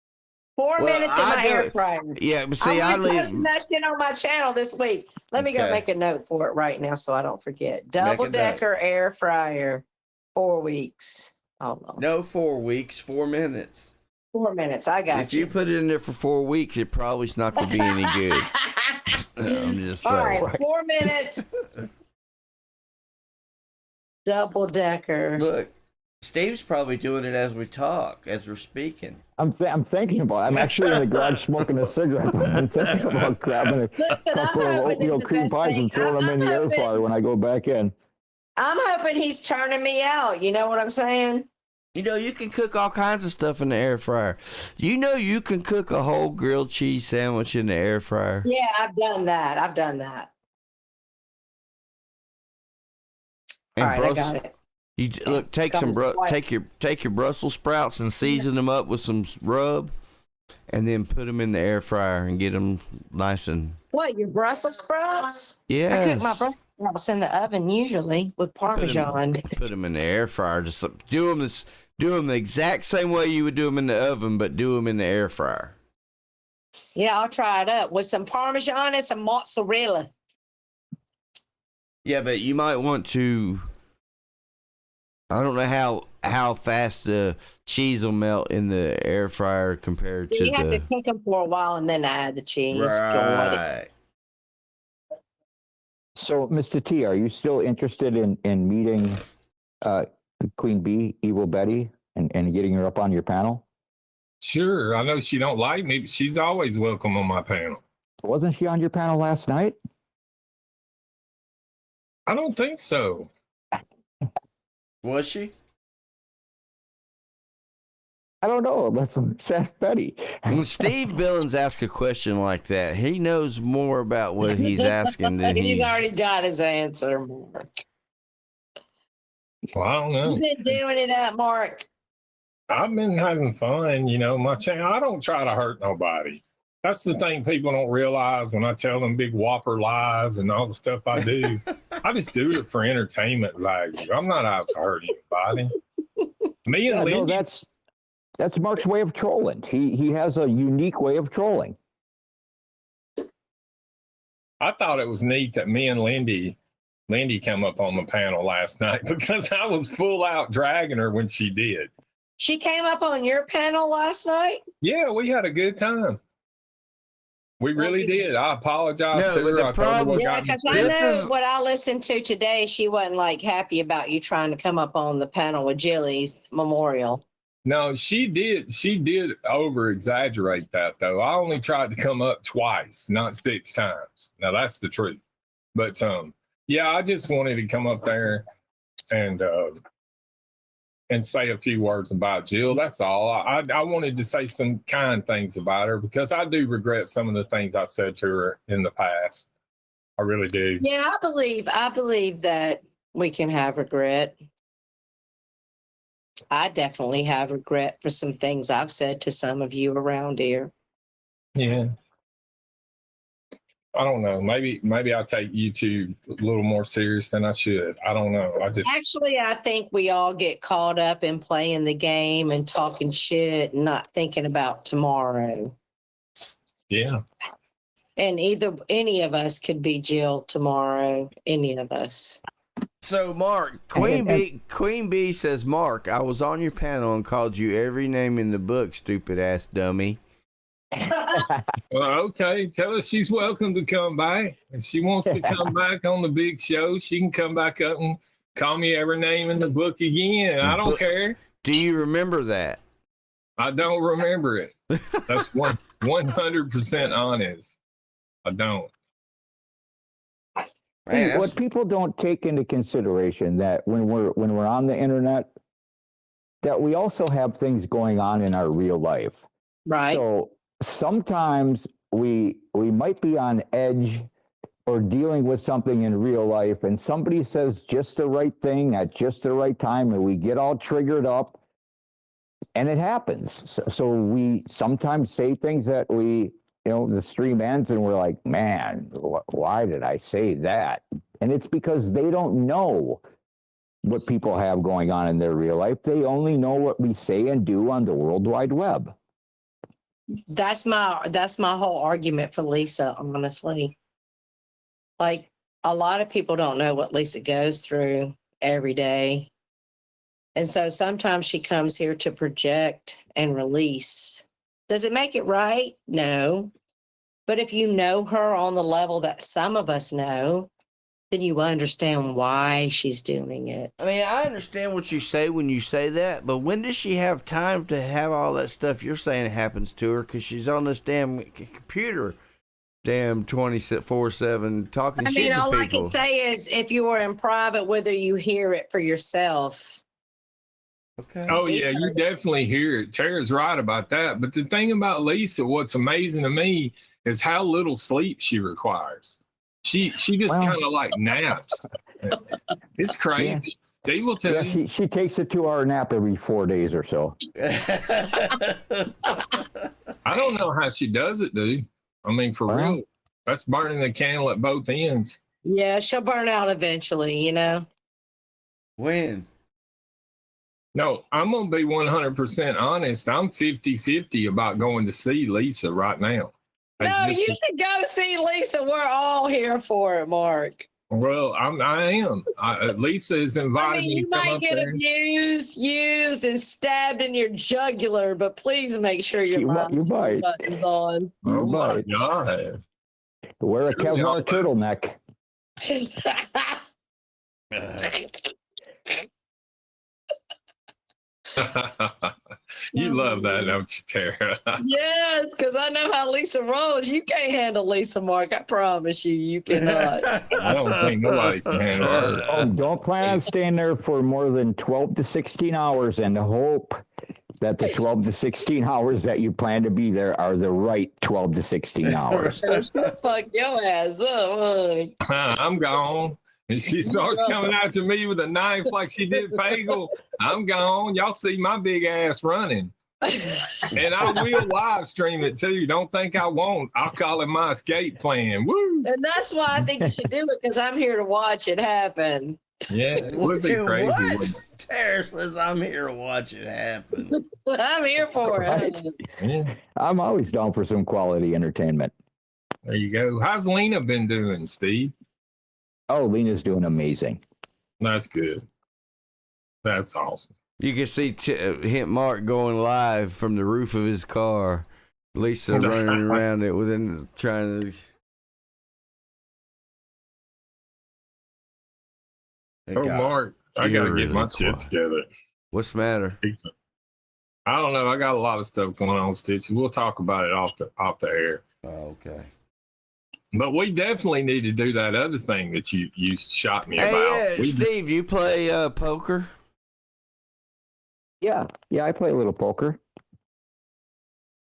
4 minutes in my air fryer. Yeah, but see, I'm posting that shit on my channel this week. Let me go make a note for it right now so I don't forget. Double decker air fryer, 4 weeks. Oh no. No, 4 weeks, 4 minutes. 4 minutes. I got If you put it in there for 4 weeks, it probably's not going to be any good. I'm just saying. All right, 4 minutes. Double decker. Look, Steve's probably doing it as we talk, as we're speaking. I'm thinking about it. I'm actually in the garage smoking a cigarette. I'm thinking about grabbing a couple of oatmeal cream pies and throwing them in the air fryer when I go back in. I'm hoping he's turning me out. You know what I'm saying? You know, you can cook all kinds of stuff in the air fryer. You know, you can cook a whole grilled cheese sandwich in the air fryer. Yeah, I've done that. And All right, I got it. You look, take your Brussels sprouts and season them up with some rub, and then put them in the air fryer and get them nice and. What, your Brussels sprouts? Yeah. I cook my Brussels sprouts in the oven usually with Parmesan. Put them in the air fryer. Just do them the exact same way you would do them in the oven, but do them in the air fryer. Yeah, I'll try it up with some Parmesan and some mozzarella. Yeah, but you might want to. I don't know how fast the cheese will melt in the air fryer compared to you have to cook them for a while and then add the cheese. Right. So, Mr. T, are you still interested in meeting Queen Bee, Evil Betty, and getting her up on your panel? Sure. I know she don't like me, but she's always welcome on my panel. Wasn't she on your panel last night? I don't think so. Was she? I don't know. Let's ask Betty. When Steve Billings asks a question like that, he knows more about what he's asking than He's already got his answer, Mark. Well, I don't know. You've been doing it up, Mark. I've been having fun, my channel. I don't try to hurt nobody. That's the thing people don't realize when I tell them big whopper lies and all the stuff I do. I just do it for entertainment value. I'm not out to hurt anybody. Me and Lindy. No, that's Mark's way of trolling. He has a unique way of trolling. I thought it was neat that me and Lindy came up on the panel last night because I was full out dragging her when she did. She came up on your panel last night? Yeah, we had a good time. We really did. I apologize to her. I told her what got me because I know what I listened to today, she wasn't like happy about you trying to come up on the panel with Jilly's memorial. No, she did over exaggerate that though. I only tried to come up twice, not 6 times. Now that's the truth. But yeah, I just wanted to come up there and say a few words about Jill. That's all. I wanted to say some kind things about her because I do regret some of the things I said to her in the past. I really do. Yeah, I believe that we can have regret. I definitely have regret for some things I've said to some of you around here. Yeah. I don't know. Maybe I take YouTube a little more serious than I should. I don't know. Actually, I think we all get caught up in playing the game and talking shit and not thinking about tomorrow. Yeah. And any of us could be Jill tomorrow. Any of us. So, Mark, Queen Bee says, Mark, I was on your panel and called you every name in the book, stupid ass dummy. Well, okay. Tell her she's welcome to come back. If she wants to come back on the big show, she can come back up and call me every name in the book again. I don't care. Do you remember that? I don't remember it. That's 100% honest. I don't. Man, what people don't take into consideration that when we're on the internet, that we also have things going on in our real life. Right. So sometimes we might be on edge or dealing with something in real life, and somebody says just the right thing at just the right time, and we get all triggered up, and it happens. So we sometimes say things that the stream ends and we're like, man, why did I say that? And it's because they don't know what people have going on in their real life. They only know what we say and do on the World Wide Web. That's my whole argument for Lisa, honestly. Like, a lot of people don't know what Lisa goes through every day. And so sometimes she comes here to project and release. Does it make it right? No. But if you know her on the level that some of us know, then you understand why she's doing it. I mean, I understand what you say when you say that, but when does she have time to have all that stuff you're saying happens to her? Because she's on this damn computer damn 24/7 talking I shit mean, to all I people. can say is if you were in private, whether you hear it for yourself. Okay. Oh yeah, you definitely hear it. Tara's right about that. But the thing about Lisa, what's amazing to me is how little sleep she requires. She just Well- kind of like naps. It's crazy. They will tell Yeah, you. she takes a 2-hour nap every 4 days or so. I don't know how she does it, dude. I mean, for Well- real, that's burning the candle at both ends. Yeah, she'll burn out eventually, you know. When? No, I'm going to be 100% honest. I'm 50-50 about going to see Lisa right now. No, you should go see Lisa. We're all here for it, Mark. Well, I am. Lisa has I invited mean, me you to come might up get there. abused, used, and stabbed in your jugular, but please make sure your You mom might. button's on. Oh my Right. God. Wear a Really Kevlar all that. turtleneck. You love that, don't you, Tara? Yes, because I know how Lisa rolls. You can't handle Lisa, Mark. I promise you, you cannot. I don't think nobody can handle her. Oh, don't plan on staying there for more than 12 to 16 hours and hope that the 12 to 16 hours that you plan to be there are the right 12 to 16 hours. Fuck your ass up. I'm gone. And she starts coming after me with a knife like she did Pagel. I'm gone. Y'all see my big ass running. And I will live stream it too. Don't think I won't. I'll call it my escape plan. Woo! And that's why I think you should do it, because I'm here to watch it happen. Yeah, it would be crazy. What? wouldn't Tara says I'm here to watch it happen. I'm here for Right. it. it? Yeah, I'm always down for some quality entertainment. there you go. How's Lena been doing, Steve? Oh, Lena's doing amazing. That's good. That's awesome. You can see hint Mark going live from the roof of his car. Lisa running around it within trying to. Oh, Mark, I got to really get my shit quiet. together. What's the matter? I don't know. I got a lot of stuff going on, Stitch. We'll talk about it off the air. Oh, okay. But we definitely need to do that other thing that you shot me Hey, about. yeah, Steve, you play poker? Yeah, I play a little poker.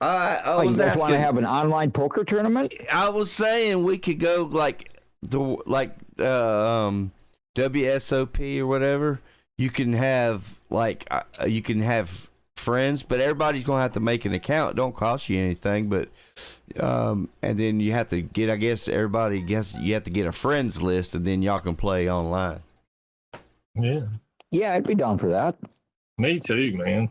I Oh, you was guys want to asking. have an online poker tournament? I was saying we could go like WSOP or whatever. You can have you can have friends, but everybody's gonna have to make an account. It don't cost you anything, but and then you have to get. I guess you have to get a friends list, and then y'all can play online. Yeah, Yeah, I'd be down for that. me too, man.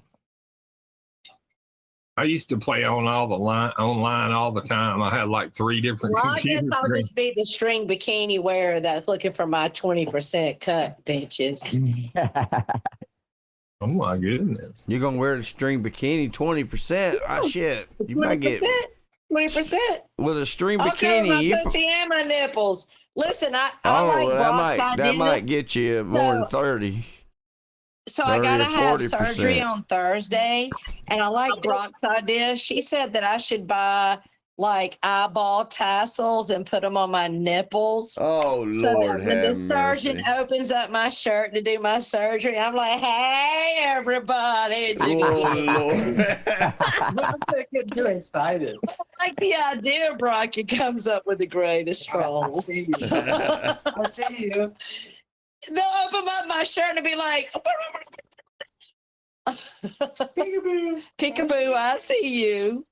I used to play online all the time. I had like 3 different Well, I guess computers. I'll just be the string bikini wearer that's looking for my 20% cut, bitches. Oh my goodness! You're gonna wear the string bikini 20%. Ah, shit. You might get 20%. with a string Okay, bikini. my You, pussy and my nipples. Listen, I like that might idea. get you more than 30. So I 30 gotta or have 40%. surgery on Thursday, and I like Brock's idea. She said that I should buy like eyeball tassels and put them on my nipples. Oh So Lord, that when the have surgeon mercy. opens up my shirt to do my surgery, I'm like, "Hey, everybody!" Oh Lord. You're excited. Like the idea, Brock. It comes up with the greatest trolls. I see you. They'll open up my shirt and be like, Peekaboo. "Peekaboo, I see you."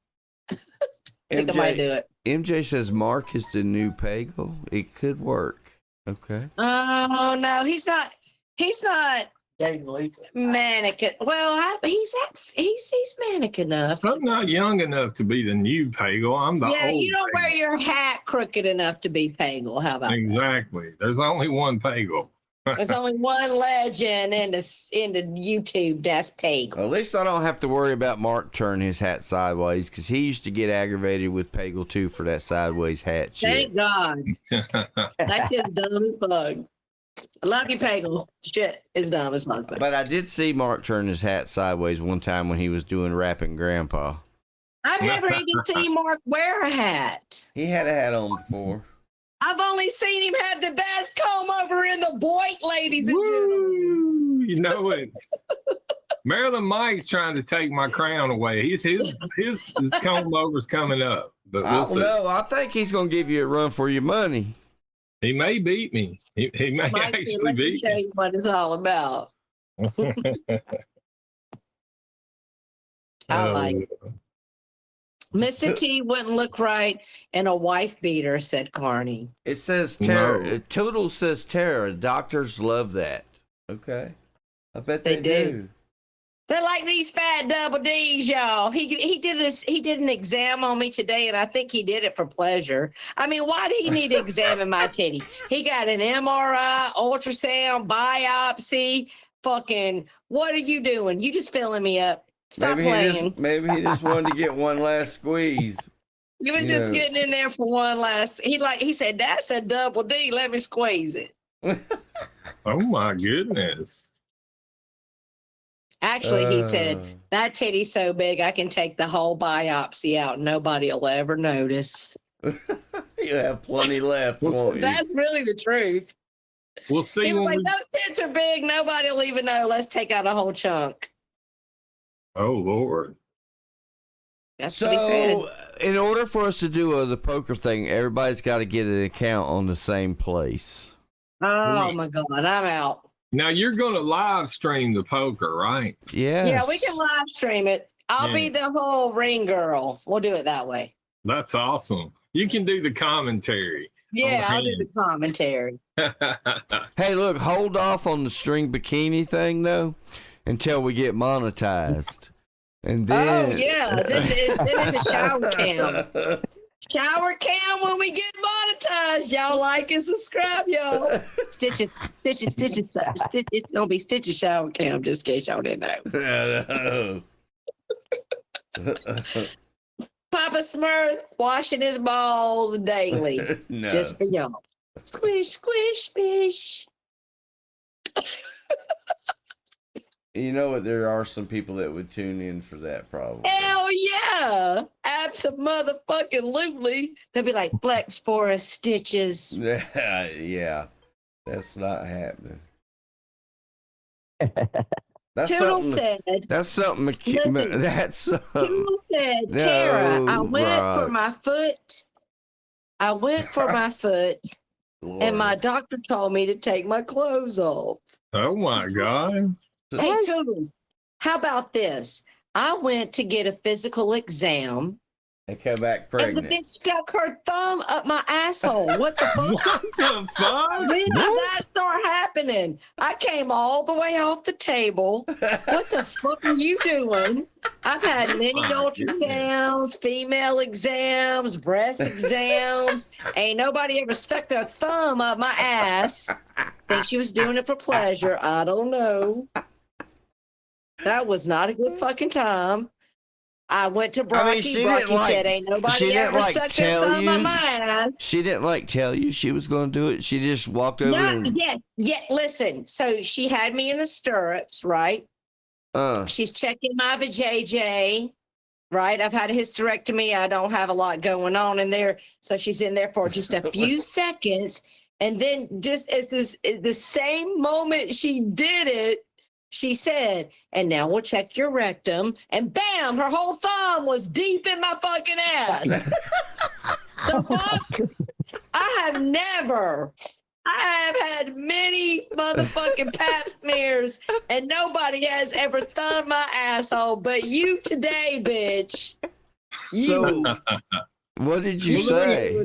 I think I might do it. MJ says Mark is the new Pagel. It could work. Okay. Oh no, he's not. He's not Dating Lisa. manic. Well, he's manic enough. I'm not young enough to be the new Pagel. I'm the Yeah, old. you don't wear Pagel. your hat crooked enough to be Pagel. How about that? Exactly. There's only one Pagel. There's only one legend in the YouTube. That's Pagel. At least I don't have to worry about Mark turning his hat sideways because he used to get aggravated with Pagel too for that sideways hat shit. Thank God. That's just dumb as fuck. I love you, Pagel. Shit is dumb as fuck. But I did see Mark turn his hat sideways one time when he was doing Rapping Grandpa. I've never even seen Mark wear a hat. He had a hat on before. I've only seen him have the best comb over in the white, ladies and gentlemen. Woo! You know it. Marilyn Mike's trying to take my crown away. His comb over's coming up. But I don't know. I think he's going to give you a run for your money. He may beat me. He may Mike, actually let me beat show me. you what it's all about. I like it. Mr. T wouldn't look right in a wife beater, said Carney. It says Tara. No. Toodle says Tara. Doctors love that. Okay. I bet they do. They're like these fat double D's, y'all. He did an exam on me today, and I think he did it for pleasure. I mean, why do he need to examine my titty? He got an MRI, ultrasound, biopsy. Fucking, what are you doing? You just filling me up. Stop playing. Maybe he just wanted to get one last squeeze. He was just getting in there for one last. He said, "That's a double D. Let me squeeze it." Oh my goodness. Actually, he said, "That titty's so big, I can take the whole biopsy out, and nobody will ever notice." You have plenty left, won't you? That's really the truth. We'll see. He was when like, "Those tits are big. Nobody will even know. Let's take out a whole chunk." Oh Lord. That's what he said. In order for us to do the poker thing, everybody's got to get an account on the same place. Oh my God, I'm out. Now you're gonna live stream the poker, right? Yes. Yeah, we can live stream it. I'll be the whole ring girl. We'll do it that way. That's awesome. You can do the commentary. Yeah, I'll do the commentary. Hey, look, hold off on the string bikini thing though until we get monetized. And then then it's a shower cam. Shower cam when we get monetized. Y'all like and subscribe, y'all. Stitches. It's gonna be Stitches shower cam, just in case y'all didn't know. Papa Smurf washing his balls daily. No. Just for y'all. Squish, squish, squish. You know what? There are some people that would tune in for that, probably. Hell yeah! Abso-motherfucking-lutely. They'll be like, flex for us, Stitches. Yeah, that's not happening. That's Toodle something. said. That's something. Listen, That's something. Toodle said, Tara, I went for my foot. Lord. And my doctor told me to take my clothes off. Oh my God. Hey, Toodles, how about this? I went to get a physical exam. And come back pregnant. And the bitch stuck her thumb up my asshole. What the fuck? What the fuck? When did that start happening? I came all the way off the table. What the fuck are you doing? I've had many ultrasounds, female exams, breast exams. Ain't nobody ever stuck their thumb up my ass. Think she was doing it for pleasure. I don't know. That was not a good fucking time. I went to Brocky. Brocky said, "Ain't nobody ever stuck their thumb on my ass." She didn't tell you she was going to do it. She just walked over. Yeah. Listen. So she had me in the stirrups, right? She's checking my vajayjay, right? I've had a hysterectomy. I don't have a lot going on in there, so she's in there for just a few seconds, and then just as the same moment she did it. She said, "And now we'll check your rectum." And bam, her whole thumb was deep in my fucking ass. The fuck? I have had many motherfucking pap smears, and nobody has ever thumbed my asshole, but you today, bitch. So, what did you say?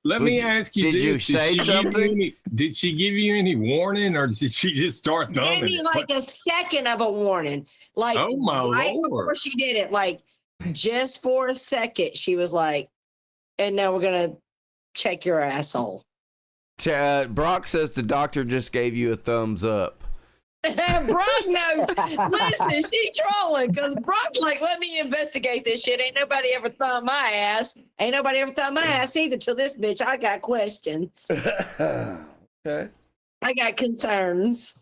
Let me ask you did this. You say something? Did she give you any warning, or did she just start thumbing? Maybe like a second of a warning. Like, oh my right Lord. before she did it, like just for a second, she was like, "And now we're going to check your asshole." Brock says the doctor just gave you a thumbs up. Brock knows. Listen, she trolling because Brock's like, "Let me investigate this shit. Ain't nobody ever thumbed my ass. Ain't nobody ever thumbed my ass either till this bitch. I got questions." Okay. I got concerns.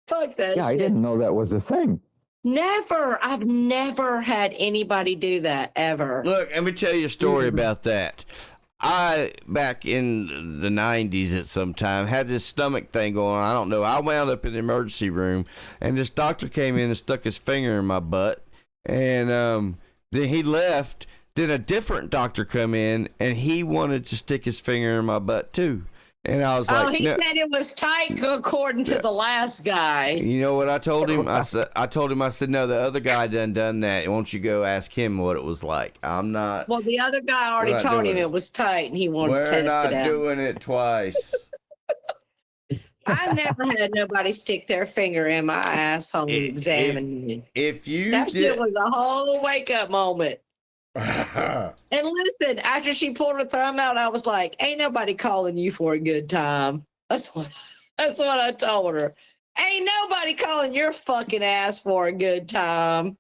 Fuck that shit. I didn't know that was a thing. Never. I've never had anybody do that ever. Look, let me tell you a story about that. I, back in the 90s at some time, had this stomach thing going on. I don't know. I wound up in the emergency room, and this doctor came in and stuck his finger in my butt. And then he left. Then a different doctor come in, and he wanted to stick his finger in my butt, too. And I was like, he no. said it was tight according to the last guy. You know what I told him? I said, no, the other guy done that. Why don't you go ask him what it was like? I'm not. Well, the other guy already told him it was tight, and he wanted to test it out. We're not doing it twice. I've never had nobody stick their finger in my asshole and examine me. If you that shit was a whole wake up moment. And listen, after she pulled her thumb out, I was like, "Ain't nobody calling you for a good time." That's what I told her. Ain't nobody calling your fucking ass for a good time.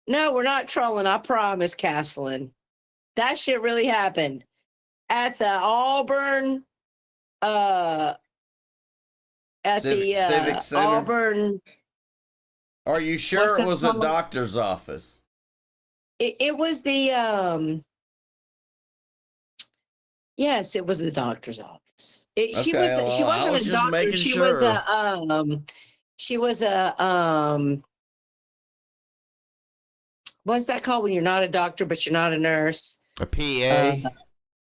No, we're not trolling. I promise, Castlein. That shit really happened at the Auburn. At Civic Center? Auburn. Are you sure it was a doctor's office? It was the yes, it was the doctor's office. She wasn't a doctor. She was a what's that called when you're not a doctor but you're not a nurse? A PA?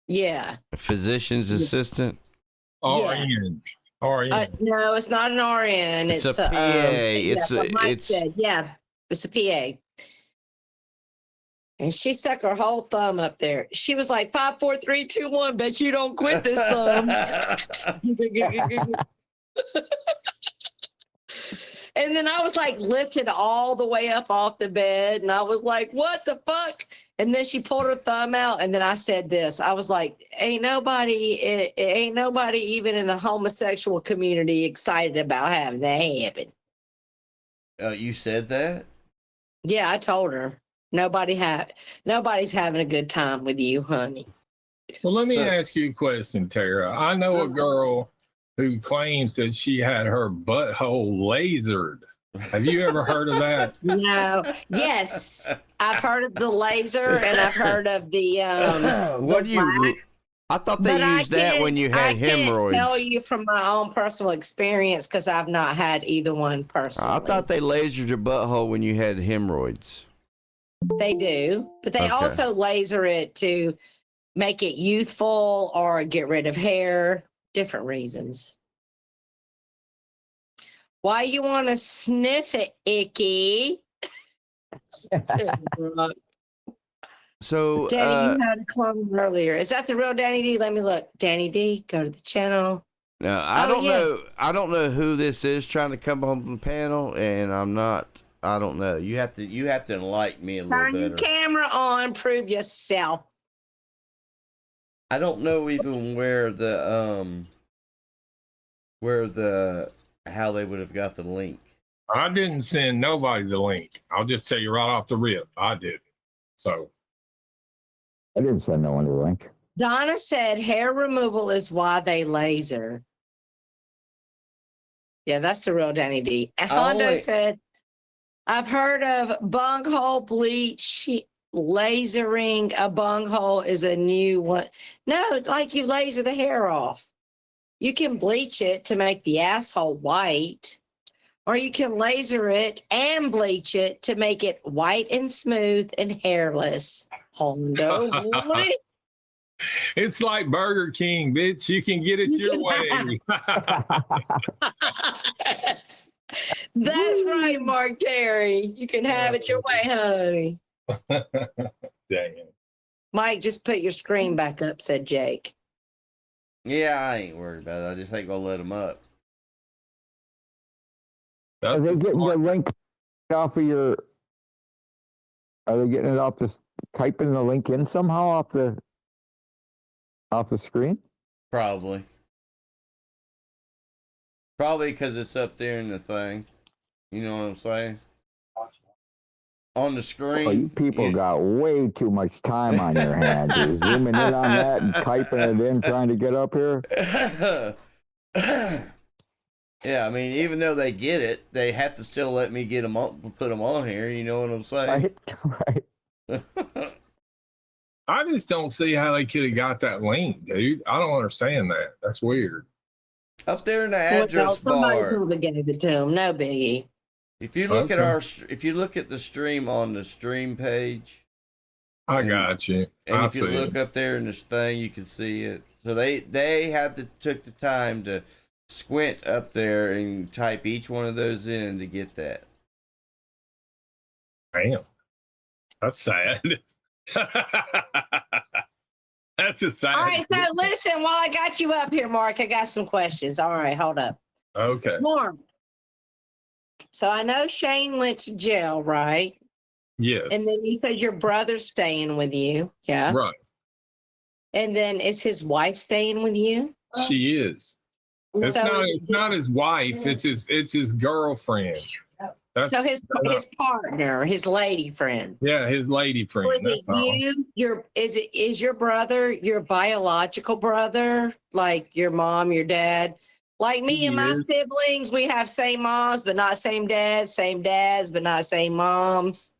Yeah. A physician's assistant? RN. No, it's not an RN. It's a PA. It's a PA. And she stuck her whole thumb up there. She was like, 5, 4, 3, 2, 1. Bet you don't quit this thumb. And then I was like lifted all the way up off the bed. And I was like, what the fuck? And then she pulled her thumb out. And then I said this. I was like, ain't nobody even in the homosexual community excited about having that happen. You said that? Yeah, I told her. Nobody's having a good time with you, honey. Well, let me ask you a question, Tara. I know a girl who claims that she had her butthole lasered. Have you ever heard of that? No. Yes, I've heard of the laser, and I've heard of the. I thought they used that when you had hemorrhoids. I can't tell you from my own personal experience because I've not had either one personally. I thought they lasered your butthole when you had hemorrhoids. They do, but they also laser it to make it youthful or get rid of hair. Different reasons. Why you want to sniff it, Icky? So, Danny, you had a clone earlier. Is that the real Danny D? Let me look. Danny D, go to the channel. No, I don't know. I don't know who this is trying to come on the panel, and I'm not. I don't know. You have to enlighten me a little better. Turn your camera on. Prove yourself. I don't know even where how they would have got the link. I didn't send nobody the link. I'll just tell you right off the rip. I did. So. I didn't send no one the link. Donna said hair removal is why they laser. Yeah, that's the real Danny D. Hondo said, I've heard of bunghole bleach. Lasering a bunghole is a new one. No, like you laser the hair off. You can bleach it to make the asshole white, or you can laser it and bleach it to make it white and smooth and hairless. Hondo, what? It's like Burger King, bitch. You can get it your way. That's right, Mark Terry. You can have it your way, honey. Dang it. Mike, just put your screen back up, said Jake. Yeah, I ain't worried about it. I just ain't gonna let them up. Are they getting the link off of your? Are they getting it off the? Typing the link in somehow off the screen? Probably because it's up there in the thing. You know what I'm saying? On the screen. Oh, you people got way too much time on your hands. You're zooming in on that and typing it in, trying to get up here. Yeah, I mean, even though they get it, they have to still let me get them on, put them on here. You know what I'm saying? Right. I just don't see how they could have got that link, dude. I don't understand that. That's weird. Up there in the Well, address somebody bar. probably gave it to him. No biggie. If you look at Okay. if you look at the stream on the stream page, I and- got you. and I if you see look it. up there in this thing, you can see it. So they had to took the time to squint up there and type each one of those in to get that. Damn. That's sad. That's a sad. All right, so listen, while I got you up here, Mark, I got some questions. All right, hold up. Okay. Mark, so I know Shane went to jail, right? Yes. And then you said your brother's staying with you. Yeah. Right. And then is his wife staying with you? She is. It's So not. is It's not his wife. It's his girlfriend. That's, so his partner, his lady friend. yeah, his lady friend. Or is it That's all. you? Is your brother your biological brother? Like your mom, your dad? Like me and my Yes. siblings, we have same moms, but not same dads, same dads, but not same moms.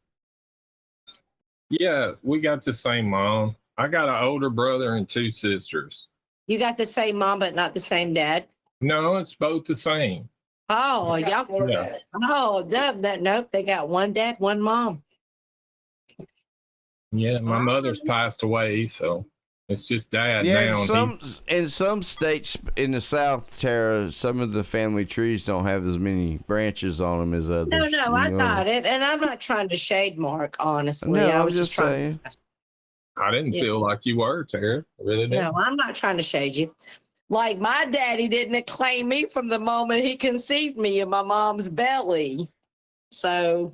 Yeah, we got the same mom. I got an older brother and 2 sisters. You got the same mom, but not the same dad. No, it's both the same. Oh, y'all. Yeah. Oh, nope. They got one dad, one mom. Yeah, my mother's passed away, so it's just dad Yeah, now. in some states in the South, Tara, some of the family trees don't have as many branches on them as others. No, I you know? got it, and I'm not trying to shade Mark. Honestly, No, I I'm was just trying. saying. I didn't Yeah. feel like you were, Tara. I really didn't. No, I'm not trying to shade you. Like my daddy didn't claim me from the moment he conceived me in my mom's belly. So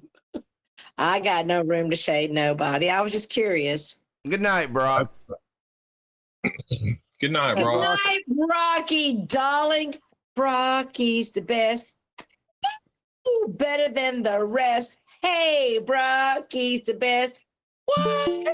I got no room to shade nobody. I was just curious. Good night, Brock. Good night, Good Brock. night, Brocky, darling. Brocky's the best. Ooh, better than the rest. Hey, Brocky's the best. What?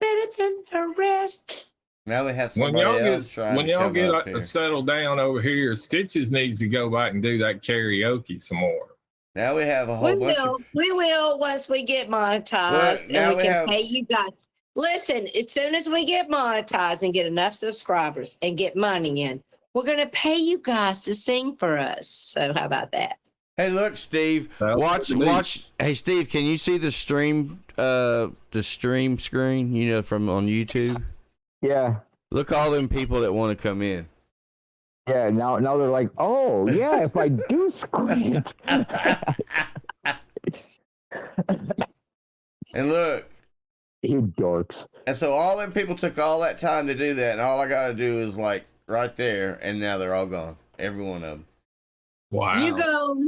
Better than the rest. Now we have When somebody y'all else trying when to y'all come get up here. settled down over here, Stitches needs to go back and do that karaoke some more. Now we have a whole bunch of. We will once we get monetized Well, now and we we can have- pay you guys. Listen, as soon as we get monetized and get enough subscribers and get money in, we're going to pay you guys to sing for us. So how about that? Hey, look, Steve. Well, Watch. Hey, Steve, can you see the stream screen? You know, from on YouTube. Yeah. Look, all them people that want to come in. Yeah. Now they're like, oh yeah, if I do scream. And look, You dorks. and so all them people took all that time to do that, and all I got to do is like right there, and now they're all gone. Every one of them. Wow. You go.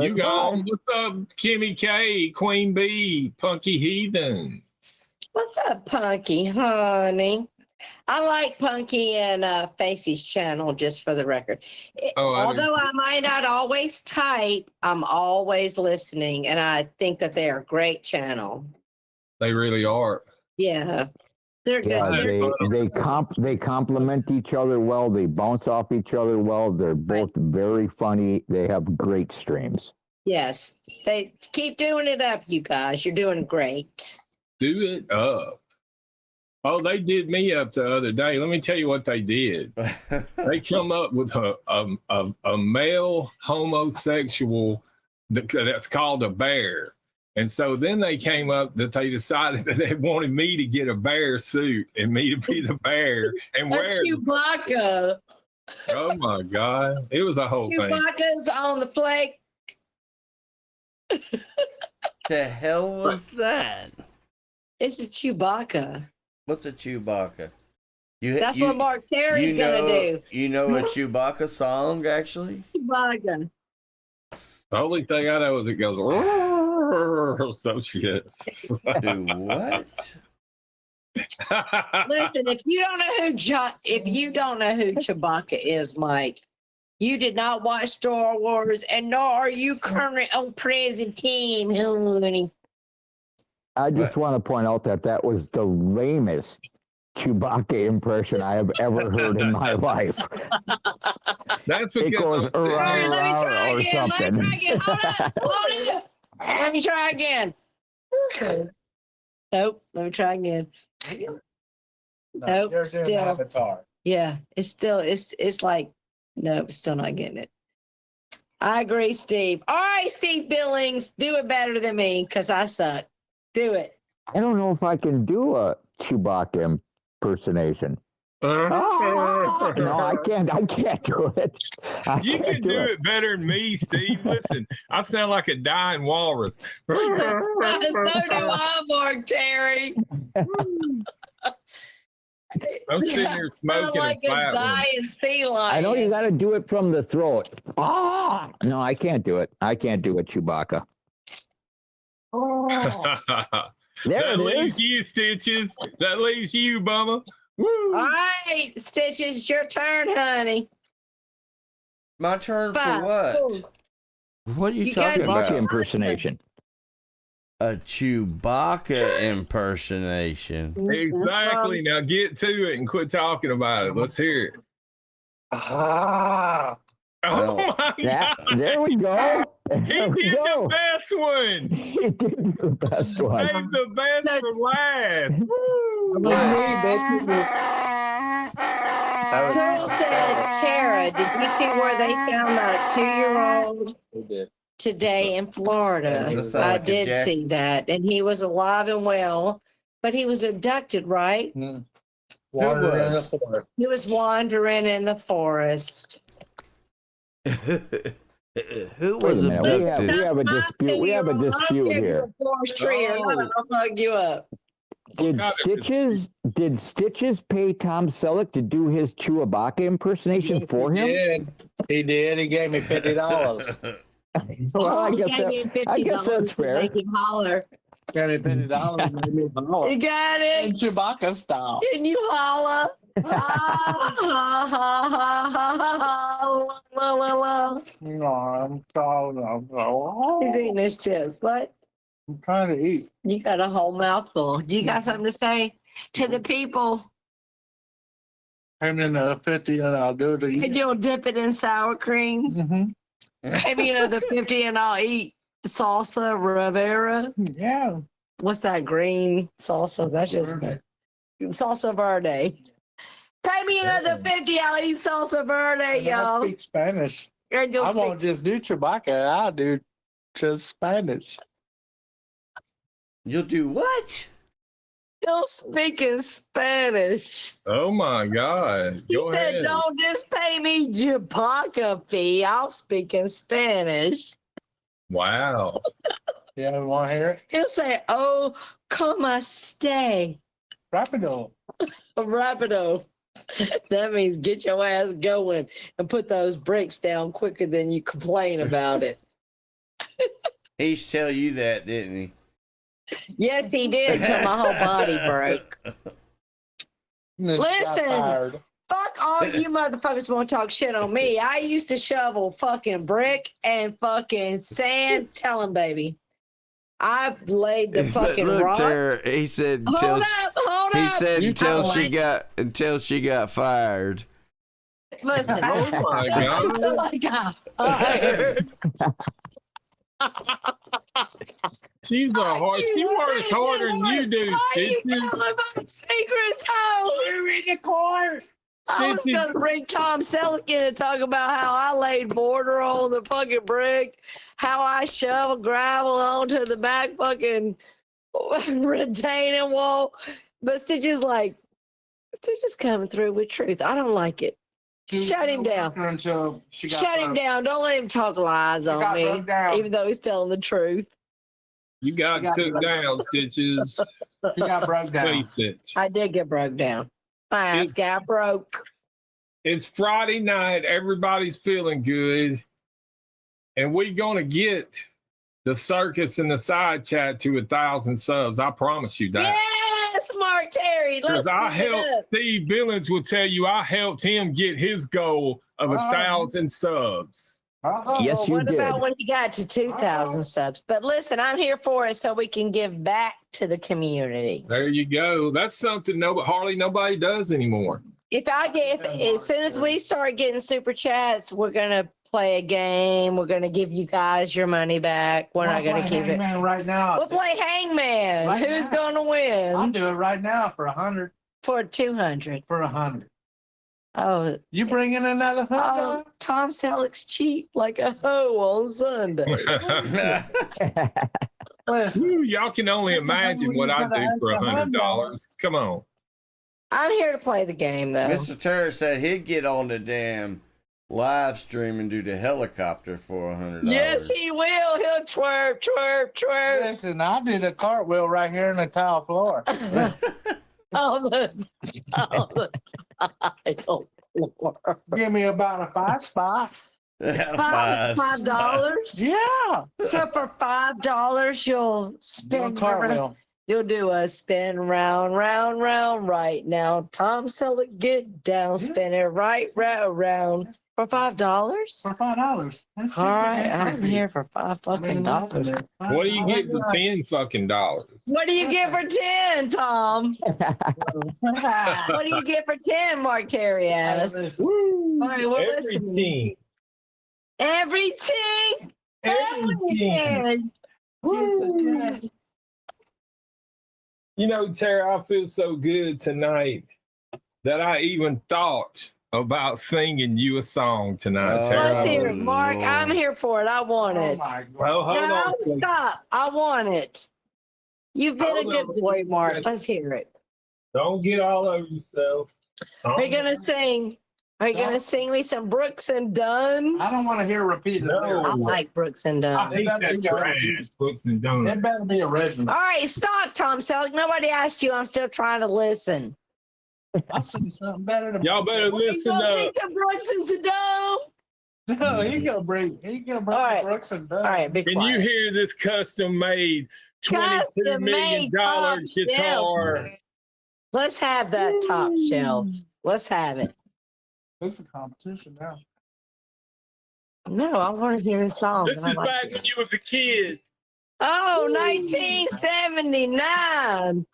You gone? What's up, Kimmy K, Queen Bee, Punky Heathen? What's up, Punky, honey? I like Punky and Facey's channel, just for the record. Oh, I do Although I might not always type, I'm always listening, and I think that they are a great channel. They really are. Yeah, they're Yeah, good. they complement each other well. They bounce off each other well. They're both very funny. They have great streams. Yes, they keep doing it up, you guys. You're doing great. Do it up. Oh, they did me up the other day. Let me tell you what they did. They come up with a male homosexual that's called a bear. And so then they came up that they decided that they wanted me to get a bear suit and me to be the bear and wear That's it. Chewbacca. Oh my God. It was a whole thing. Chewbacca's on the flag. The hell was that? It's a Chewbacca. What's a Chewbacca? That's what Mark Terry's gonna do. You know a Chewbacca song, actually? Chewbacca. The only thing I know is it goes so shit. Do what? Listen, if you don't know who Chewbacca is, Mike, you did not watch Star Wars, and nor are you current on present team, honey. I just want to point out that was the lamest Chewbacca impression I have ever heard in my life. That's It because goes I'm All right, or let me try again. Let me something. try again. Hold on. Hold on. Let me try again. Nope. Let me try again. Nope, You're doing still. Avatar. Yeah, it's still it's like nope, still not getting it. I agree, Steve. All right, Steve Billings, do it better than me because I suck. Do it. I don't know if I can do a Chewbacca impersonation. No, I can't. I can't do it. You can do it better than me, Steve. Listen, I sound like a dying walrus. So do I, Mark Terry. I'm sitting here smoking like a a flat one. dying sea lion. I know you got to do it from the throat. No, I can't do it. I can't do it, Chewbacca. There That it leaves is. you, Stitches. That leaves you, Bummer. Woo. All right, Stitches, it's your turn, honey. My turn for 5, what? 4. What are you You got talking it. Chewbacca about? impersonation. A Chewbacca impersonation. Exactly. Now get to it and quit talking about it. Let's hear it. Ah. Oh my Yeah, God. there we go. He There we did go. the best one. He did do the best one. Save the best So- for last. Woo. Total said, Tara, did you see where they found that 2-year-old today in Florida? That sound I like a did Jack- see that. And he was alive and well, but he was abducted, right? Water in the was? forest. He was wandering in the forest. Who Wait a was minute. abducted? We have a dispute. We have a dispute here. Forest tree or not, I'll hug you up. Did kind of Stitches pay Tom Selleck to do his Chewbacca impersonation for him? He did. He gave me $50. Well, I He guess gave me that, I guess $50 that's to fair. Make him holler. Gave me $50. Made me holler. You got In it? Chewbacca style. Can you holler? No, I'm He's eating his chips. What? trying to eat. You got a whole mouthful. Do you got something to say to the people? Pay me another 50 and I'll do it And again. you'll dip it in sour cream. Mm-hmm. Pay me another 50 and I'll eat salsa Rivera. Yeah. What's that green salsa? That's just good. Salsa verde. Pay me another 50, I'll eat salsa verde, And I y'all. speak Spanish. And you'll I speak. won't just do Chewbacca. I'll do just Spanish. You'll do what? You'll speak in Spanish. Oh my God. He Go said, ahead. don't just pay me Chewbacca fee. I'll speak in Spanish. Wow. Yeah, you want to hear it? He'll say, oh, como stay. Rapido. Rapido. That means get your ass going and put those brakes down quicker than you complain about it. He used to tell you that, didn't he? Yes, he did till my whole body broke. Listen. Fuck all you motherfuckers want to talk shit on me. I used to shovel fucking brick and fucking sand. Tell him, baby. I laid the fucking Look, rock. Tara, he said Hold up. he said You until tell she got fired. Listen. Oh my God. Until I got fired. She's the hard. She works harder than you do, Why are you Stitches. telling my secrets out? We're in the court. I was Stitches. going to bring Tom Selleck in and talk about how I laid mortar on the fucking brick, how I shoveled gravel onto the back fucking retaining wall. But Stitch is coming through with truth. I don't like it. Shut him down. Until she got Shut him down. Don't let him talk lies on got me, broke down. even though he's telling the truth. You got She got took broke down, Stitches. She got broke down. Face it. I did get broke down. My ass It's- got broke. It's Friday night. Everybody's feeling good. And we're going to get the circus and the side chat to 1,000 subs. I promise you that. Yes, Mark Terry. Let's Because I do it helped up. Steve Billings will tell you I helped him get his goal of 1,000 subs. Yes, Oh, you what did. about when you got to 2,000 subs? But listen, I'm here for it so we can give back to the community. There you go. That's something hardly nobody does anymore. as soon as we start getting super chats, we're gonna play a game. We're gonna give you guys your money back. We're not gonna keep it. Right now. We'll play Hangman. Right Who's now. gonna win? I'll do it right now for 100. For 200. For 100. Oh, You bring in another 100? oh, Tom Selleck's cheap like a hoe on Sunday. Listen, Ooh, y'all can only imagine what I'd do for $100. Come on. I'm here to play the game, though. Mr. Turr said he'd get on the damn live stream and do the helicopter for $100. Yes, he will. He'll twerp, twerp, twerp. listen, I did a cartwheel right here in the tile floor. on the tile floor. Give me about a 5 spot. $5? Yeah. So for $5, you'll Do a spin cartwheel. You'll do a spin round, round, round right now. Tom Selleck, get down, spin it right, round, round for $5. For $5. That's All right, super I'm easy. here for $5 fucking. What do you get for $10? What do you get for 10, Tom? What do you get for 10, Mark Terry asked? Woo! All right, we're Every listening. team. Everything. Every team. Woo. You know, Terry, I feel so good tonight that I even thought about singing you a song tonight, Terry. Let's Oh, hear it, Mark. Lord. I'm here for it. I want Oh it. my Well, God. hold No, on. stop. I want it. You've been a Hold good on. boy, Mark. Let's hear it. Don't get all over yourself. Are you gonna sing? Are you gonna sing me some Brooks and Dunn? I don't want to hear repeated No. lyrics. I like Brooks and I Dunn. hate that trash, Books and Donuts. It better be original. All right, stop, Tom Selleck. Nobody asked you. I'm still trying to listen. I'll sing something better than Y'all better You listen gonna sing up. some Brooks and Dunn? No, he's gonna bring All right. Brooks and Dunn. All right, be Can quiet. you hear this custom-made $22 million Custom-made top guitar? shelf. Let's have that top shelf. Let's have it. It's a competition now. No, I want to hear his song. This is back when you was a kid. Oh, 1979.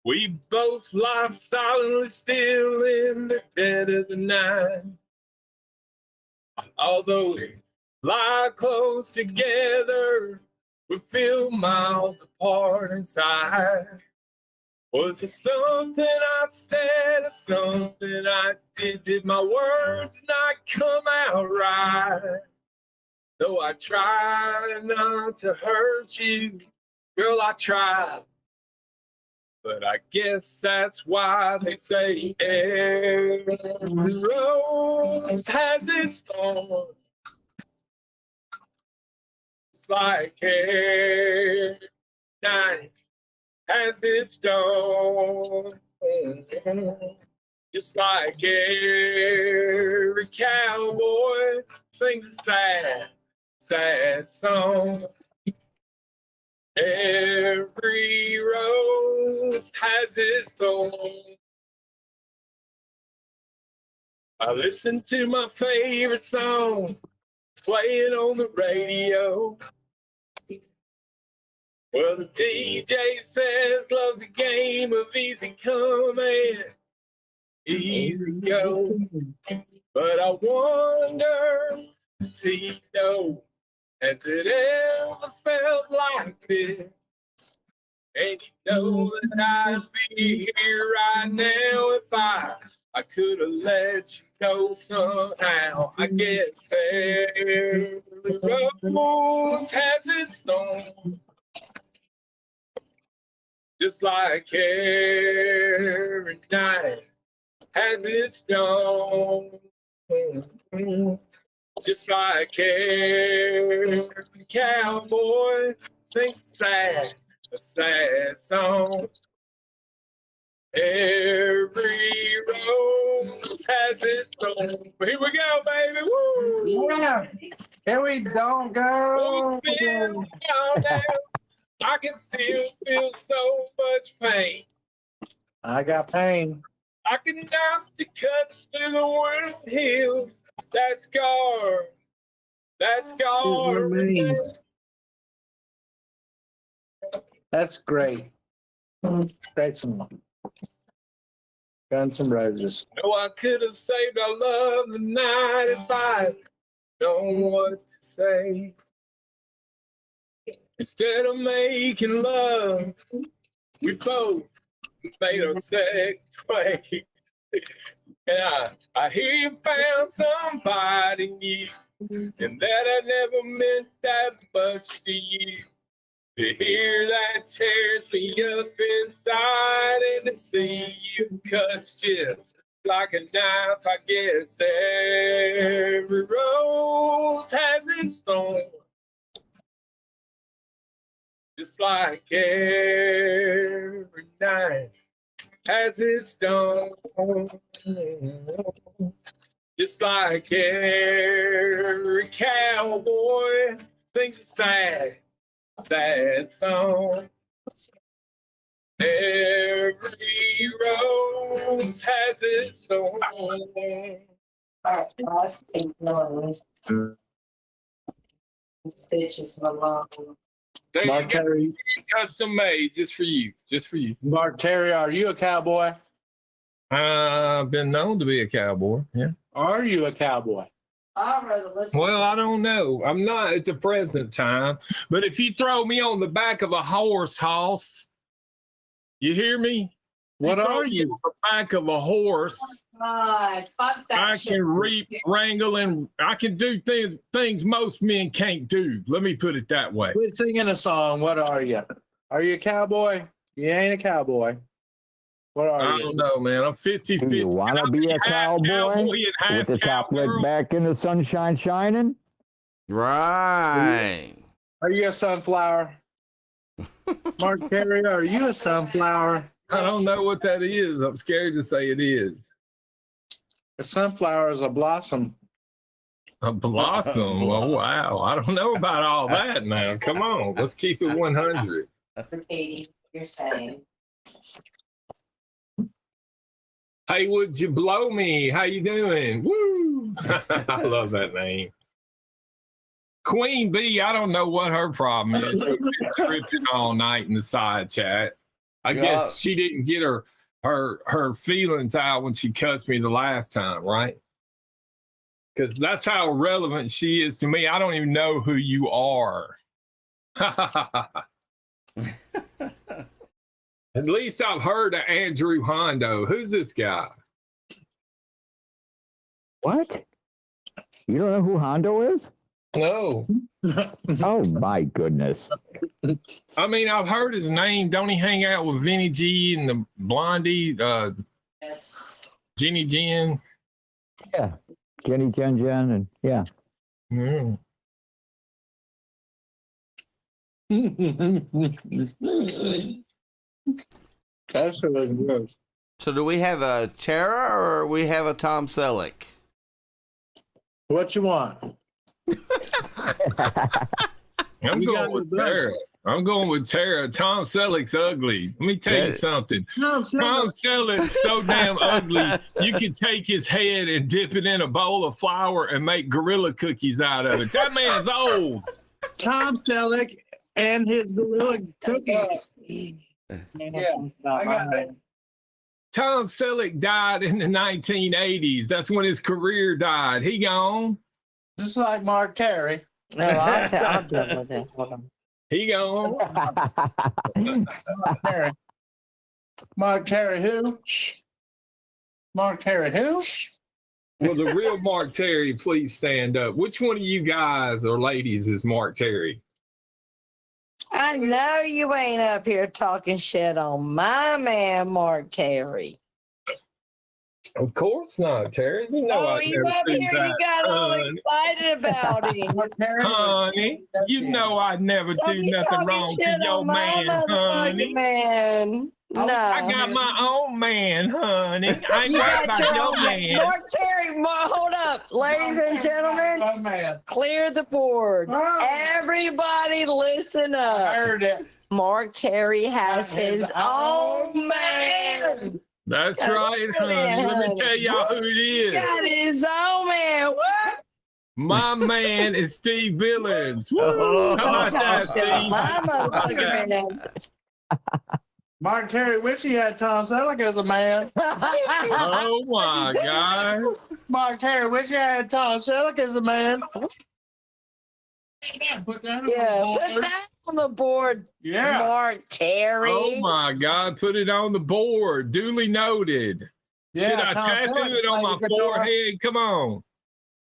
We both lie silently still in the dead of the night. Although we lie close together, we feel miles apart inside. Was it something I said or something I did? Did my words not come out right? Though I try not to hurt you, girl, I try. But I guess that's why they say every rose has its thorn. It's like every night has its dawn. Just like every cowboy sings a sad, sad song. Every rose has its thorn. I listen to my favorite song. It's playing on the radio. Well, the DJ says love's a game of easy come and easy go. But I wonder, does he know? Has it ever felt like this? And you know that I'd be here right now if I could have let you go somehow. I guess every rose has its thorn. Just like every night has its dawn. Just like every cowboy sings a sad song. Every rose has its thorn. Here we go, baby. Woo! Yeah. Here we don't go. It's been down there. I can still feel so much pain. I got pain. I can knock the cuts through the world heals. That scar remains. That's great. Great song. Guns N' Roses. No, I could have saved our love the night if I known what to say. Instead of making love, we both made our sex ways. And I hear you found somebody new, and that I never meant that much to you. To hear that tears me up inside, and to see you cuts just like a knife. I guess every rose has its thorn, just like every night has its dawn. Just like every cowboy sings a sad song. Every rose has its thorn. Stitches my mom. There Mark you go. Terry, Custom made just for you. Just for you. Mark Terry, are you a cowboy? I've been known to be a cowboy. Yeah. Are you a cowboy? I'd rather listen. Well, I don't know. I'm not at the present time. But if you throw me on the back of a horse, you hear me? What throw are me you? on the back of a horse. God, fuck that I shit. can reap, wrangle, and I can do things most men can't do. Let me put it that way. Quit singing a song. What are you? Are you a cowboy? You ain't a cowboy. What are I you? don't know, man. I'm 50-50. Do you want to Can I be a half cowboy and with half the top leg cowgirl? back in the sunshine shining? Right. Are you a sunflower? Mark Terry, are you a sunflower? I don't know what that is. I'm scared to say it is. A sunflower is a blossom. A blossom. Oh, wow. I don't know about all that now. Come on. Let's keep it 100. Katie, you're saying. Hey, would you blow me? How you doing? Woo! I love that name. Queen Bee, I don't know what her problem is. She's been tripping all night in the side chat. I guess she didn't get her feelings out when she cussed me the last time, right? Because that's how relevant she is to me. I don't even know who you are. At least I've heard of Andrew Hondo. Who's this guy? What? You don't know who Hondo is? No. Oh my goodness. I mean, I've heard his name. Don't he hang out with Vinny G and the Blondie, Yes. Jenny Jen? Yeah. Jenny Jen and yeah. Mm. That's what it was. So do we have a Tara or we have a Tom Selleck? What you want? I'm You got going with the blood. Tara. I'm going with Tara. Tom Selleck's ugly. Let me tell you That- something. No, Tom Selleck's so damn ugly, you can take his head and dip it in a bowl of flour and make gorilla cookies out of it. That man's old. Tom Selleck and his gorilla cookies. Yeah, I got it. Tom Selleck died in the 1980s. That's when his career died. He gone. Just like Mark Terry. No, I'll deal with it. Hold on. He gone. Mark Terry. Mark Terry who? Mark Terry who? Will the real Mark Terry please stand up? Which one of you guys or ladies is Mark Terry? I know you ain't up here talking shit on my man, Mark Terry. Of course not, Terry. You know I you never up do here, you that. got all honey. excited about him. Mark Terry was- Honey, you know I never Don't do be nothing talking wrong to shit your on my man, honey. motherfucking man. No. I got my own man, honey. I ain't You worried got about your your own man. Mark Terry, hold up. Ladies and gentlemen, Oh, man. clear the board. Oh. Everybody listen I up. heard it. Mark Terry has his own man. That's Got right, it, honey. Let me honey. tell y'all who it He is. got his own man. What? My man is Steve Billings. Woo! Oh. How about that, Steve? My motherfucking man. Martin Terry wish he had Tom Selleck as a man. Oh my God. Martin Terry wish he had Tom Selleck as a man. Put that on the Yeah, board. put that on the board, Yeah. Mark Terry. Oh my God. Put it on the board. Duly noted. Yeah, Should I Tom tattoo Selleck it on played my the guitar. forehead? Come on.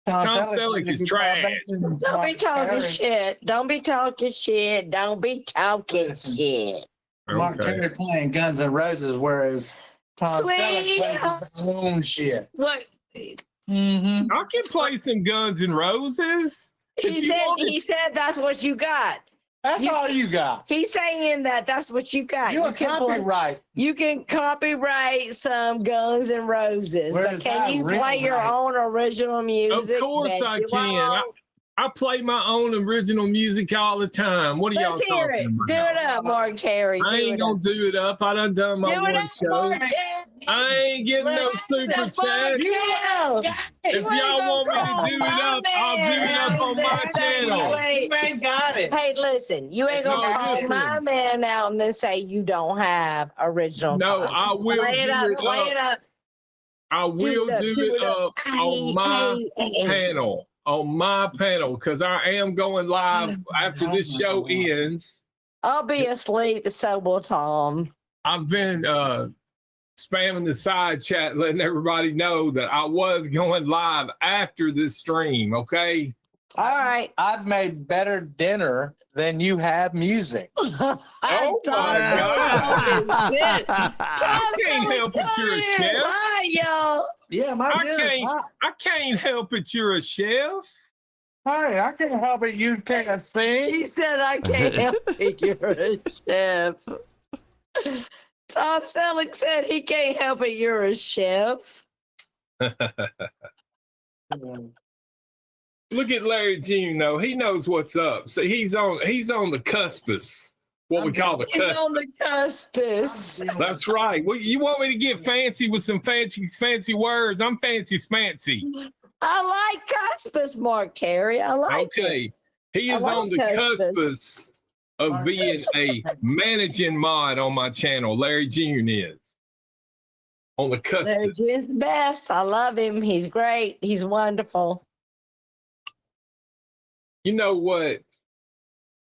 Tom Selleck played the is guitar trash. back in Don't be Martin talking Terry. shit. Don't be talking shit. Don't be talking Listen. shit. Martin Okay. Terry playing Guns N' Roses, whereas Tom Sweet. Selleck plays his own shit. Look, Mm-hmm. I can play some Guns N' Roses. he said that's what you got. That's all you got. He's saying that's what you got. You a can play- copyright. You can copyright some Guns N' Roses, Where's but can that you real play your right? own original music? Of course Bet I you can. won't. I play my own original music all the time. What are y'all Let's hear talking it. about? Do it up, Mark Terry. I Do ain't it gonna up. do it up. I done my Do one it up, show. Mark Terry. I ain't getting no super chat. If y'all want me to do it up, I'll do it up on my channel. You ain't got it. Hey, listen, you ain't gonna No, call listen. my man out and then say you don't have original. No, content. I will Play it up. do it Play up. it up. I will do it up on my Hey. panel. On my panel, because I am going live after this show ends. I'll be asleep, so will Tom. I've been spamming the side chat, letting everybody know that I was going live after this stream. Okay. All right. I've made better dinner than you have music. Oh my God. I can't help it, you're a chef. Right, y'all. Yeah, my dinner's hot. I can't help it. You're a chef. Hey, I can't help it. You can't sing. He said, I can't help it. You're a chef. Tom Selleck said he can't help it. You're a chef. Look at Larry June though. He knows what's up. So he's on the cuspus. What we call the He's cusp. on the cuspus. That's right. Well, you want me to get fancy with some fancy words? I'm fancy smancy. I like cuspus, Mark Terry. I like it. Okay. He I is like on the cuspus of being a managing mod on my channel. Larry June is. On the Larry cuspus. June's the best. I love him. He's great. He's wonderful. You know what?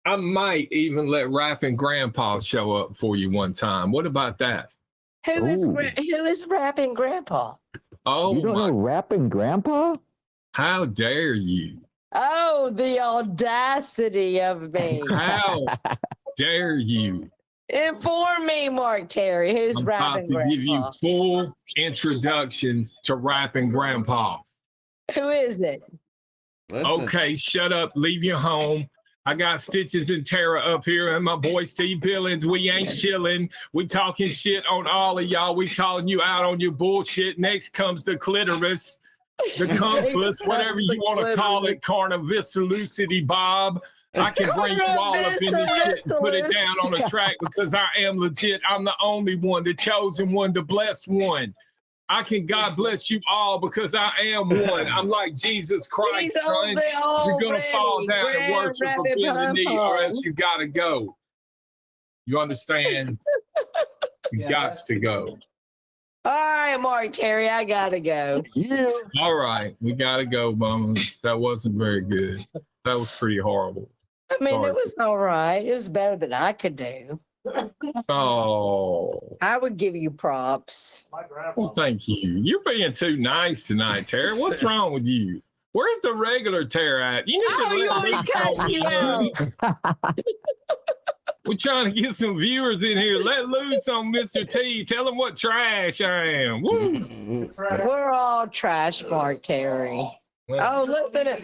I might even let Rapping Grandpa show up for you one time. What about that? Who is Ooh. rapping Grandpa? Oh, You don't know rapping grandpa? how dare you? Oh, the audacity of me. How dare you? Inform me, Mark Terry. Who's I'm about rapping to give you Grandpa? full introduction to Rapping Grandpa. Who is it? Listen, Okay, shut up. Leave your home. I got Stitches and Tara up here and my boy Steve Billings. We ain't chilling. We talking shit on all of y'all. We calling you out on your bullshit. Next comes the clitoris, the compass, whatever you want to call it, carnivisalucity, Bob. I can bring you all up in this shit and put it down on a track because I am legit. I'm the only one, the chosen one, the blessed one. I can God bless you all because I am one. I'm like Jesus Christ, He's son. You're gonna fall down and worship or bend the knee, or else you gotta go. You understand? You got to go. All right, Mark Terry, I gotta go. Yeah. All right, we gotta go, Mama. That wasn't very good. That was pretty horrible. I mean, Sorry. it was all right. It was better than I could do. Oh, I would give you props. well, thank you. You're being too nice tonight, Tara. What's wrong with you? Where's the regular Tara at? You need Oh, to you let already me cussed talk, you man. out. We're trying to get some viewers in here. Let loose on Mr. T. Tell him what trash I am. Woo. We're all trash, Mark Terry. Oh, listen to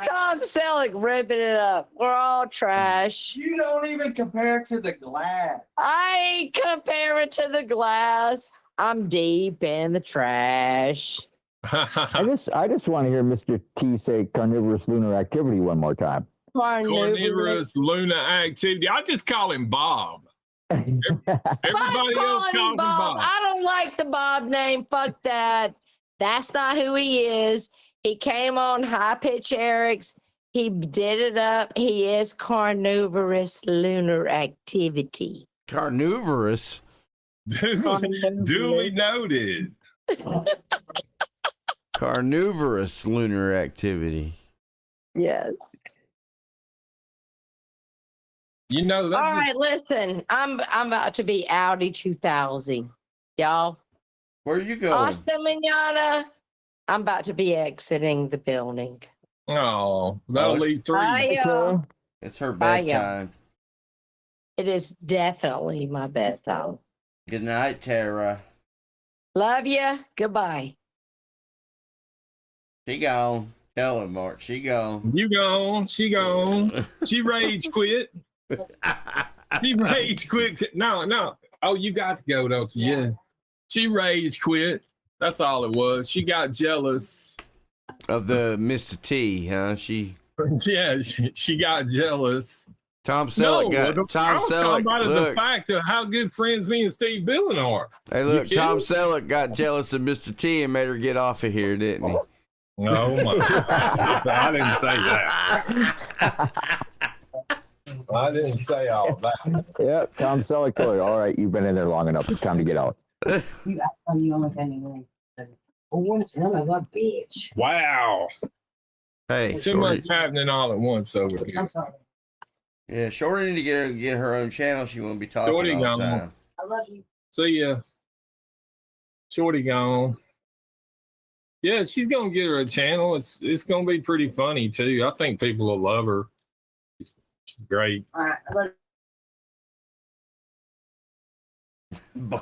Tom Selleck ripping it up. We're all trash. You don't even compare to the glass. I ain't comparing to the glass. I'm deep in the trash. I just want to hear Mr. T say carnivorous lunar activity one more time. Carnivorous lunar activity. I just call him Bob. Everybody else calls him Bob. I don't like the Bob name. Fuck that. That's not who he is. He came on High Pitch Eric's. He did it up. He is carnivorous lunar activity. Carnivorous. Duly noted. Carnivorous lunar activity. Yes. You know, All that's right, listen. I'm about to be Audi 2000. Y'all. Where are you going? Hasta mañana. I'm about to be exiting the building. oh, that'll leave 3. Bye, y'all. It's her Bye, y'all. bedtime. It is definitely my bedtime. Good night, Tara. Love ya. Goodbye. She gone. Tell her, Mark. She gone. You gone. She gone. She rage quit. She rage quit. No. Oh, you got to go, don't you? Yeah. She rage quit. That's all it was. She got jealous. Of the Mr. T, huh? Yeah, she got jealous. Tom Selleck I was talking about the fact of how good friends me and Steve Billings are. Hey, look, Tom Selleck got jealous of Mr. T and made her get off of here, didn't he? Oh my God. I didn't say that. I didn't say all that. Yeah, Tom Selleck told her, all right, you've been in there long enough. It's time to get out. Wow. Hey, Too much happening all at once over here. Yeah, Shorty need to get her own channel. She won't be talking Shorty all the gone. time. I love you. See ya. Shorty gone. Yeah, she's gonna get her a channel. It's gonna be pretty funny too. I think people will love her. She's great. All right. I love you.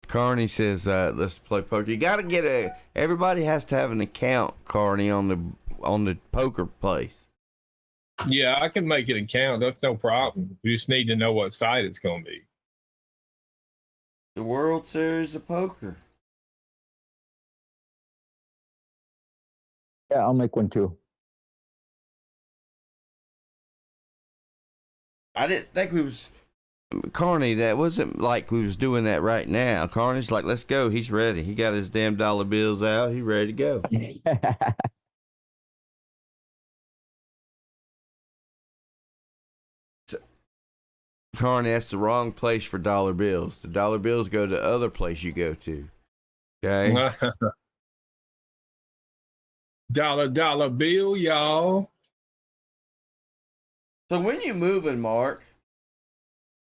Carney says, let's play poker. You gotta get everybody has to have an account, Carney, on the poker place. Yeah, I can make it a count. That's no problem. You just need to know what site it's gonna be. The World Series of Poker. Yeah, I'll make one too. I didn't think we was Carney. That wasn't like we was doing that right now. Carney's like, let's go. He's ready. He got his damn dollar bills out. He ready to go. Carney, that's the wrong place for dollar bills. The dollar bills go to the other place you go to. Okay. Dollar bill, y'all. So when you moving, Mark?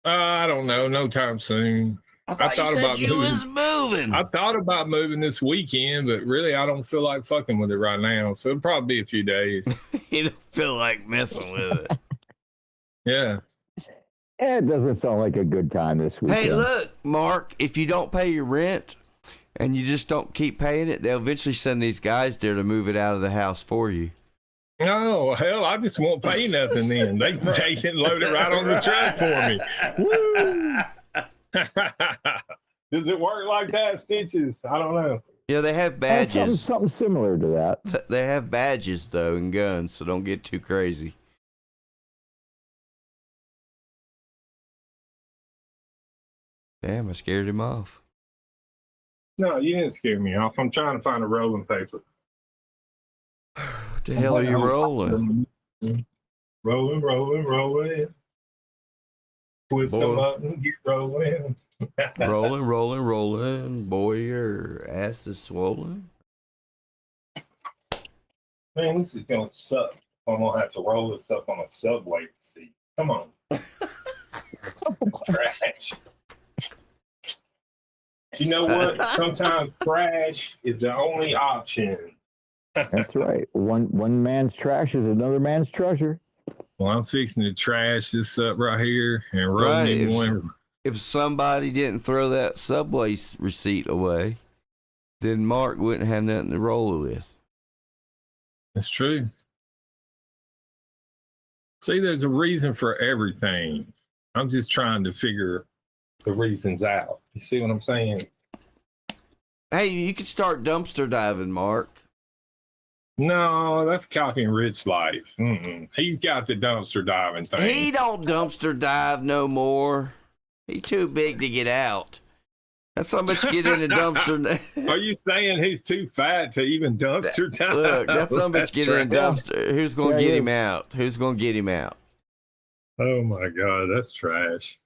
I don't know. No time soon. I thought you said you was moving. I thought about moving this weekend, but really I don't feel like fucking with it right now. So it'll probably be a few days. You don't feel like messing with it. Yeah. It doesn't sound like a good time this weekend. Hey, look, Mark, if you don't pay your rent and you just don't keep paying it, they'll eventually send these guys there to move it out of the house for you. No, hell, I just won't pay nothing then. They can take it and load it right on the truck for me. Woo! Does it work like that, Stitches? I don't know. Yeah, they have badges. Something similar to that. They have badges, though, and guns, so don't get too crazy. Damn, I scared him off. No, you didn't scare me off. I'm trying to find a rolling paper. What the hell are you rolling? Rolling. Twist them up and get rolling. rolling. Boy, your ass is swollen. Man, this is going to suck. I'm going to have to roll this up on a subway seat. Come on. Trash. You know what? Sometimes trash is the only option. That's right. One man's trash is another man's treasure. Well, I'm fixing to trash this up right here and roll it one. If somebody didn't throw that Subway receipt away, then Mark wouldn't have nothing to roll with. That's true. See, there's a reason for everything. I'm just trying to figure the reasons out. You see what I'm saying? Hey, you could start dumpster diving, Mark. No, that's Cocky and Rich life. He's got the dumpster diving thing. He don't dumpster dive no more. He too big to get out. That's how much get in the dumpster. Are you saying he's too fat to even dumpster dive? Look, that's how much get in the dumpster. Who's going to get him out? Who's going to get him out? Oh, my God. That's trash.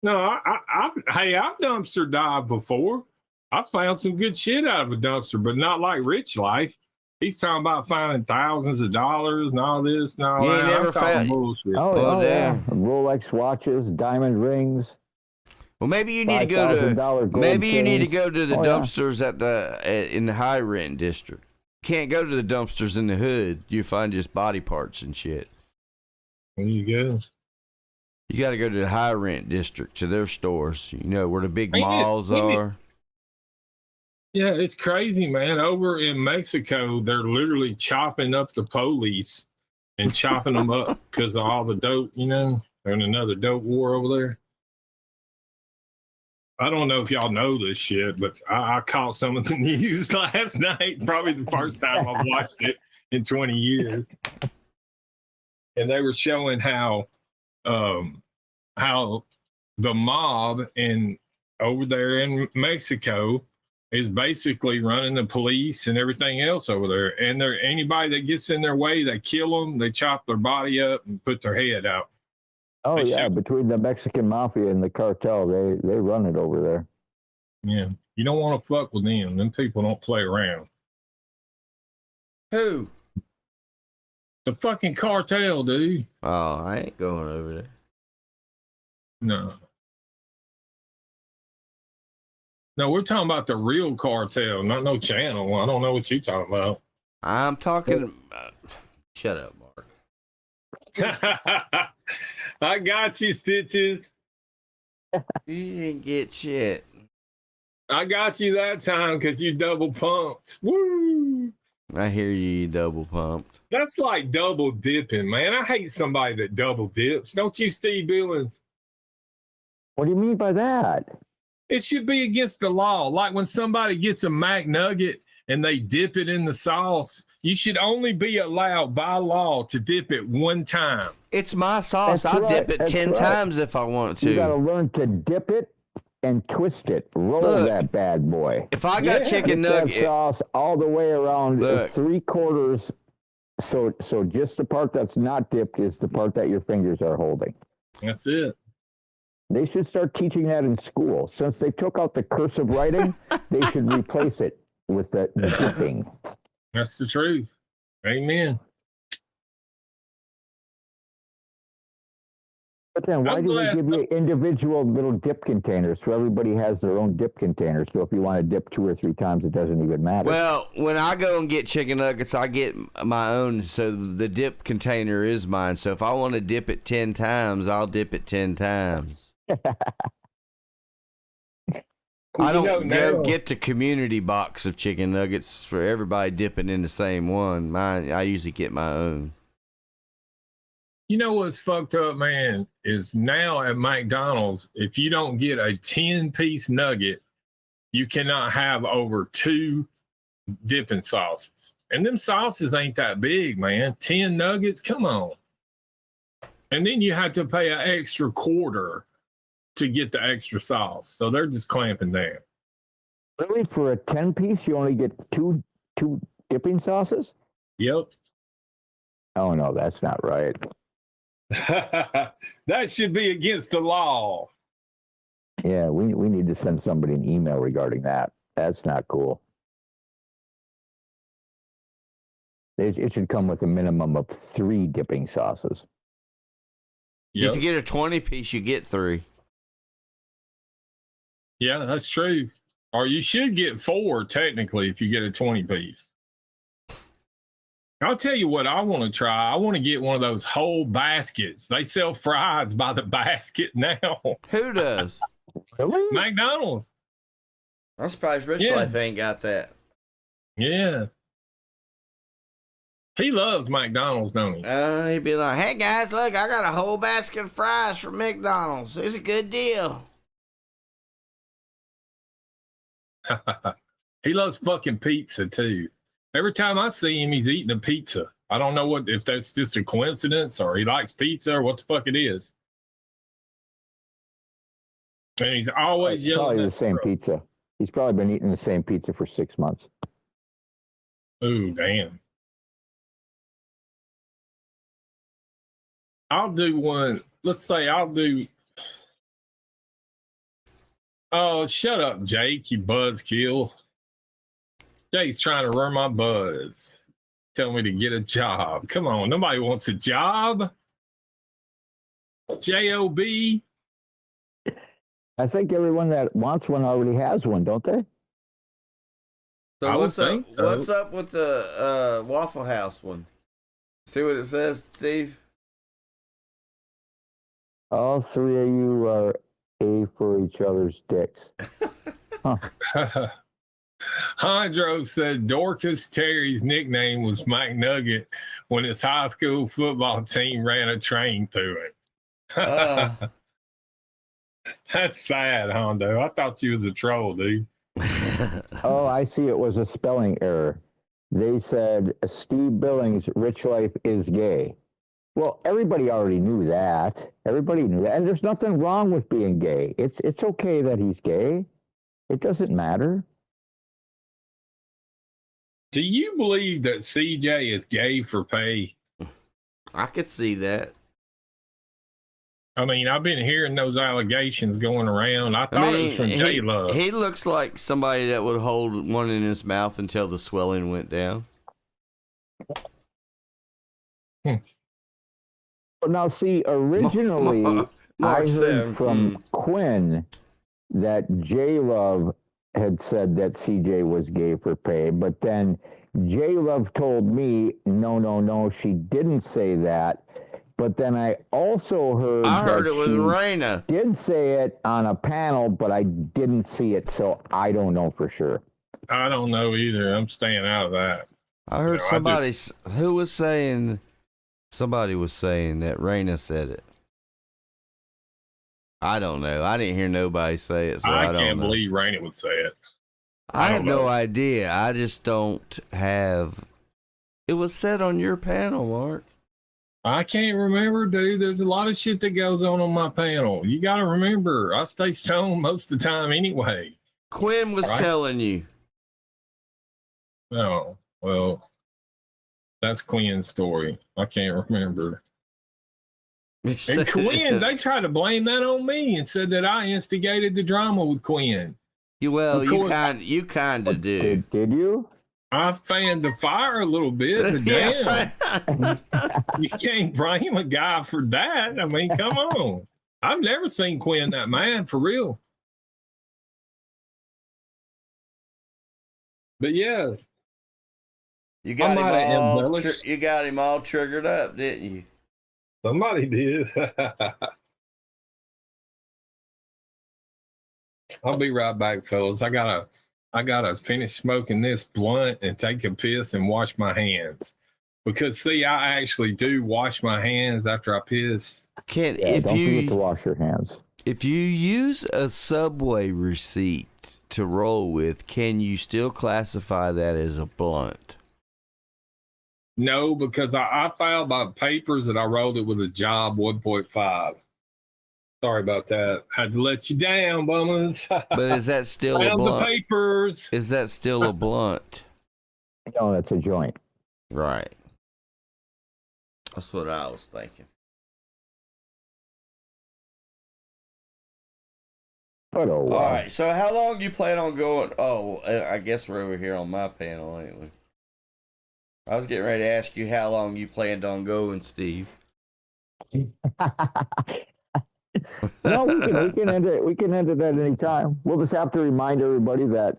No, I've dumpster dived before. I found some good shit out of a dumpster, but not like Rich Life. He's talking about finding thousands of dollars and all this and all You that. ain't never I'm talking found- bullshit. Oh, yeah. damn. Rolex watches, diamond rings. Well, maybe you need to go $5,000 to gold maybe you need to chains. go to the Oh, yeah. dumpsters in the high rent district. Can't go to the dumpsters in the hood. You find just body parts and shit. There you go. You got to go to the high rent district to their stores. You know where the big Ain't it- malls ain't it- are. Yeah, it's crazy, man. Over in Mexico, they're literally chopping up the police and chopping them up because of all the dope, you know. There's another dope war over there. I don't know if y'all know this shit, but I caught some of the news last night. Probably the first time I've watched it in 20 years. And they were showing how the mob over there in Mexico is basically running the police and everything else over there. And anybody that gets in their way, they kill them, they chop their body up and put their head out. Oh, They yeah. shoot. Between the Mexican mafia and the cartel, they run it over there. Yeah. You don't want to fuck with them. Them people don't play around. Who? The fucking cartel, dude. Oh, I ain't going over there. No. No, we're talking about the real cartel, not no channel. I don't know what you're talking about. I'm talking. Shut up, Mark. I got you, Stitches. You didn't get shit. I got you that time because you double pumped. Woo! I hear you double pumped. That's like double dipping, man. I hate somebody that double dips. Don't you, Steve Billings? What do you mean by that? It should be against the law. Like when somebody gets a Mac Nugget and they dip it in the sauce, you should only be allowed by law to dip it one time. It's my sauce. That's I'll right, dip it that's 10 right. times if I want You got to to. learn to dip it and twist it. Roll Look, that bad boy. If I got Yeah. chicken Get that nugget, sauce all the way around Look. 3/4. So just the part that's not dipped is the part that your fingers are holding. That's it. They should start teaching that in school. Since they took out the cursive writing, they should replace it with the dipping. That's the truth. Amen. But then why I'm do they glad- give you individual little dip containers so everybody has their own dip container? So if you want to dip 2 or 3 times, it doesn't even matter. well, when I go and get chicken nuggets, I get my own. So the dip container is mine. So if I want to dip it 10 times, I'll dip it 10 times. I don't go get the community box of chicken nuggets for everybody dipping in the same one. Mine, I usually get my own. You know what's fucked up, man, is now at McDonald's, if you don't get a 10-piece nugget, you cannot have over 2 dipping sauces. And them sauces ain't that big, man. 10 nuggets, come on. And then you have to pay an extra quarter to get the extra sauce. So they're just clamping down. Really, for a 10-piece, you only get two dipping sauces? Yep. Oh no, that's not right. That should be against the law. Yeah, we need to send somebody an email regarding that. That's not cool. It should come with a minimum of 3 dipping sauces. Yep. If you get a 20-piece, you get 3. Yeah, that's true. Or you should get 4 technically if you get a 20-piece. I'll tell you what I want to try. I want to get one of those whole baskets. They sell fries by the basket now. Who does? Really? McDonald's. I'm surprised Rich Yeah. Life ain't got that. Yeah. He loves McDonald's, don't he? He'd be like, "Hey guys, look, I got a whole basket of fries from McDonald's. It's a good deal." He loves fucking pizza too. Every time I see him, he's eating a pizza. I don't know if that's just a coincidence or he likes pizza or what the fuck it is. And he's always It's yelling probably at the same pizza. He's probably been eating the same pizza for 6 months. Ooh, damn. I'll do one. Let's say I'll do Oh, shut up, Jake, you buzzkill. Jake's trying to run my buzz. Tell me to get a job. Come on, nobody wants a job. J-O-B. I think everyone that wants one already has one, don't they? So I would what's up? think so. What's up with the Waffle House one? See what it says, Steve? All three of you are A for each other's dicks. Huh. Hondro said Dorcas Terry's nickname was McNugget when his high school football team ran a train through it. That's sad, Hondo. I thought you was a troll, dude. Oh, I see. It was a spelling error. They said Steve Billings' rich life is gay. Well, everybody already knew that. Everybody knew that. And there's nothing wrong with being gay. It's okay that he's gay. It doesn't matter. Do you believe that CJ is gay for pay? I could see that. I mean, I've been hearing those allegations going around. I thought it was from J-Love. He looks like somebody that would hold one in his mouth until the swelling went down. Now, see, originally, I Mark heard said, from Quinn that J-Love had said that CJ was gay for pay, but then J-Love told me, no, she didn't say that. But then I also heard I heard that it was she Raina. did say it on a panel, but I didn't see it, so I don't know for sure. I don't know either. I'm staying out of that. I heard No, somebody who was saying, somebody was saying that Raina said it. I don't know. I didn't hear nobody say it, so I don't can't know. believe Raina would say it. I have don't no know. idea. I just don't have. It was said on your panel, Mark. I can't remember, dude. There's a lot of shit that goes on my panel. You got to remember, I stay stoned most of the time anyway. Quinn was Right. telling you. Oh, well, that's Quinn's story. I can't remember. And Quinn, they tried to blame that on me and said that I instigated the drama with Quinn. Well, Of you course. kind of did. Did you? I fanned the fire a little bit, but damn, you can't blame a guy for that. I mean, come on. I've never seen Quinn that mad, for real. But yeah, You got I him might have all. embellished. You got him all triggered up, didn't you? Somebody did. I'll be right back, fellas. I gotta finish smoking this blunt and take a piss and wash my hands. Because see, I actually do wash my hands after I piss. Can Yeah, if don't forget you to wash your hands. if you use a Subway receipt to roll with, can you still classify that as a blunt? No, because I filed my papers and I rolled it with a job 1.5. Sorry about that. Had to let you down, bummers. But is that still a Found the blunt? papers. Is that still a blunt? No, that's a joint. Right. That's what I was thinking. But oh, wow. All right. So how long do you plan on going? Oh, I guess we're over here on my panel, ain't we? I was getting ready to ask you how long you planned on going, Steve. No, we can end it. We can end it at any time. We'll just have to remind everybody that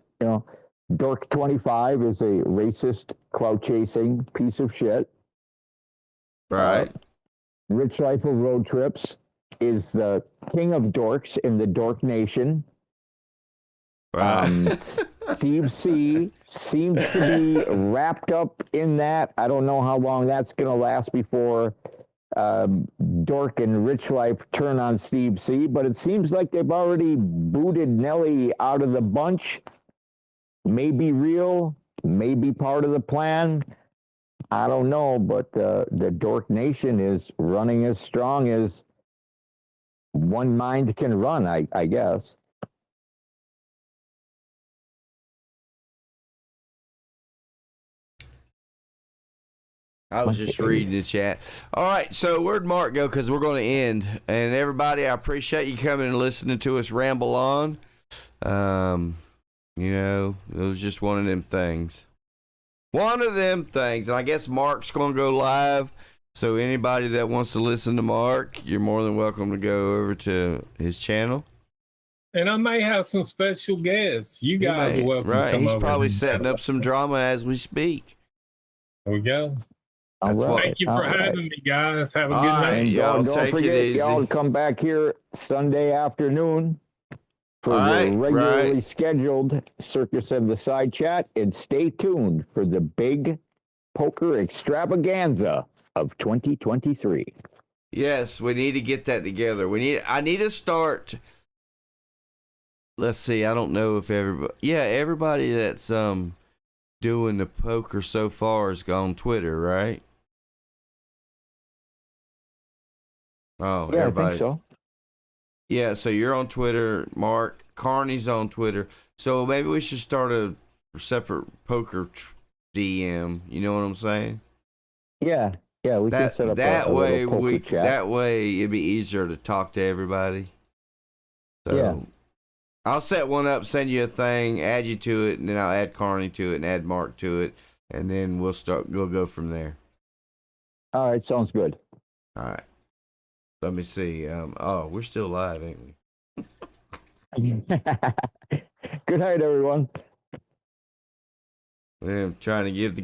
Dork 25 is a racist, clout chasing piece of shit. Right. Rich Life of Road Trips is the king of dorks in the dork nation. Right. Steve C seems to be wrapped up in that. I don't know how long that's going to last before Dork and Rich Life turn on Steve C, but it seems like they've already booted Nelly out of the bunch. Maybe real, maybe part of the plan. I don't know, but the Dork Nation is running as strong as one mind can run, I guess. I was just reading the chat. All right, so where'd Mark go? Because we're going to end. And everybody, I appreciate you coming and listening to us ramble on. You know, it was just one of them things. One of them things. And I guess Mark's going to go live. So anybody that wants to listen to Mark, you're more than welcome to go over to his channel. And I may have some special guests. You guys are welcome to come He's over. probably setting up some drama as we speak. There we go. All right. Thank you for having me, guys. Have a good All night. right. And Y'all don't take it forget, easy. y'all to come back here Sunday afternoon for All right, the regularly right. scheduled Circus of the Side Chat, and stay tuned for the big poker extravaganza of 2023. Yes, we need to get that together. I need to start. Let's see. I don't know if everybody that's doing the poker so far has gone Twitter, right? Oh, Yeah, I everybody. think so. Yeah, so you're on Twitter, Mark. Carney's on Twitter. So maybe we should start a separate poker DM. You know what I'm saying? Yeah, we can set up that a way little poker chat. that way it'd be easier to talk to everybody. So Yeah. I'll set one up, send you a thing, add you to it, and then I'll add Carney to it and add Mark to it, and then we'll go from there. All right, sounds good. All right. Let me see. Oh, we're still live, ain't we? Good night, everyone. I'm trying to give the